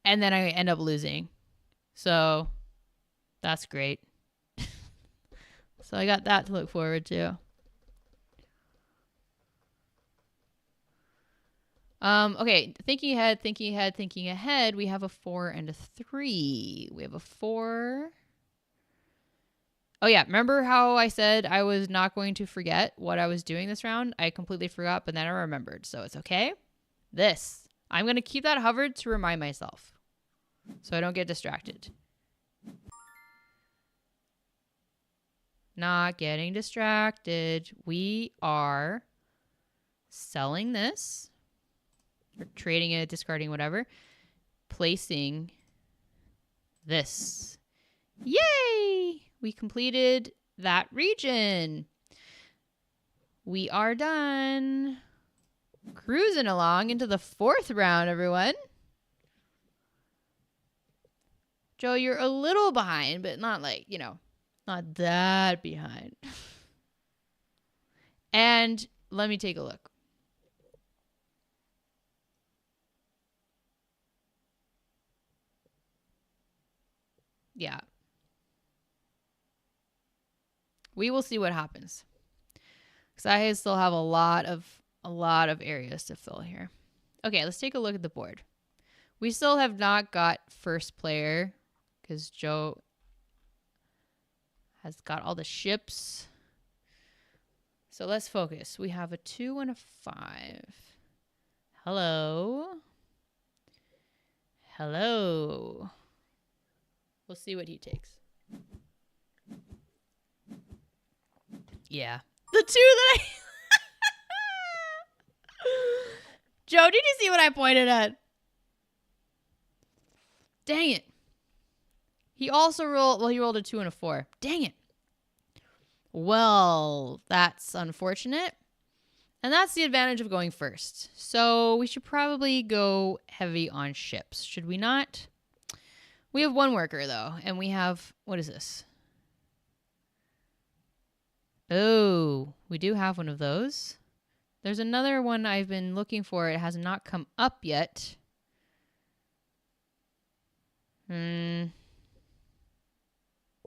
and then I end up losing. So that's great. So I got that to look forward to. Okay, thinking ahead. We have a 4 and a 3. We have a 4. Oh yeah, remember how I said I was not going to forget what I was doing this round? I completely forgot, but then I remembered, so it's okay. This. I'm going to keep that hovered to remind myself, so I don't get distracted. Not getting distracted. We are selling this, or trading it, discarding, whatever. Placing this. Yay! We completed that region. We are done. Cruising along into the 4th round, everyone. Joe, you're a little behind, but not like, you know, not that behind. And let me take a look. Yeah. We will see what happens. Because I still have a lot of areas to fill here. Okay, let's take a look at the board. We still have not got first player because Joe has got all the ships. So let's focus. We have a 2 and a 5. Hello. Hello. We'll see what he takes. Yeah. The 2 that I... Joe, did you see what I pointed at? Dang it. He also rolled... Well, he rolled a 2 and a 4. Dang it. Well, that's unfortunate. And that's the advantage of going first. So we should probably go heavy on ships. Should we not? We have 1 worker, though. And we have... What is this? Oh, we do have one of those. There's another one I've been looking for. It has not come up yet.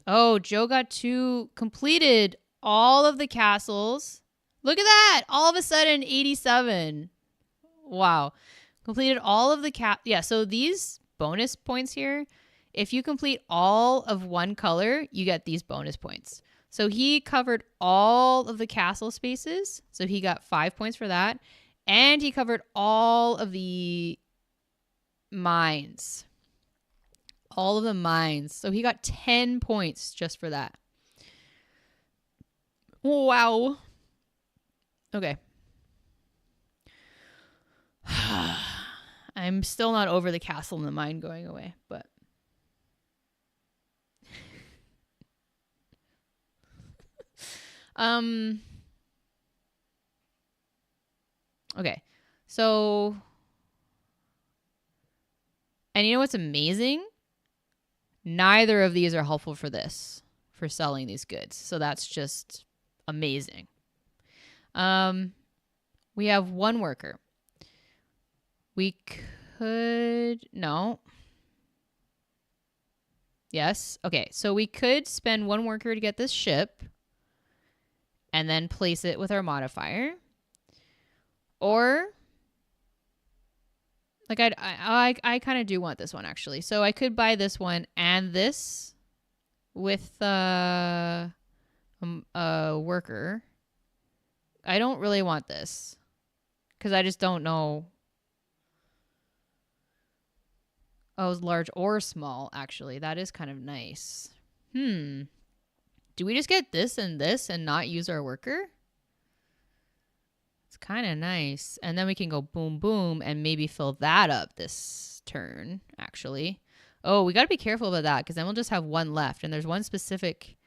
Oh, Joe got 2 completed all of the castles. Look at that. All of a sudden, 87. Wow. Completed all of the yeah, so these bonus points here, if you complete all of one color, you get these bonus points. So he covered all of the castle spaces. So he got 5 points for that. And he covered all of the mines. All of the mines. So he got 10 points just for that. Wow. Okay. I'm still not over the castle and the mine going away, but... Okay. So... And you know what's amazing? Neither of these are helpful for this, for selling these goods. So that's just amazing. We have 1 worker. We could... No. Yes. Okay. So we could spend 1 worker to get this ship and then place it with our modifier. Or... Like, I kind of do want this one, actually. So I could buy this one and this with a worker. I don't really want this because I just don't know. Oh, it's large or small, actually. That is kind of nice. Do we just get this and not use our worker? It's kind of nice. And then we can go boom, boom, and maybe fill that up this turn, actually. Oh, we got to be careful about that because then we'll just have 1 left. And there's 1 specific...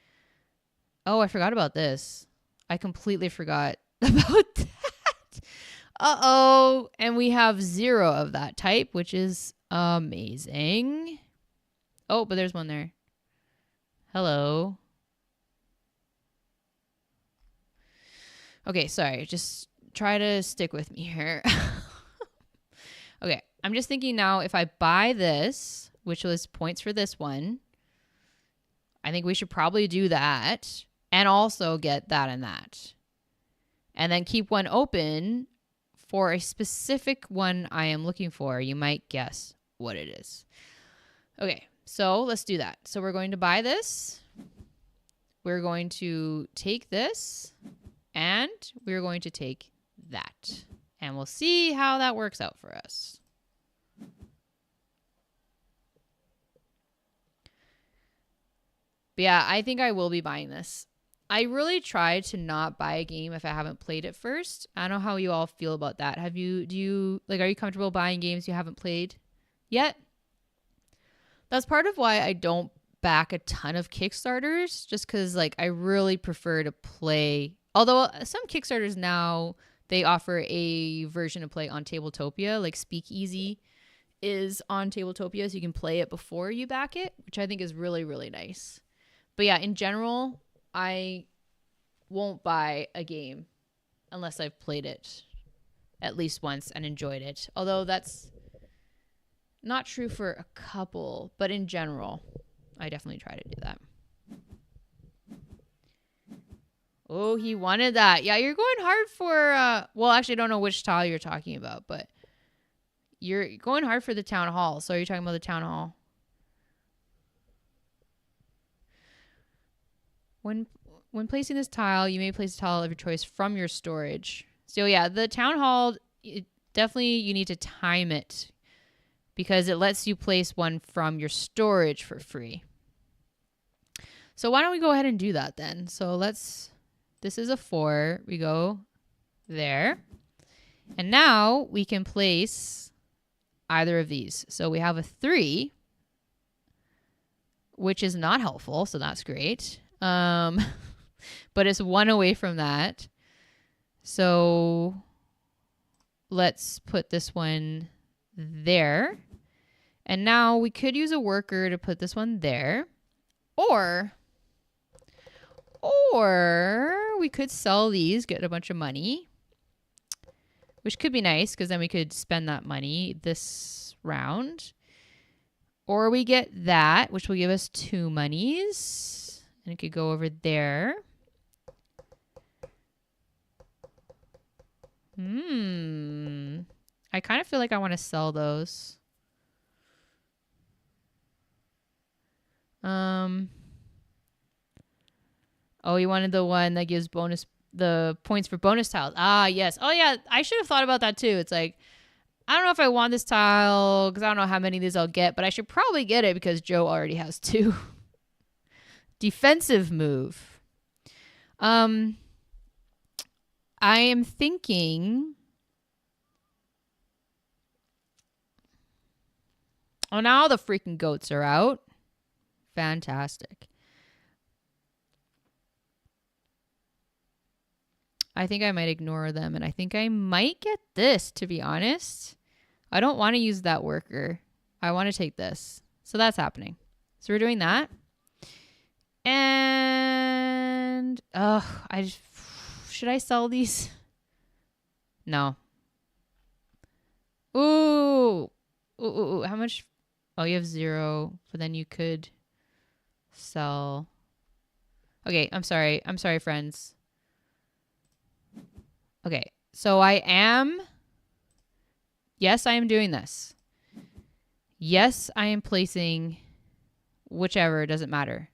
Oh, I forgot about this. I completely forgot about that. Uh-oh. And we have 0 of that type, which is amazing. Oh, but there's 1 there. Hello. Okay, sorry. Just try to stick with me here. Okay, I'm just thinking now if I buy this, which was points for this one, I think we should probably do that and also get that and that. And then keep one open for a specific one I am looking for. You might guess what it is. Okay, so let's do that. So we're going to buy this. We're going to take this. And we're going to take that. And we'll see how that works out for us. But yeah, I think I will be buying this. I really try to not buy a game if I haven't played it first. I don't know how you all feel about that. Are you comfortable buying games you haven't played yet? That's part of why I don't back a ton of Kickstarters, just because like I really prefer to play. Although some Kickstarters now, they offer a version of play on Tabletopia, like Speakeasy is on Tabletopia, so you can play it before you back it, which I think is really, really nice. But yeah, in general, I won't buy a game unless I've played it at least once and enjoyed it. Although that's not true for a couple, but in general, I definitely try to do that. Oh, he wanted that. Yeah, you're going hard for, well, actually, I don't know which tile you're talking about, but you're going hard for the town hall. So are you talking about the town hall? When placing this tile, you may place a tile of your choice from your storage. So yeah, the town hall, definitely you need to time it because it lets you place one from your storage for free. So why don't we go ahead and do that then? So this is a 4. We go there. And now we can place either of these. So we have a 3, which is not helpful. So that's great. But it's 1 away from that. So let's put this one there. And now we could use a worker to put this one there. Or we could sell these, get a bunch of money, which could be nice because then we could spend that money this round. Or we get that, which will give us 2 monies. And it could go over there. I kind of feel like I want to sell those. Oh, you wanted the one that gives the points for bonus tiles. Ah, yes. Oh, yeah. I should have thought about that too. It's like, I don't know if I want this tile because I don't know how many of these I'll get, but I should probably get it because Joe already has 2. Defensive move. I am thinking. Oh, now the freaking goats are out. Fantastic. I think I might ignore them, and I think I might get this, to be honest. I don't want to use that worker. I want to take this. So that's happening. So we're doing that. And, should I sell these? No. Ooh, how much? Oh, you have 0, but then you could sell. Okay, I'm sorry, friends. Okay, so yes, I am doing this. Yes, I am placing whichever, it doesn't matter.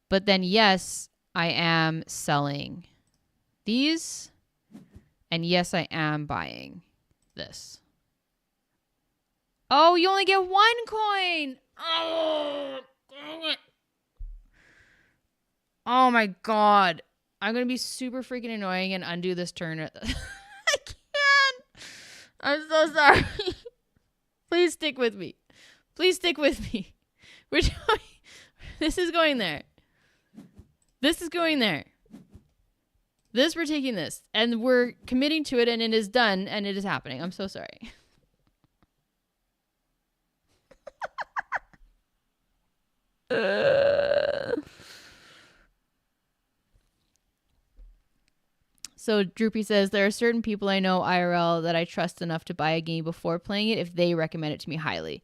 But then, yes, I am selling these. And yes, I am buying this. Oh, you only get 1 coin. Oh my God. I'm going to be super freaking annoying and undo this turn. I can't. I'm so sorry. Please stick with me. Please stick with me. This is going there. This is going there. This, we're taking this. And we're committing to it, and it is done, and it is happening. I'm so sorry. So Droopy says, there are certain people I know IRL that I trust enough to buy a game before playing it if they recommend it to me highly.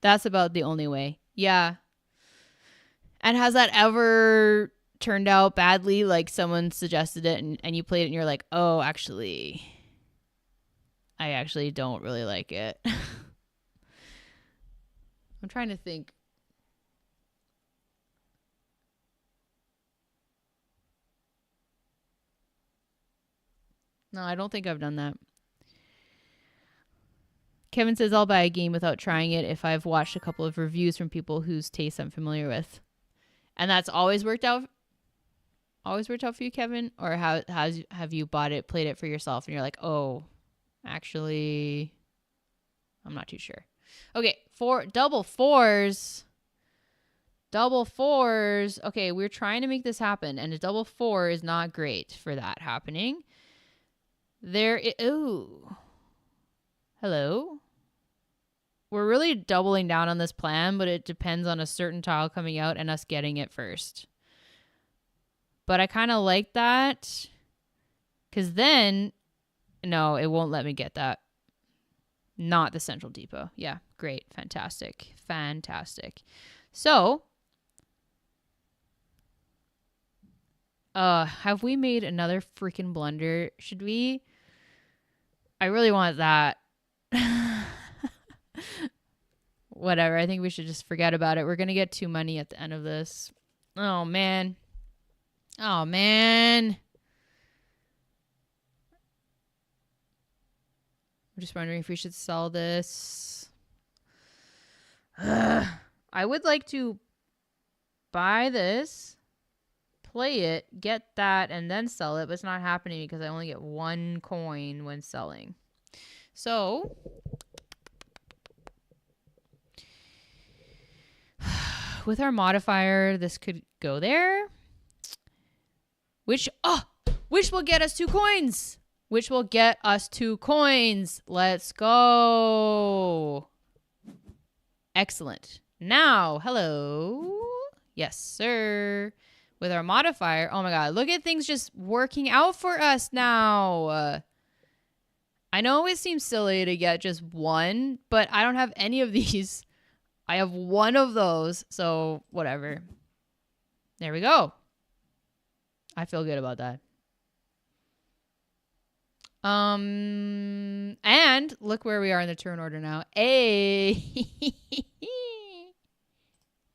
That's about the only way. Yeah. And has that ever turned out badly? Like someone suggested it and you played it and you're like, oh, actually, I actually don't really like it. I'm trying to think. No, I don't think I've done that. Kevin says I'll buy a game without trying it if I've watched a couple of reviews from people whose taste I'm familiar with. And that's always worked out for you, Kevin? Or have you bought it, played it for yourself and you're like, "Oh, actually I'm not too sure." Okay, double fours. Double fours. Okay, we're trying to make this happen and a double 4 is not great for that happening. Ooh. Hello. We're really doubling down on this plan, but it depends on a certain tile coming out and us getting it first. But I kind of like that. Because then, no, it won't let me get that. Not the central depot. Yeah, great. Fantastic. Fantastic. So, have we made another freaking blunder? Should we? I really want that. Whatever. I think we should just forget about it. We're going to get 2 money at the end of this. Oh, man. Oh, man. I'm just wondering if we should sell this. I would like to buy this, play it, get that, and then sell it, but it's not happening because I only get 1 coin when selling. So, with our modifier, this could go there. Which will get us 2 coins. Which will get us 2 coins. Let's go. Excellent. Now, hello. Yes, sir. With our modifier. Oh my God. Look at things just working out for us now. I know it seems silly to get just 1, but I don't have any of these. I have 1 of those. So whatever. There we go. I feel good about that. And look where we are in the turn order now.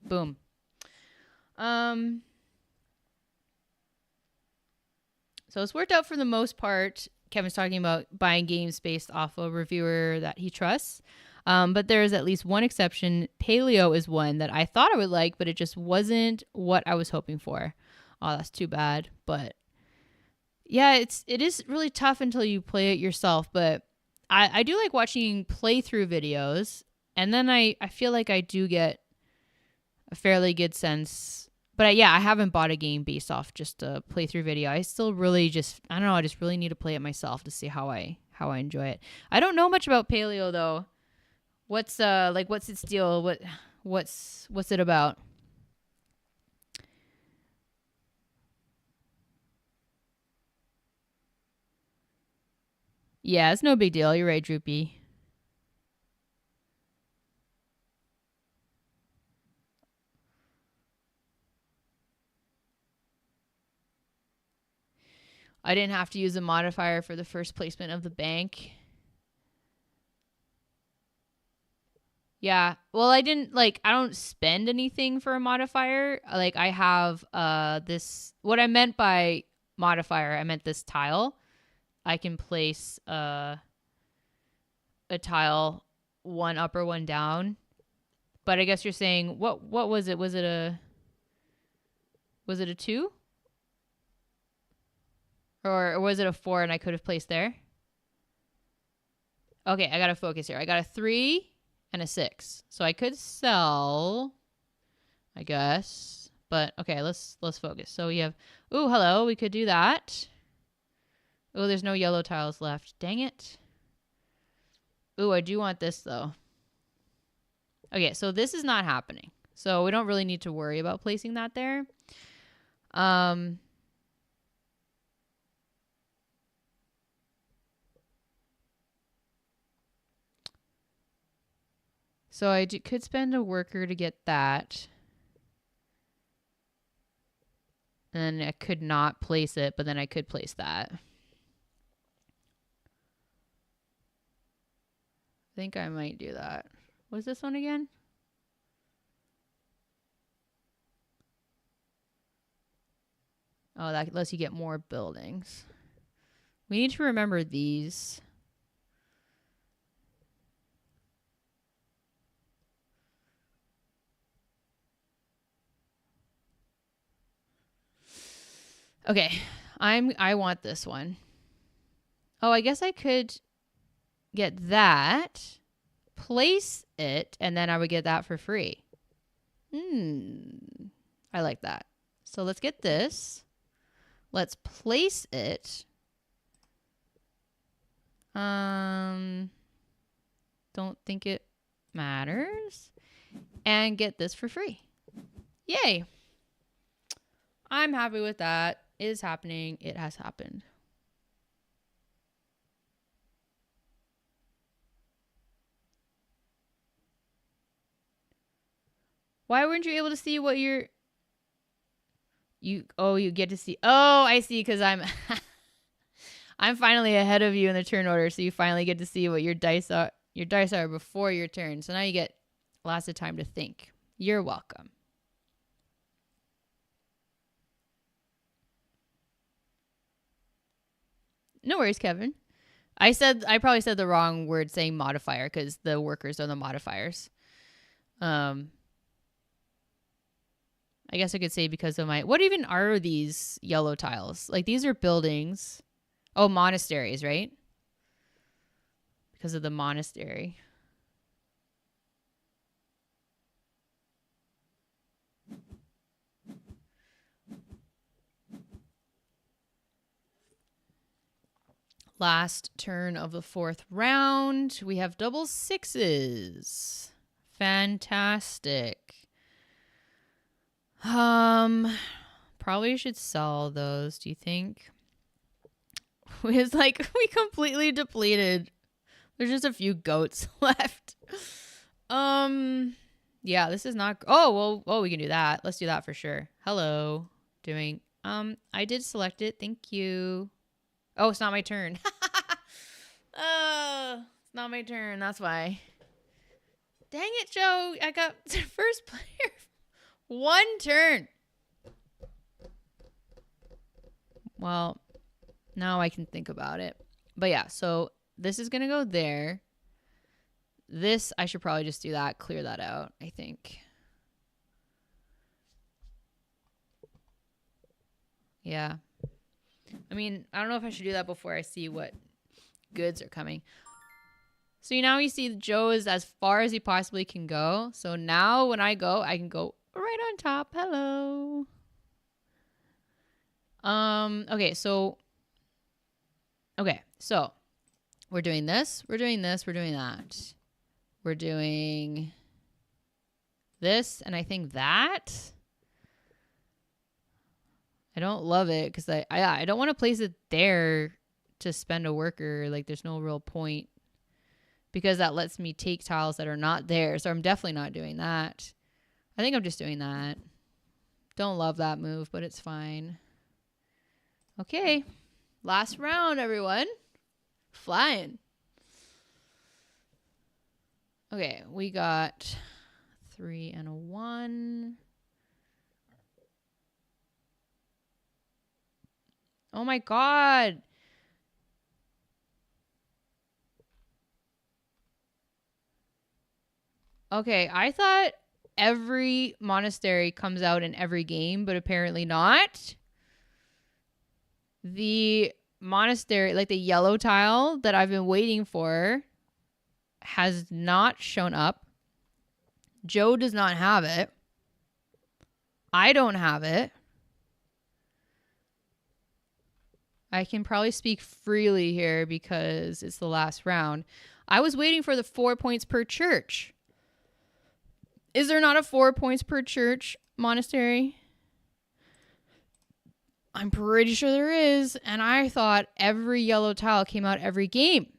Boom. So it's worked out for the most part. Kevin's talking about buying games based off a reviewer that he trusts. But there is at least one exception. Paleo is one that I thought I would like, but it just wasn't what I was hoping for. Oh, that's too bad. But yeah, it is really tough until you play it yourself. But I do like watching playthrough videos. And then I feel like I do get a fairly good sense. But I haven't bought a game based off just a playthrough video. I still really I don't know. I just really need to play it myself to see how I enjoy it. I don't know much about Paleo though. What's its deal? What's it about? Yeah, it's no big deal. You're right, Droopy. I didn't have to use a modifier for the first placement of the bank. Yeah. Well, I don't spend anything for a modifier. Like I have this, what I meant by modifier, I meant this tile. I can place a tile 1 up or 1 down. But I guess you're saying what was it? Was it a 2? Or was it a 4 and I could have placed there? Okay, I got to focus here. I got a 3 and a 6. So I could sell, I guess. But okay, let's focus. So we have, ooh, hello, we could do that. Oh, there's no yellow tiles left. Dang it. Ooh, I do want this though. Okay, so this is not happening. So we don't really need to worry about placing that there. So I could spend a worker to get that. And I could not place it, but then I could place that. I think I might do that. What's this one again? Oh, that lets you get more buildings. We need to remember these. Okay, I want this one. Oh, I guess I could get that, place it, and then I would get that for free. I like that. So let's get this. Let's place it. Don't think it matters. And get this for free. Yay. I'm happy with that. It is happening. It has happened. Why weren't you able to see what you get to see. Oh, I see, because I'm finally ahead of you in the turn order, so you finally get to see what your dice are before your turn. So now you get lots of time to think. You're welcome. No worries, Kevin. I probably said the wrong word saying modifier because the workers are the modifiers. I guess I could say because of my... What even are these yellow tiles? Like, these are buildings. Oh, monasteries, right? Because of the monastery. Last turn of the 4th round. We have double sixes. Fantastic. Probably should sell those, do you think? It's like we completely depleted. There's just a few goats left. Yeah, this is not... Oh, well, we can do that. Let's do that for sure. Hello. Doing... I did select it. Thank you. Oh, it's not my turn. Oh, it's not my turn. That's why. Dang it, Joe. I got first player. One turn. Well, now I can think about it. But yeah, so this is going to go there. This, I should probably just do that. Clear that out, I think. Yeah. I mean, I don't know if I should do that before I see what goods are coming. So now you see Joe is as far as he possibly can go. So now when I go, I can go right on top. Hello. Okay, so we're doing this, we're doing this, we're doing that. We're doing this, and I think that. I don't love it because I don't want to place it there to spend a worker. Like, there's no real point because that lets me take tiles that are not there. So I'm definitely not doing that. I think I'm just doing that. Don't love that move, but it's fine. Okay. Last round, everyone. Flying. Okay, we got 3 and a 1. Oh my god. Okay, I thought every monastery comes out in every game, but apparently not. The monastery, like the yellow tile that I've been waiting for, has not shown up. Joe does not have it. I don't have it. I can probably speak freely here because it's the last round. I was waiting for the 4 points per church. Is there not a 4 points per church monastery? I'm pretty sure there is. And I thought every yellow tile came out every game.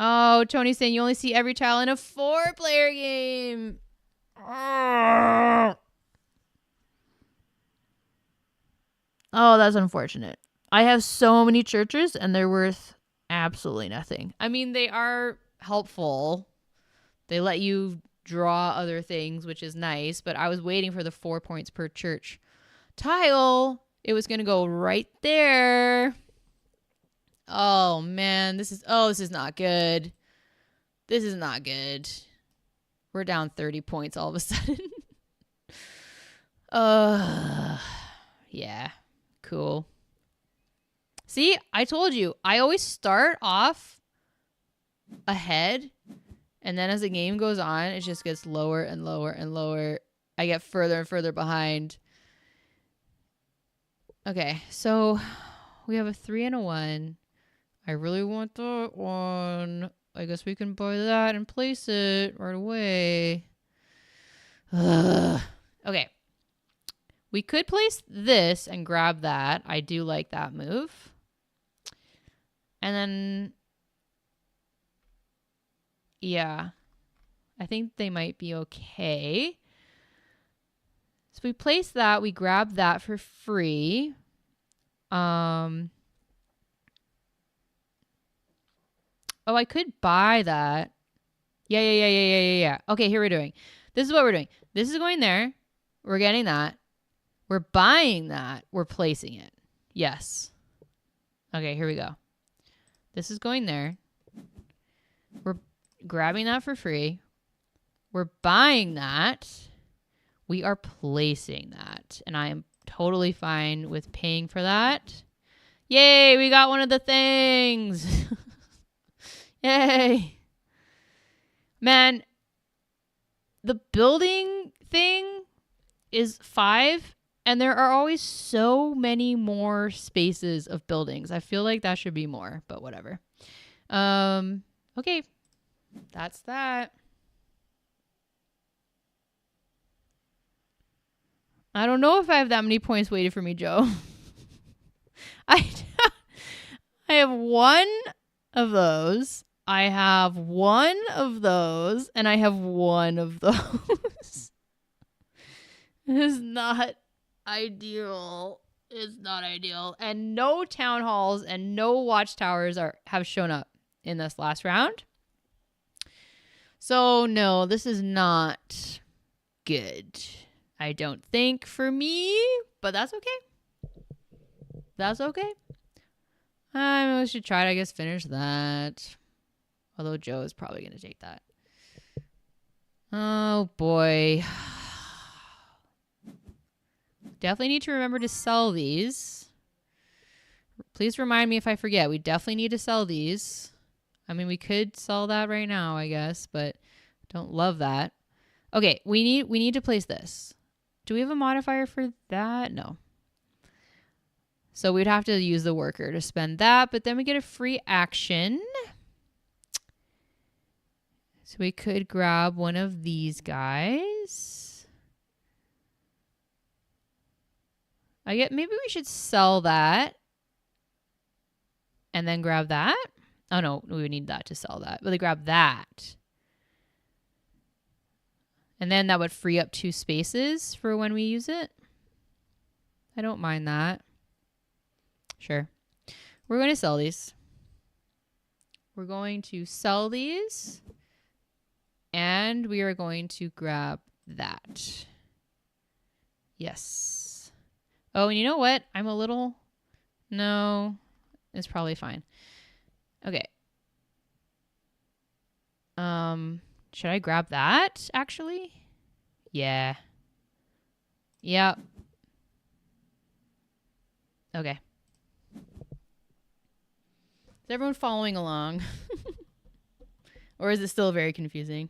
Oh, Tony's saying you only see every tile in a 4-player game. Oh, that's unfortunate. I have so many churches and they're worth absolutely nothing. I mean, they are helpful. They let you draw other things, which is nice, but I was waiting for the 4 points per church tile. It was going to go right there. Oh man, this is not good. This is not good. We're down 30 points all of a sudden. Yeah. Cool. See, I told you, I always start off ahead, and then as the game goes on, it just gets lower and lower and lower. I get further and further behind. Okay, so we have a 3 and a 1. I really want that one. I guess we can buy that and place it right away. Okay. We could place this and grab that. I do like that move. And then, yeah, I think they might be okay. So we place that. We grab that for free. Oh, I could buy that. Yeah. Okay, here we're doing. This is what we're doing. This is going there. We're getting that. We're buying that. We're placing it. Yes. Okay, here we go. This is going there. We're grabbing that for free. We're buying that. We are placing that. And I am totally fine with paying for that. Yay, we got one of the things. Yay. Man, the building thing is 5, and there are always so many more spaces of buildings. I feel like that should be more, but whatever. Okay. That's that. I don't know if I have that many points waiting for me, Joe. I have one of those. I have one of those, and I have one of those. It is not ideal. It's not ideal. And no town halls and no watchtowers have shown up in this last round. So no, this is not good. I don't think for me, but that's okay. That's okay. We should try to, I guess, finish that. Although Joe is probably going to take that. Oh, boy. Definitely need to remember to sell these. Please remind me if I forget. We definitely need to sell these. I mean, we could sell that right now, I guess, but don't love that. Okay, we need to place this. Do we have a modifier for that? No. So we'd have to use the worker to spend that, but then we get a free action. So we could grab one of these guys. Maybe we should sell that and then grab that. Oh no, we would need that to sell that. But they grab that. And then that would free up 2 spaces for when we use it. I don't mind that. Sure. We're going to sell these. We're going to sell these. And we are going to grab that. Yes. Oh, and you know what? No, it's probably fine. Okay. Should I grab that, actually? Yeah. Yep. Okay. Is everyone following along? Or is it still very confusing?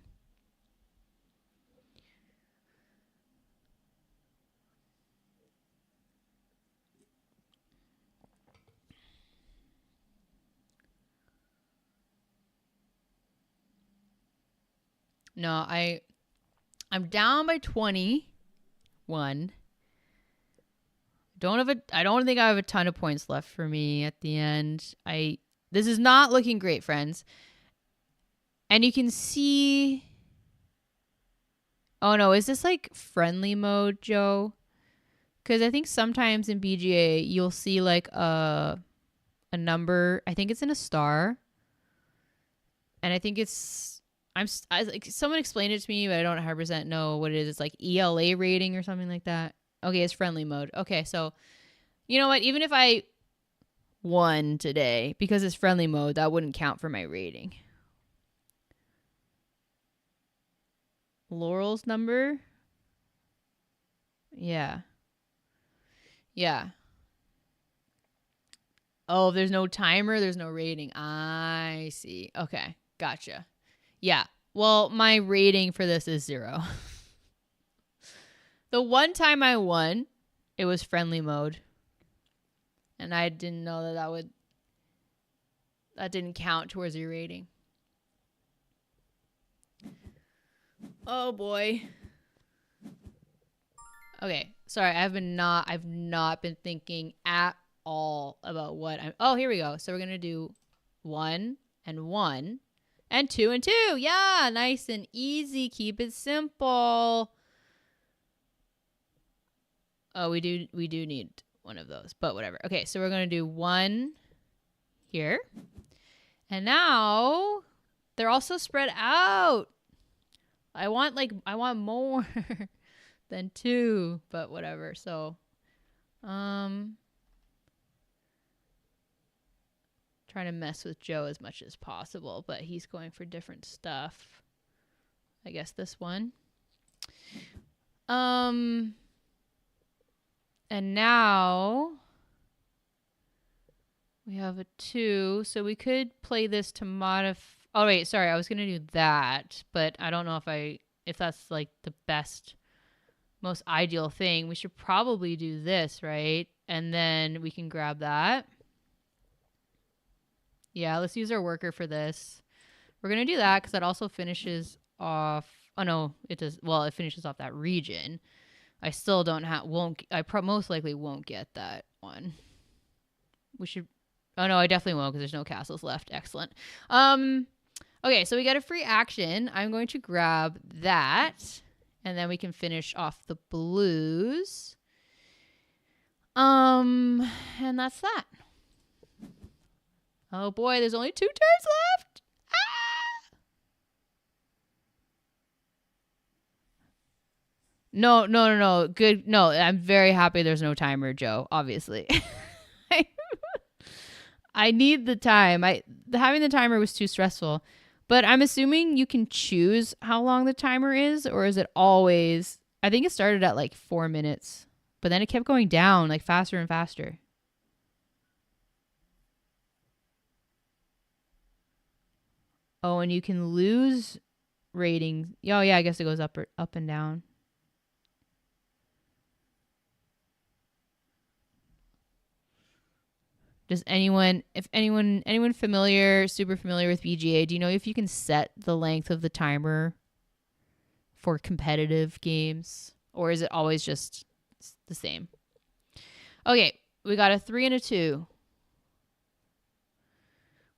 No, I'm down by 21. I don't think I have a ton of points left for me at the end. This is not looking great, friends. And you can see... Oh no, is this like friendly mode, Joe? Because I think sometimes in BGA you'll see like a number. I think it's in a star. And I think it's... like someone explained it to me, but I don't 100% know what it is. It's like ELA rating or something like that. Okay, it's friendly mode. Okay, so you know what? Even if I won today, because it's friendly mode, that wouldn't count for my rating. Laurel's number? Yeah. Yeah. Oh, if there's no timer, there's no rating. I see. Okay, gotcha. Yeah. Well, my rating for this is 0. The one time I won, it was friendly mode. And I didn't know that didn't count towards your rating. Oh boy. Okay, sorry, I've not been thinking at all about what I'm... Oh, here we go. So we're gonna do 1 and 1 and 2 and 2. Yeah, nice and easy. Keep it simple. Oh, we do need one of those, but whatever. Okay, so we're gonna do 1 here, and now they're also spread out. I want more than 2, but whatever. So, trying to mess with Joe as much as possible, but he's going for different stuff. I guess this one. And now we have a 2, so we could play this to modify. Oh wait, sorry, I was gonna do that, but I don't know if that's like the best, most ideal thing. We should probably do this, right? And then we can grab that. Yeah, let's use our worker for this. We're gonna do that because that also finishes off. Oh no, it does. Well, it finishes off that region. I still don't have, most likely won't get that one. We should, oh no, I definitely won't because there's no castles left. Excellent. Okay, so we got a free action. I'm going to grab that and then we can finish off the blues. And that's that. Oh boy, there's only 2 turns left. No. Good. No, I'm very happy there's no timer, Joe, obviously. I need the time. Having the timer was too stressful. But I'm assuming you can choose how long the timer is, or is it always... I think it started at like 4 minutes, but then it kept going down like faster and faster. Oh, and you can lose ratings. Oh yeah, I guess it goes up and down. Does anyone familiar, super familiar with BGA, do you know if you can set the length of the timer for competitive games, or is it always just the same? Okay, we got a 3 and a 2.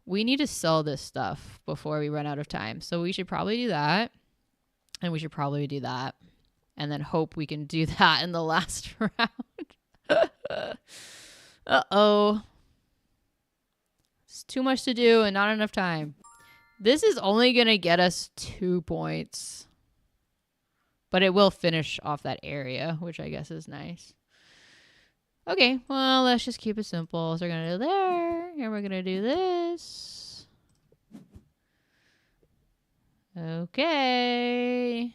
We need to sell this stuff before we run out of time. So we should probably do that. And we should probably do that. And then hope we can do that in the last round. Uh-oh. It's too much to do and not enough time. This is only going to get us 2 points. But it will finish off that area, which I guess is nice. Okay, well, let's just keep it simple. So we're going to do there, and we're going to do this. Okay.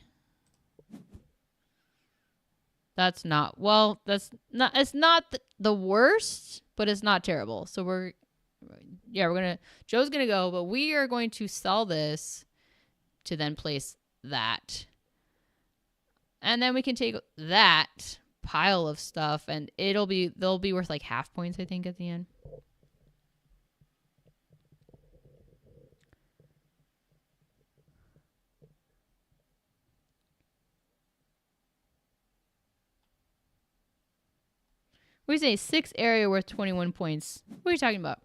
That's not, well, it's not the worst, but it's not terrible. So Joe's going to go, but we are going to sell this to then place that. And then we can take that pile of stuff and they'll be worth like half points, I think, at the end. We say 6 area worth 21 points. What are you talking about?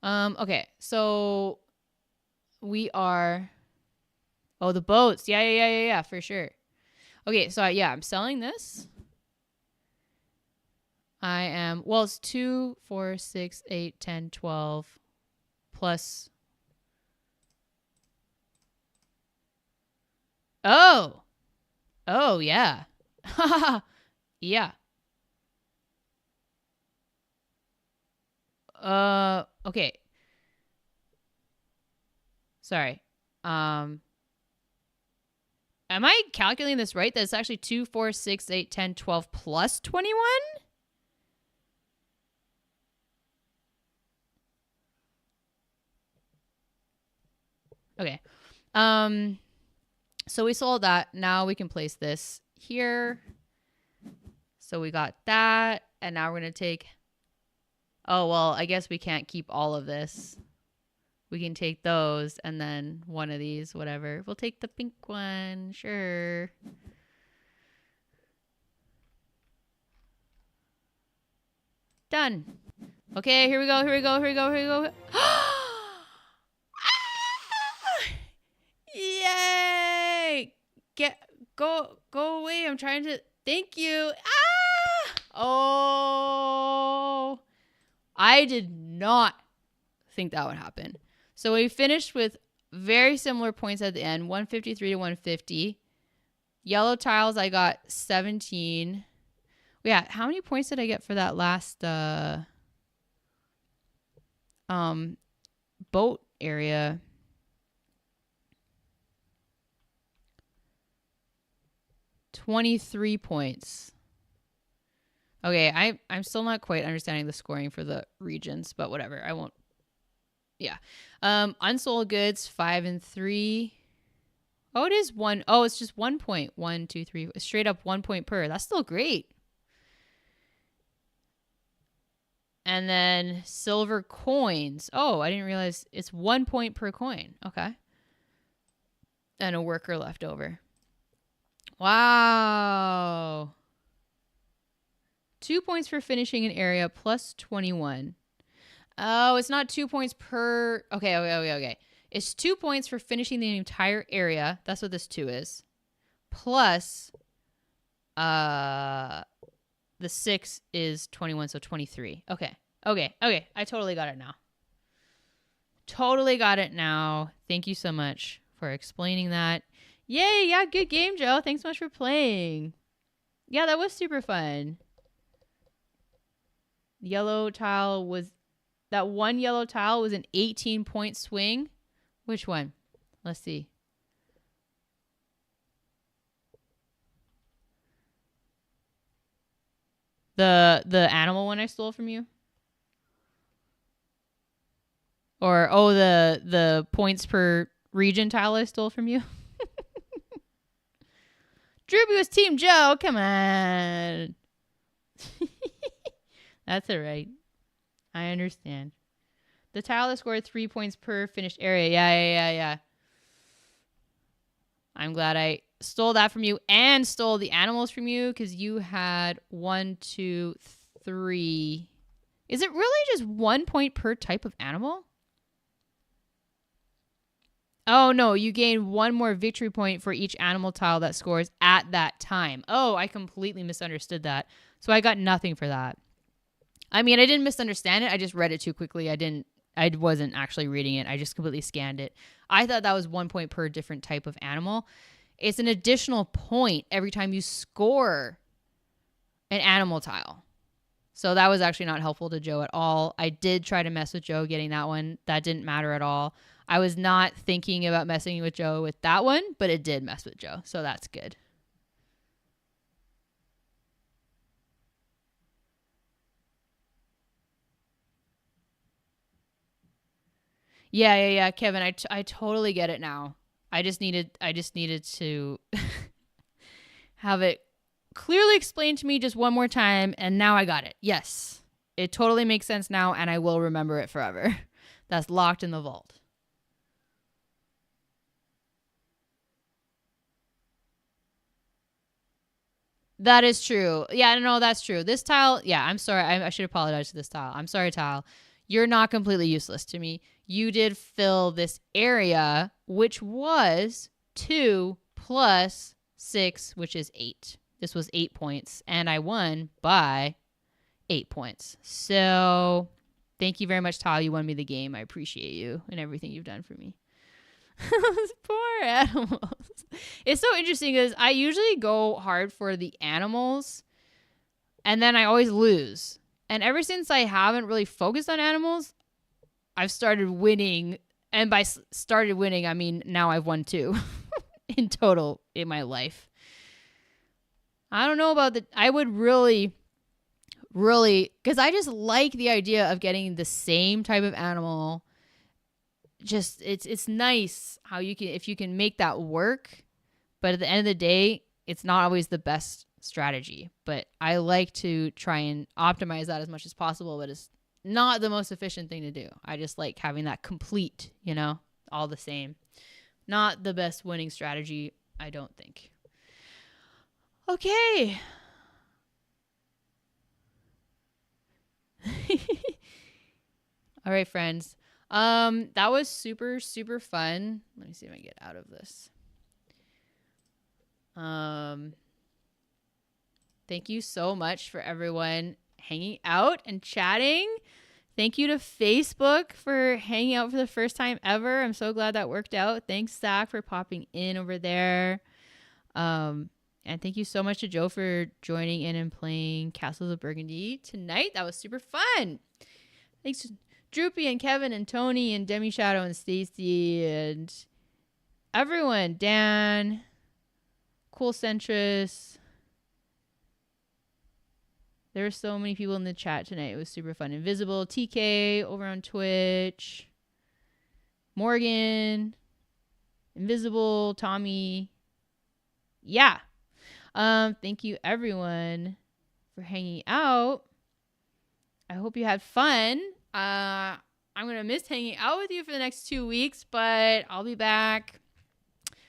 Okay, so we are. Oh, the boats. Yeah, for sure. Okay, so yeah, I'm selling this. I am. Well, it's 2, 4, 6, 8, 10, 12 plus. Oh. Oh, yeah. Yeah. Okay. Sorry. Am I calculating this right? That's actually 2, 4, 6, 8, 10, 12 plus 21? Okay. So we sold that. Now we can place this here. So we got that. And now we're going to take... Oh, well, I guess we can't keep all of this. We can take those and then one of these, whatever. We'll take the pink one. Sure. Done. Okay, here we go. Yay! Go away. I'm trying to... Thank you. Oh. I did not think that would happen. So we finished with very similar points at the end, 153 to 150. Yellow tiles, I got 17. Yeah, how many points did I get for that last boat area? $23 points. Okay, I'm still not quite understanding the scoring for the regions, but whatever. I won't. Yeah. Unsold goods, 5 and 3. Oh, it is 1. Oh, it's just 1 point. 1, 2, 3. Straight up 1 point per. That's still great. And then silver coins. Oh, I didn't realize it's 1 point per coin. Okay. And a worker left over. Wow. 2 points for finishing an area plus 21. Oh, it's not 2 points per... Okay. It's 2 points for finishing the entire area. That's what this 2 is. Plus, the 6 is 21, so 23. Okay. I totally got it now. Thank you so much for explaining that. Yay, yeah, good game, Joe. Thanks so much for playing. Yeah, that was super fun. Yellow tile was... That one yellow tile was an 18-point swing. Which one? Let's see. The animal one I stole from you? Or, oh, the points per region tile I stole from you? Droopy was Team Joe. Come on. That's all right. I understand. The tile that scored 3 points per finished area. Yeah. I'm glad I stole that from you and stole the animals from you because you had 1, 2, 3. Is it really just 1 point per type of animal? Oh, no. You gain 1 more victory point for each animal tile that scores at that time. Oh, I completely misunderstood that. So I got nothing for that. I mean, I didn't misunderstand it. I just read it too quickly. I wasn't actually reading it. I just completely scanned it. I thought that was 1 point per different type of animal. It's an additional point every time you score an animal tile. So that was actually not helpful to Joe at all. I did try to mess with Joe getting that one. That didn't matter at all. I was not thinking about messing with Joe with that one, but it did mess with Joe. So that's good. Yeah, Kevin, I totally get it now. I just needed to have it clearly explained to me just one more time, and now I got it. Yes. It totally makes sense now, and I will remember it forever. That's locked in the vault. That is true. Yeah, no, that's true. This tile, yeah, I'm sorry. I should apologize to this tile. I'm sorry, tile. you're not completely useless to me. You did fill this area, which was 2 plus 6, which is 8. This was 8 points, and I won by 8 points. So thank you very much, Tal. You won me the game. I appreciate you and everything you've done for me. Poor animals. It's so interesting because I usually go hard for the animals, and then I always lose. And ever since I haven't really focused on animals, I've started winning. And by started winning, I mean now I've won 2 in total in my life. I don't know about I would really, because I just like the idea of getting the same type of animal. Just it's nice how you can, if you can make that work, but at the end of the day, it's not always the best strategy. But I like to try and optimize that as much as possible, but it's not the most efficient thing to do. I just like having that complete, all the same. Not the best winning strategy, I don't think. Okay. All right, friends. That was super, super fun. Let me see if I can get out of this. Thank you so much for everyone hanging out and chatting. Thank you to Facebook for hanging out for the first time ever. I'm so glad that worked out. Thanks, Zach, for popping in over there. And thank you so much to Joe for joining in and playing Castles of Burgundy tonight. That was super fun. Thanks to Droopy and Kevin and Tony and Demi Shadow and Stacy and everyone. Dan, Cool Centrist. There were so many people in the chat tonight. It was super fun. Invisible, TK over on Twitch, Morgan, Invisible, Tommy. Yeah. Thank you everyone for hanging out. I hope you had fun. I'm going to miss hanging out with you for the next 2 weeks, but I'll be back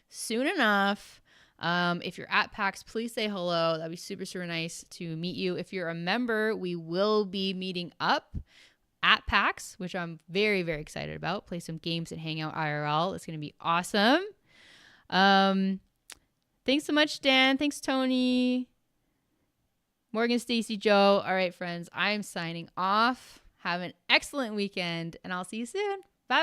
soon enough. If you're at PAX, please say hello. That'd be super, super nice to meet you. If you're a member, we will be meeting up at PAX, which I'm very, very excited about. Play some games and hang out IRL. It's going to be awesome. Thanks so much, Dan. Thanks, Tony. Morgan, Stacy, Joe. All right, friends, I'm signing off. Have an excellent weekend, and I'll see you soon.